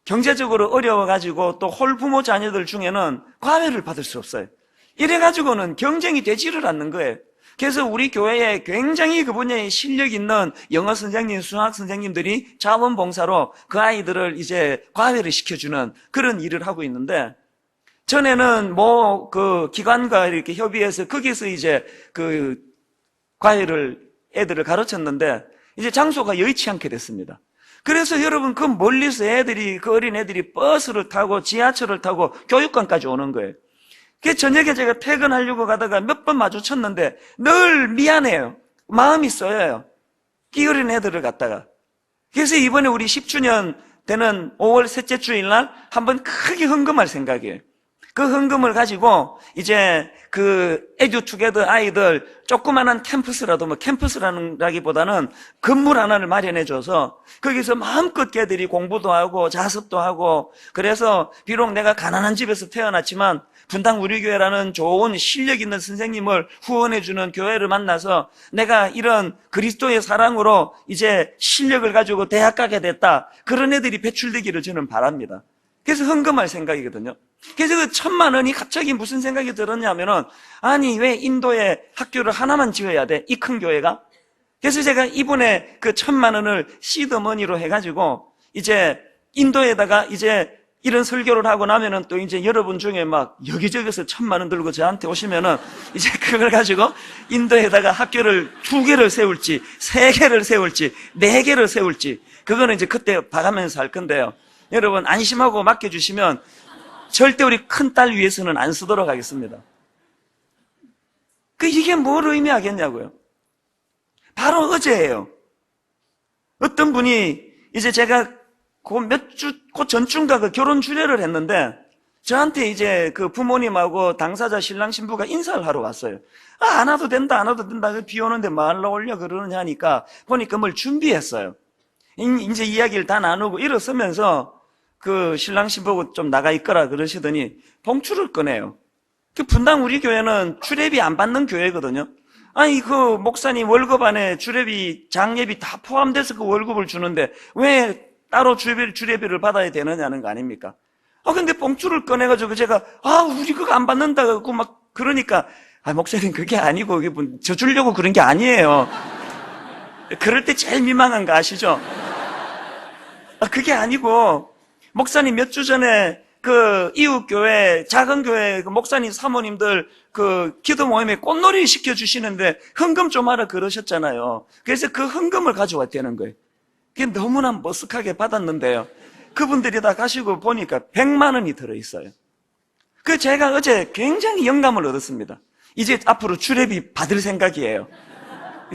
경제적으로 어려워가지고 또 홀부모 자녀들 중에는 과외를 받을 수 없어요. 이래가지고는 경쟁이 되지를 않는 거예요. 그래서 우리 교회에 굉장히 그 분야에 실력 있는 영어 선생님, 수학 선생님들이 자원봉사로 그 아이들을 이제 과외를 시켜주는 그런 일을 하고 있는데, 전에는 뭐 그 기관과 이렇게 협의해서 거기서 이제 그 과외를 애들을 가르쳤는데 이제 장소가 여의치 않게 됐습니다. 그래서 여러분, 그 멀리서 애들이, 그 어린 애들이 버스를 타고 지하철을 타고 교육관까지 오는 거예요. 그 저녁에 제가 퇴근하려고 가다가 몇 번 마주쳤는데 늘 미안해요. 마음이 쏘여요. 끼어린 애들을 갖다가. 그래서 이번에 우리 10주년 되는 5월 셋째 주일 날 한번 크게 헌금할 생각이에요. 그 헌금을 가지고 이제 그 에듀투게더 아이들 조그만한 캠퍼스라도 캠퍼스라기보다는 건물 하나를 마련해 줘서 거기서 마음껏 걔들이 공부도 하고 자습도 하고 그래서 비록 내가 가난한 집에서 태어났지만 분당 우리 교회라는 좋은 실력 있는 선생님을 후원해 주는 교회를 만나서 내가 이런 그리스도의 사랑으로 이제 실력을 가지고 대학 가게 됐다. 그런 애들이 배출되기를 저는 바랍니다. 그래서 헌금할 생각이거든요. 그래서 그 1,000만 원이 갑자기 무슨 생각이 들었냐면은 아니 왜 인도에 학교를 하나만 지어야 돼? 이 큰 교회가? 그래서 제가 이번에 그 1,000만 원을 시드머니로 해가지고 이제 인도에다가 이제 이런 설교를 하고 나면은 또 이제 여러분 중에 막 여기저기서 1,000만 원 들고 저한테 오시면은 이제 그걸 가지고 인도에다가 학교를 2개를 세울지 3개를 세울지 4개를 세울지 그거는 이제 그때 봐가면서 할 건데요. 여러분 안심하고 맡겨주시면 절대 우리 큰딸 위해서는 안 쓰도록 하겠습니다. 이게 뭘 의미하겠냐고요. 바로 어제예요. 어떤 분이 이제 제가 그 전주인가 그 결혼 주례를 했는데 저한테 이제 그 부모님하고 당사자 신랑 신부가 인사를 하러 왔어요. 안 와도 된다, 안 와도 된다. 비 오는데 말로 올려 그러느냐 하니까 보니까 뭘 준비했어요. 이제 이야기를 다 나누고 일어서면서 그 신랑 신부가 좀 나가 있거라 그러시더니 봉투를 꺼내요. 그 분당 우리 교회는 주례비 안 받는 교회거든요. 아니 그 목사님 월급 안에 주례비, 장례비 다 포함돼서 그 월급을 주는데 왜 따로 주례비를 받아야 되느냐는 거 아닙니까? 근데 봉투를 꺼내가지고 제가 우리 그거 안 받는다고 막 그러니까 목사님 그게 아니고 저 주려고 그런 게 아니에요. 그럴 때 제일 민망한 거 아시죠? 그게 아니고 목사님 몇 주 전에 그 이웃교회, 작은 교회 그 목사님 사모님들 그 기도 모임에 꽃놀이 시켜주시는데 헌금 좀 하라 그러셨잖아요. 그래서 그 헌금을 가져왔다는 거예요. 그게 너무나 머쓱하게 받았는데요. 그분들이 다 가시고 보니까 100만 원이 들어있어요. 그 제가 어제 굉장히 영감을 얻었습니다. 이제 앞으로 주례비 받을 생각이에요.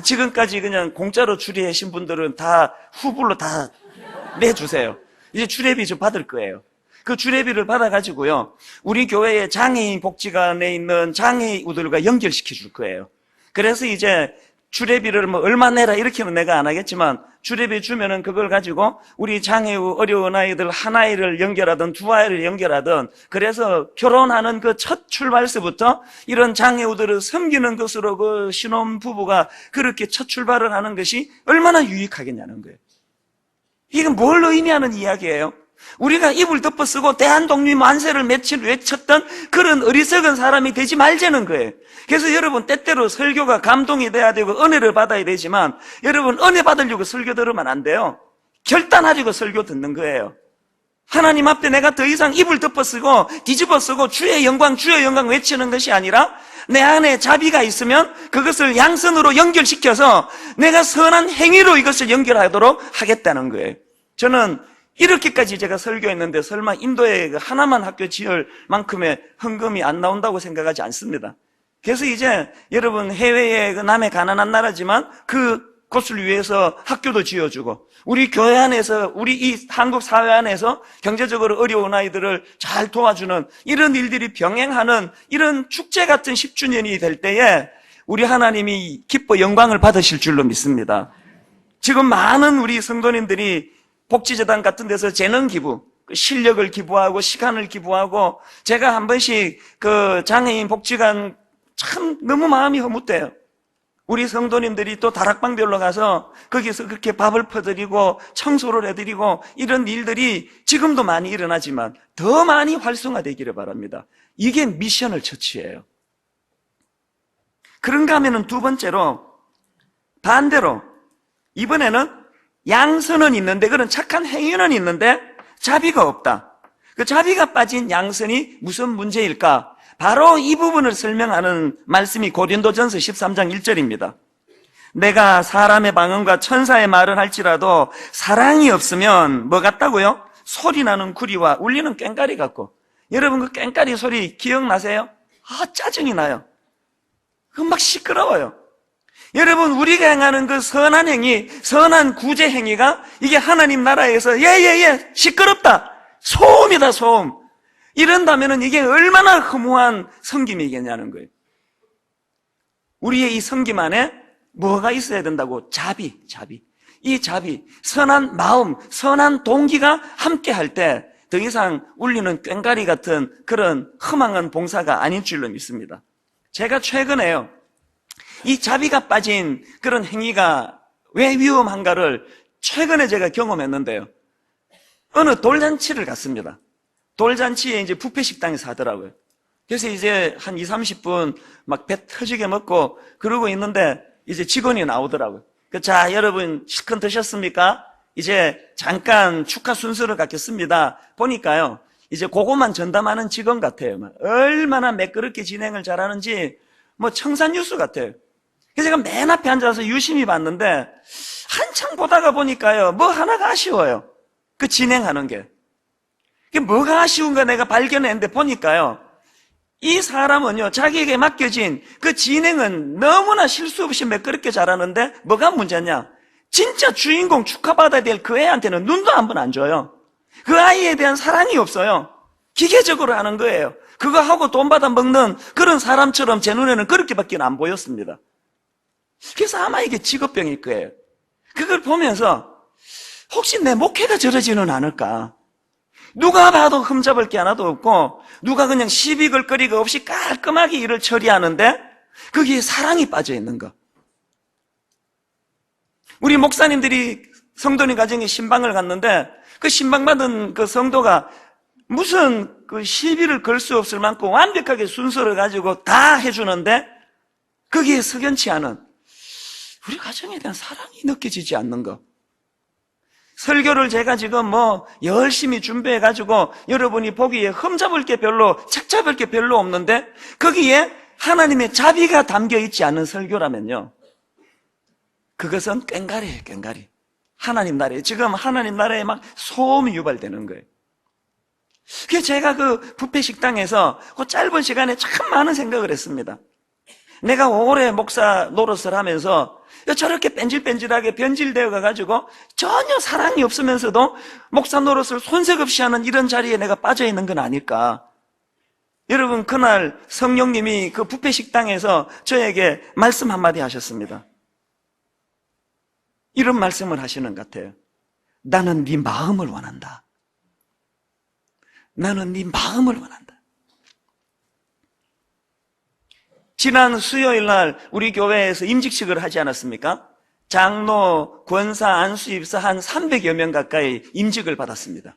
지금까지 그냥 공짜로 주례하신 분들은 다 후불로 다 내주세요. 이제 주례비 좀 받을 거예요. 그 주례비를 받아가지고요, 우리 교회의 장애인 복지관에 있는 장애우들과 연결시켜 줄 거예요. 그래서 이제 주례비를 얼마 내라 이렇게는 내가 안 하겠지만 주례비 주면은 그걸 가지고 우리 장애우 어려운 아이들 한 아이를 연결하든 두 아이를 연결하든 그래서 결혼하는 그 첫 출발서부터 이런 장애우들을 섬기는 것으로 그 신혼부부가 그렇게 첫 출발을 하는 것이 얼마나 유익하겠냐는 거예요. 이건 뭘 의미하는 이야기예요? 우리가 이불 덮어 쓰고 대한독립 만세를 외쳤던 그런 어리석은 사람이 되지 말자는 거예요. 그래서 여러분 때때로 설교가 감동이 돼야 되고 은혜를 받아야 되지만 여러분 은혜 받으려고 설교 들으면 안 돼요. 결단하려고 설교 듣는 거예요. 하나님 앞에 내가 더 이상 이불 덮어 쓰고 뒤집어 쓰고 주의 영광 외치는 것이 아니라 내 안에 자비가 있으면 그것을 양선으로 연결시켜서 내가 선한 행위로 이것을 연결하도록 하겠다는 거예요. 저는 이렇게까지 제가 설교했는데 설마 인도에 하나만 학교 지을 만큼의 헌금이 안 나온다고 생각하지 않습니다. 그래서 이제 여러분 해외에 그 남의 가난한 나라지만 그곳을 위해서 학교도 지어주고 우리 교회 안에서 우리 이 한국 사회 안에서 경제적으로 어려운 아이들을 잘 도와주는 이런 일들이 병행하는 이런 축제 같은 10주년이 될 때에 우리 하나님이 기뻐 영광을 받으실 줄로 믿습니다. 지금 많은 우리 성도님들이 복지재단 같은 데서 재능 기부, 실력을 기부하고 시간을 기부하고 제가 한 번씩 그 장애인 복지관 참 너무 마음이 허무대요. 우리 성도님들이 또 다락방별로 가서 거기서 그렇게 밥을 퍼드리고 청소를 해드리고 이런 일들이 지금도 많이 일어나지만 더 많이 활성화되기를 바랍니다. 이게 미션을 처치해요. 그런가 하면은 두 번째로 반대로 이번에는 양선은 있는데 그런 착한 행위는 있는데 자비가 없다. 그 자비가 빠진 양선이 무슨 문제일까? 바로 이 부분을 설명하는 말씀이 고린도전서 13장 1절입니다. 내가 사람의 방언과 천사의 말을 할지라도 사랑이 없으면 뭐 같다고요? 소리나는 구리와 울리는 꽹과리 같고. 여러분 그 꽹과리 소리 기억나세요? 짜증이 나요. 그 막 시끄러워요. 여러분, 우리가 행하는 그 선한 행위, 선한 구제 행위가 이게 하나님 나라에서 시끄럽다, 소음이다, 소음, 이런다면은 이게 얼마나 허무한 섬김이겠냐는 거예요. 우리의 이 섬김 안에 뭐가 있어야 된다고? 자비. 이 자비, 선한 마음, 선한 동기가 함께 할 때 더 이상 울리는 꽹과리 같은 그런 허망한 봉사가 아닌 줄로 믿습니다. 제가 최근에요, 이 자비가 빠진 그런 행위가 왜 위험한가를 최근에 제가 경험했는데요. 어느 돌잔치를 갔습니다. 돌잔치에 이제 뷔페 식당에서 하더라고요. 그래서 이제 한 20, 30분 막 배 터지게 먹고 그러고 있는데 이제 직원이 나오더라고요. 자, 여러분 실컷 드셨습니까? 이제 잠깐 축하 순서를 갖겠습니다. 보니까요, 이제 그것만 전담하는 직원 같아요. 얼마나 매끄럽게 진행을 잘하는지 뭐 청산유수 같아요. 그래서 제가 맨 앞에 앉아서 유심히 봤는데 한창 보다가 보니까요, 뭐 하나가 아쉬워요. 그 진행하는 게. 그게 뭐가 아쉬운가 내가 발견했는데 보니까요, 이 사람은요, 자기에게 맡겨진 그 진행은 너무나 실수 없이 매끄럽게 잘하는데 뭐가 문제냐? 진짜 주인공 축하받아야 될 그 애한테는 눈도 한 번 안 줘요. 그 아이에 대한 사랑이 없어요. 기계적으로 하는 거예요. 그거 하고 돈 받아 먹는 그런 사람처럼 제 눈에는 그렇게밖에 안 보였습니다. 그래서 아마 이게 직업병일 거예요. 그걸 보면서 혹시 내 목회가 저러지는 않을까? 누가 봐도 흠잡을 게 하나도 없고 누가 그냥 시비 걸 거리가 없이 깔끔하게 일을 처리하는데 거기에 사랑이 빠져 있는 거. 우리 목사님들이 성도님 가정에 신방을 갔는데 그 신방받은 그 성도가 무슨 그 시비를 걸 수 없을 만큼 완벽하게 순서를 가지고 다 해주는데 거기에 석연치 않은 우리 가정에 대한 사랑이 느껴지지 않는 거. 설교를 제가 지금 뭐 열심히 준비해가지고 여러분이 보기에 흠잡을 게 별로, 착잡을 게 별로 없는데 거기에 하나님의 자비가 담겨있지 않은 설교라면요, 그것은 꽹과리예요, 꽹과리. 하나님 나라에, 지금 하나님 나라에 막 소음이 유발되는 거예요. 그래서 제가 그 뷔페 식당에서 그 짧은 시간에 참 많은 생각을 했습니다. 내가 오래 목사 노릇을 하면서 저렇게 뺀질뺀질하게 변질되어 가지고 전혀 사랑이 없으면서도 목사 노릇을 손색 없이 하는 이런 자리에 내가 빠져 있는 건 아닐까. 여러분, 그날 성령님이 그 뷔페 식당에서 저에게 말씀 한마디 하셨습니다. 이런 말씀을 하시는 것 같아요. 나는 네 마음을 원한다. 나는 네 마음을 원한다. 지난 수요일 날 우리 교회에서 임직식을 하지 않았습니까? 장로, 권사, 안수입사 한 300여 명 가까이 임직을 받았습니다.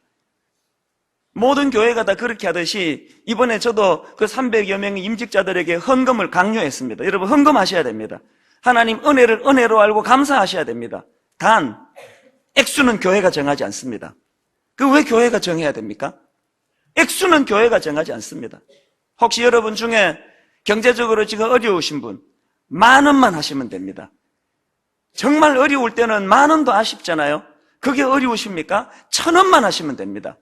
모든 교회가 다 그렇게 하듯이 이번에 저도 그 300여 명의 임직자들에게 헌금을 강요했습니다. 여러분, 헌금하셔야 됩니다. 하나님 은혜를 은혜로 알고 감사하셔야 됩니다. 단 액수는 교회가 정하지 않습니다. 그 왜 교회가 정해야 됩니까? 액수는 교회가 정하지 않습니다. 혹시 여러분 중에 경제적으로 지금 어려우신 분, 10,000원만 하시면 됩니다. 정말 어려울 때는 10,000원도 아쉽잖아요. 그게 어려우십니까? 1,000원만 하시면 됩니다.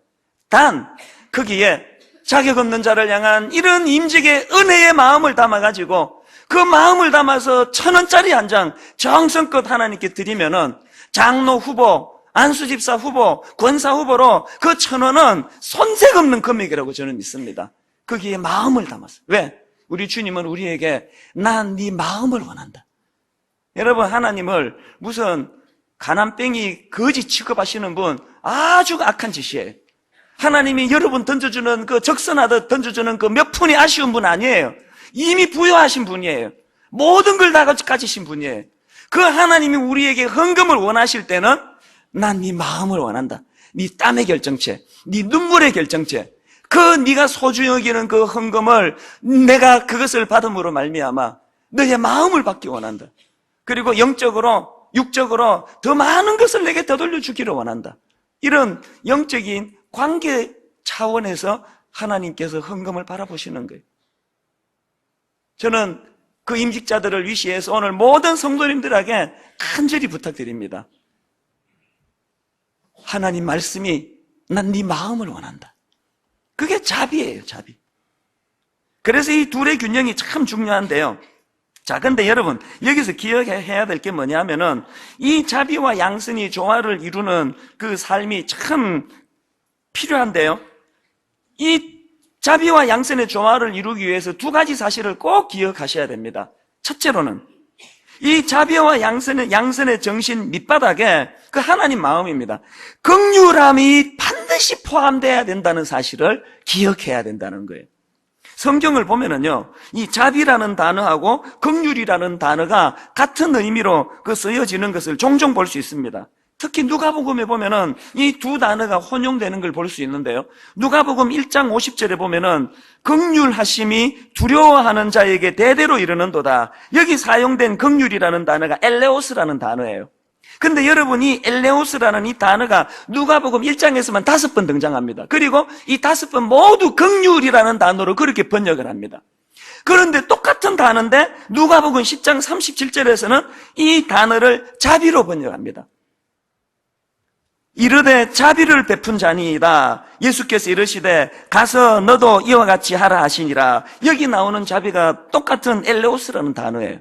단 거기에 자격 없는 자를 향한 이런 임직의 은혜의 마음을 담아가지고 그 마음을 담아서 1,000원짜리 한 장 정성껏 하나님께 드리면은 장로 후보, 안수집사 후보, 권사 후보로 그 1,000원은 손색 없는 금액이라고 저는 믿습니다. 거기에 마음을 담았어요. 왜? 우리 주님은 우리에게 난 네 마음을 원한다. 여러분, 하나님을 무슨 가난뱅이 거지 취급하시는 분 아주 악한 짓이에요. 하나님이 여러분 던져주는 그 적선하듯 던져주는 그 몇 푼이 아쉬운 분 아니에요. 이미 부여하신 분이에요. 모든 걸 다 가지신 분이에요. 그 하나님이 우리에게 헌금을 원하실 때는 난 네 마음을 원한다. 네 땀의 결정체, 네 눈물의 결정체, 그 네가 소중히 여기는 그 헌금을 내가 그것을 받음으로 말미암아 너의 마음을 받기 원한다. 그리고 영적으로, 육적으로 더 많은 것을 내게 되돌려 주기를 원한다. 이런 영적인 관계 차원에서 하나님께서 헌금을 바라보시는 거예요. 저는 그 임직자들을 위시해서 오늘 모든 성도님들에게 간절히 부탁드립니다. 하나님 말씀이 난 네 마음을 원한다. 그게 자비예요, 자비. 그래서 이 둘의 균형이 참 중요한데요. 자, 근데 여러분, 여기서 기억해야 될 게 뭐냐면은, 이 자비와 양선이 조화를 이루는 그 삶이 참 필요한데요. 이 자비와 양선의 조화를 이루기 위해서 두 가지 사실을 꼭 기억하셔야 됩니다. 첫째로는, 이 자비와 양선의 정신 밑바닥에 그 하나님 마음입니다. 긍휼함이 반드시 포함되어야 된다는 사실을 기억해야 된다는 거예요. 성경을 보면은요, 이 자비라는 단어하고 긍휼이라는 단어가 같은 의미로 그 쓰여지는 것을 종종 볼 수 있습니다. 특히 누가복음에 보면은 이 두 단어가 혼용되는 걸 볼 수 있는데요. 누가복음 1장 50절에 보면은 긍휼하심이 두려워하는 자에게 대대로 이르는도다. 여기 사용된 긍휼이라는 단어가 엘레오스라는 단어예요. 근데 여러분이 엘레오스라는 이 단어가 누가복음 1장에서만 5번 등장합니다. 그리고 이 5번 모두 긍휼이라는 단어로 그렇게 번역을 합니다. 그런데 똑같은 단어인데 누가복음 10장 37절에서는 이 단어를 자비로 번역합니다. 이르되 자비를 베푼 자니이다. 예수께서 이르시되 가서 너도 이와 같이 하라 하시니라. 여기 나오는 자비가 똑같은 엘레오스라는 단어예요.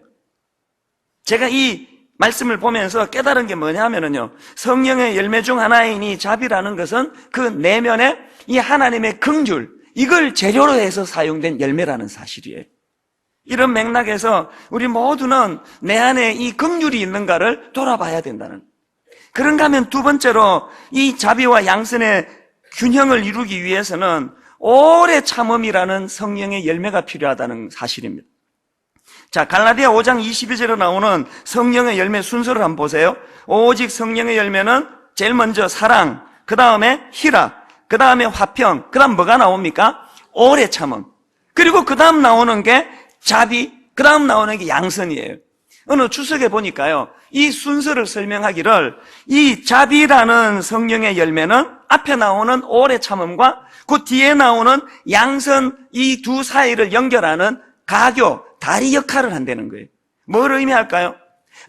제가 이 말씀을 보면서 깨달은 게 뭐냐면요, 성령의 열매 중 하나인 이 자비라는 것은 그 내면에 이 하나님의 긍휼, 이걸 재료로 해서 사용된 열매라는 사실이에요. 이런 맥락에서 우리 모두는 내 안에 이 긍휼이 있는가를 돌아봐야 된다는. 그런가 하면 두 번째로 이 자비와 양선의 균형을 이루기 위해서는 오래 참음이라는 성령의 열매가 필요하다는 사실입니다. 자, 갈라디아 5장 22절에 나오는 성령의 열매 순서를 한번 보세요. 오직 성령의 열매는 제일 먼저 사랑, 그 다음에 희락, 그 다음에 화평, 그 다음 뭐가 나옵니까? 오래 참음. 그리고 그 다음 나오는 게 자비, 그 다음 나오는 게 양선이에요. 어느 추석에 보니까요, 이 순서를 설명하기를 이 자비라는 성령의 열매는 앞에 나오는 오래 참음과 그 뒤에 나오는 양선, 이 두 사이를 연결하는 가교, 다리 역할을 한다는 거예요. 뭘 의미할까요?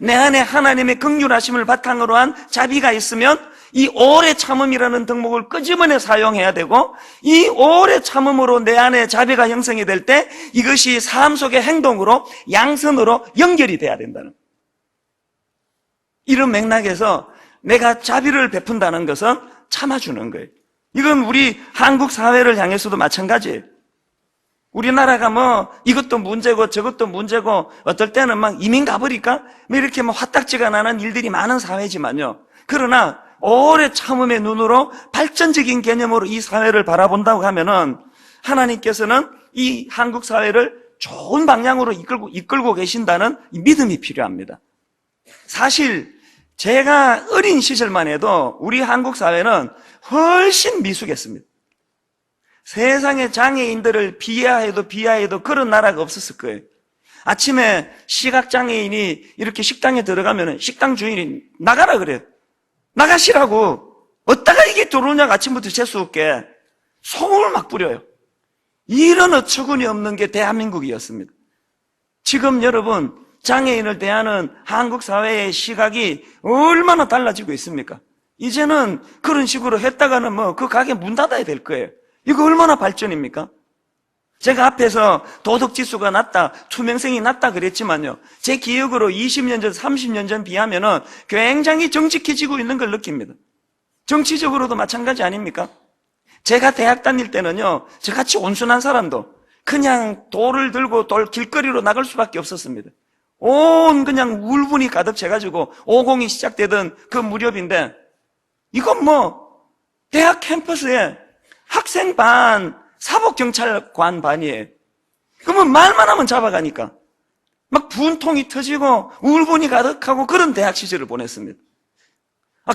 내 안에 하나님의 긍휼하심을 바탕으로 한 자비가 있으면 이 오래 참음이라는 덕목을 끄집어내 사용해야 되고, 이 오래 참음으로 내 안에 자비가 형성이 될 때 이것이 삶 속의 행동으로 양선으로 연결이 돼야 된다는, 이런 맥락에서 내가 자비를 베푼다는 것은 참아주는 거예요. 이건 우리 한국 사회를 향해서도 마찬가지예요. 우리나라가 뭐 이것도 문제고 저것도 문제고 어떨 때는 막 이민 가버릴까? 뭐 이렇게 뭐 화딱지가 나는 일들이 많은 사회지만요. 그러나 오래 참음의 눈으로 발전적인 개념으로 이 사회를 바라본다고 하면은 하나님께서는 이 한국 사회를 좋은 방향으로 이끌고 계신다는 이 믿음이 필요합니다. 사실 제가 어린 시절만 해도 우리 한국 사회는 훨씬 미숙했습니다. 세상의 장애인들을 비하해도 그런 나라가 없었을 거예요. 아침에 시각장애인이 이렇게 식당에 들어가면 식당 주인이 나가라 그래요. 나가시라고. 어디다가 이게 들어오냐고 아침부터 재수없게 소음을 막 뿌려요. 이런 어처구니 없는 게 대한민국이었습니다. 지금 여러분, 장애인을 대하는 한국 사회의 시각이 얼마나 달라지고 있습니까? 이제는 그런 식으로 했다가는 뭐 그 가게 문 닫아야 될 거예요. 이거 얼마나 발전입니까? 제가 앞에서 도덕지수가 낮다, 투명성이 낮다 그랬지만요, 제 기억으로 20년 전, 30년 전 비하면은 굉장히 정직해지고 있는 걸 느낍니다. 정치적으로도 마찬가지 아닙니까? 제가 대학 다닐 때는요, 저같이 온순한 사람도 그냥 돌을 들고 길거리로 나갈 수밖에 없었습니다. 그냥 울분이 가득 차가지고 50이 시작되던 그 무렵인데, 이건 뭐 대학 캠퍼스에 학생 반, 사법경찰관 반이에요. 그러면 말만 하면 잡아가니까 막 분통이 터지고 울분이 가득하고 그런 대학 시절을 보냈습니다.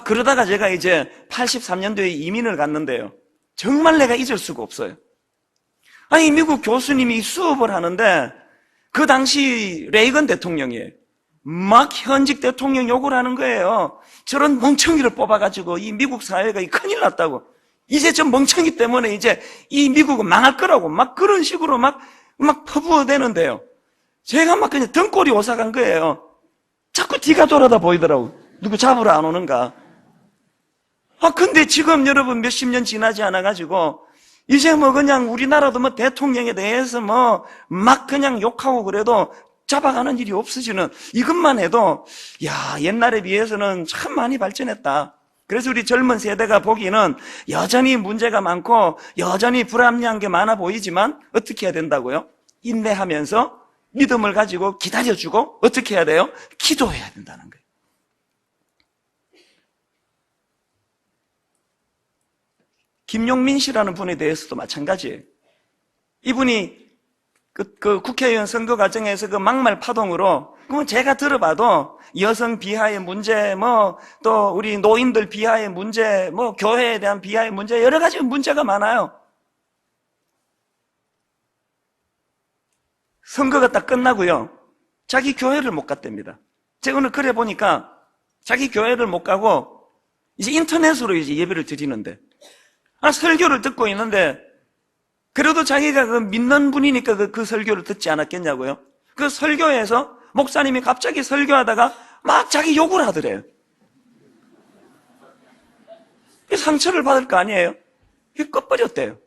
그러다가 제가 이제 83년도에 이민을 갔는데요, 정말 내가 잊을 수가 없어요. 아니, 미국 교수님이 수업을 하는데 그 당시 레이건 대통령이에요. 막 현직 대통령 욕을 하는 거예요. 저런 멍청이를 뽑아가지고 이 미국 사회가 큰일 났다고. 이제 저 멍청이 때문에 이제 이 미국은 망할 거라고 막 그런 식으로 막 퍼부어대는데요. 제가 막 그냥 등골이 오싹한 거예요. 자꾸 뒤가 돌아다 보이더라고. 누구 잡으러 안 오는가. 근데 지금 여러분 몇십 년 지나지 않아가지고 이제 뭐 그냥 우리나라도 뭐 대통령에 대해서 뭐 막 그냥 욕하고 그래도 잡아가는 일이 없어지는 이것만 해도 야, 옛날에 비해서는 참 많이 발전했다. 그래서 우리 젊은 세대가 보기는 여전히 문제가 많고 여전히 불합리한 게 많아 보이지만 어떻게 해야 된다고요? 인내하면서 믿음을 가지고 기다려주고 어떻게 해야 돼요? 기도해야 된다는 거예요. 김용민 씨라는 분에 대해서도 마찬가지예요. 이분이 그 국회의원 선거 과정에서 그 막말 파동으로, 그러면 제가 들어봐도 여성 비하의 문제, 또 우리 노인들 비하의 문제, 교회에 대한 비하의 문제, 여러 가지 문제가 많아요. 선거가 딱 끝나고요. 자기 교회를 못 갔답니다. 제가 오늘 그래 보니까 자기 교회를 못 가고 이제 인터넷으로 이제 예배를 드리는데, 설교를 듣고 있는데, 그래도 자기가 그 믿는 분이니까 그 설교를 듣지 않았겠냐고요? 그 설교에서 목사님이 갑자기 설교하다가 막 자기 욕을 하더래요. 상처를 받을 거 아니에요? 이게 꺼버렸대요.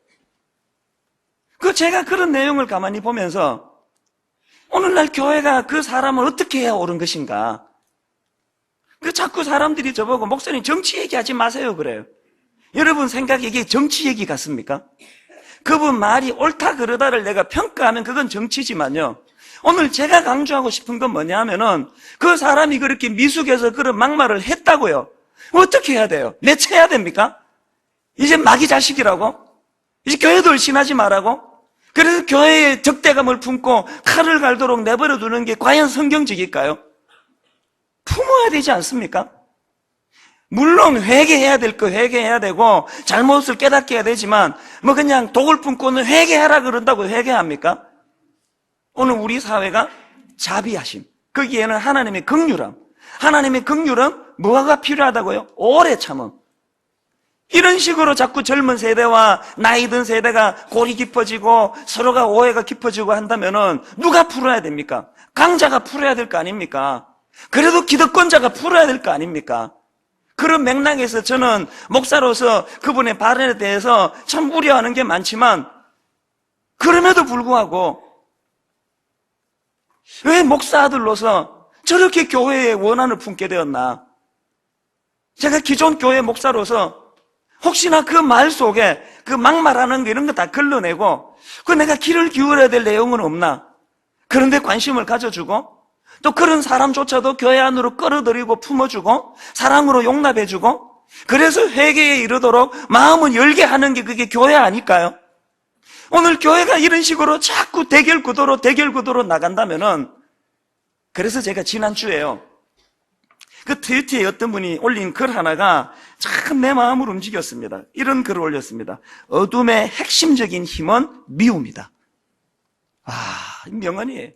제가 그런 내용을 가만히 보면서 오늘날 교회가 그 사람을 어떻게 해야 옳은 것인가? 자꾸 사람들이 저보고 목사님 정치 얘기하지 마세요 그래요. 여러분 생각에 이게 정치 얘기 같습니까? 그분 말이 옳다 그르다를 내가 평가하면 그건 정치지만요. 오늘 제가 강조하고 싶은 건 뭐냐 하면은 그 사람이 그렇게 미숙해서 그런 막말을 했다고요. 어떻게 해야 돼요? 내쳐야 됩니까? 이제 마귀 자식이라고? 이제 교회도 을신하지 말라고? 그래서 교회에 적대감을 품고 칼을 갈도록 내버려 두는 게 과연 성경적일까요? 품어야 되지 않습니까? 물론 회개해야 될 거 회개해야 되고 잘못을 깨닫게 해야 되지만 그냥 독을 품고는 회개하라 그런다고 회개합니까? 오늘 우리 사회가 자비하심, 거기에는 하나님의 긍휼함, 하나님의 긍휼은 뭐가 필요하다고요? 오래 참음. 이런 식으로 자꾸 젊은 세대와 나이 든 세대가 골이 깊어지고 서로가 오해가 깊어지고 한다면은 누가 풀어야 됩니까? 강자가 풀어야 될 거 아닙니까? 그래도 기득권자가 풀어야 될 거 아닙니까? 그런 맥락에서 저는 목사로서 그분의 발언에 대해서 참 우려하는 게 많지만 그럼에도 불구하고 왜 목사 아들로서 저렇게 교회에 원한을 품게 되었나? 제가 기존 교회 목사로서 혹시나 그 말 속에 그 막말하는 거 이런 거 다 걸러내고 내가 귀를 기울여야 될 내용은 없나? 그런데 관심을 가져주고 또 그런 사람조차도 교회 안으로 끌어들이고 품어주고 사랑으로 용납해주고 그래서 회개에 이르도록 마음을 열게 하는 게 그게 교회 아닐까요? 오늘 교회가 이런 식으로 자꾸 대결 구도로 나간다면은 그래서 제가 지난주에요. 그 트위터에 어떤 분이 올린 글 하나가 참 내 마음을 움직였습니다. 이런 글을 올렸습니다. 어둠의 핵심적인 힘은 미움이다. 명언이에요.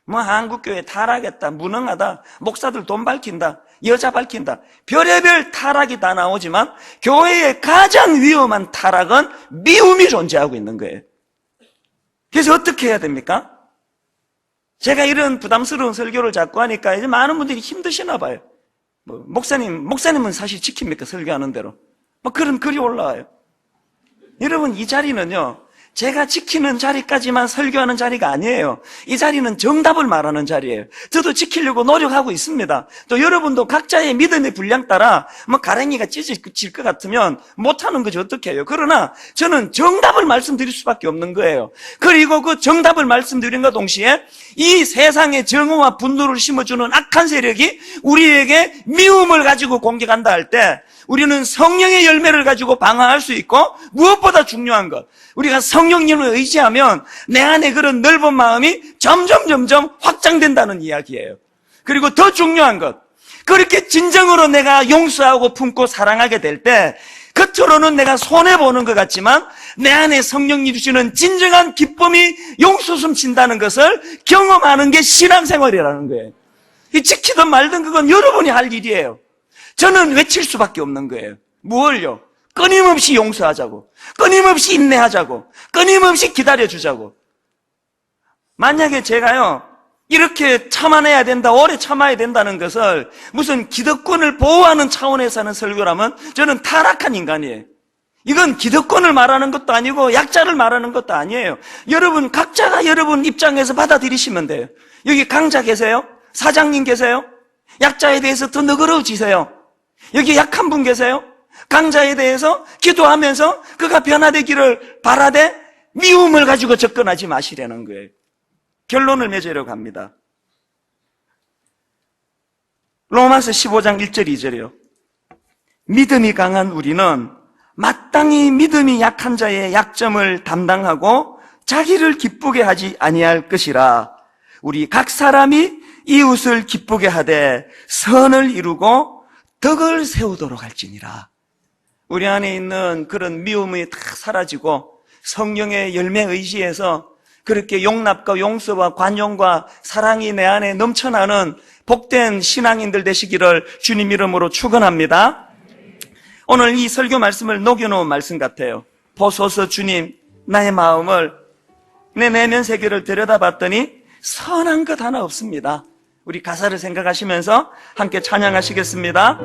한국교회 타락했다, 무능하다, 목사들 돈 밝힌다, 여자 밝힌다, 별의별 타락이 다 나오지만 교회의 가장 위험한 타락은 미움이 존재하고 있는 거예요. 그래서 어떻게 해야 됩니까? 제가 이런 부담스러운 설교를 자꾸 하니까 이제 많은 분들이 힘드시나 봐요. 목사님은 사실 지킵니까? 설교하는 대로. 그런 글이 올라와요. 여러분, 이 자리는요, 제가 지키는 자리까지만 설교하는 자리가 아니에요. 이 자리는 정답을 말하는 자리예요. 저도 지키려고 노력하고 있습니다. 또 여러분도 각자의 믿음의 분량 따라 가랭이가 찢어질 것 같으면 못하는 거죠. 어떻게 해요? 그러나 저는 정답을 말씀드릴 수밖에 없는 거예요. 그리고 그 정답을 말씀드린과 동시에 이 세상에 정오와 분노를 심어주는 악한 세력이 우리에게 미움을 가지고 공격한다 할 때 우리는 성령의 열매를 가지고 방어할 수 있고 무엇보다 중요한 것, 우리가 성령님을 의지하면 내 안에 그런 넓은 마음이 점점 확장된다는 이야기예요. 그리고 더 중요한 것, 그렇게 진정으로 내가 용서하고 품고 사랑하게 될 때 겉으로는 내가 손해보는 것 같지만 내 안에 성령님 주시는 진정한 기쁨이 용솟음 친다는 것을 경험하는 게 신앙생활이라는 거예요. 지키든 말든 그건 여러분이 할 일이에요. 저는 외칠 수밖에 없는 거예요. 무엇을요? 끊임없이 용서하자고, 끊임없이 인내하자고, 끊임없이 기다려주자고. 만약에 제가요, 이렇게 참아내야 된다, 오래 참아야 된다는 것을 무슨 기득권을 보호하는 차원에서 하는 설교라면 저는 타락한 인간이에요. 이건 기득권을 말하는 것도 아니고 약자를 말하는 것도 아니에요. 여러분 각자가 여러분 입장에서 받아들이시면 돼요. 여기 강자 계세요? 사장님 계세요? 약자에 대해서 더 너그러워지세요. 여기 약한 분 계세요? 강자에 대해서 기도하면서 그가 변화되기를 바라되 미움을 가지고 접근하지 마시라는 거예요. 결론을 맺으려고 합니다. 로마서 15장 1절 2절이요. 믿음이 강한 우리는 마땅히 믿음이 약한 자의 약점을 담당하고 자기를 기쁘게 하지 아니할 것이라. 우리 각 사람이 이웃을 기쁘게 하되 선을 이루고 덕을 세우도록 할지니라. 우리 안에 있는 그런 미움이 다 사라지고 성령의 열매 의지에서 그렇게 용납과 용서와 관용과 사랑이 내 안에 넘쳐나는 복된 신앙인들 되시기를 주님 이름으로 축원합니다. 오늘 이 설교 말씀을 녹여놓은 말씀 같아요. 보소서 주님, 나의 마음을, 내 내면 세계를 들여다봤더니 선한 것 하나 없습니다. 우리 가사를 생각하시면서 함께 찬양하시겠습니다.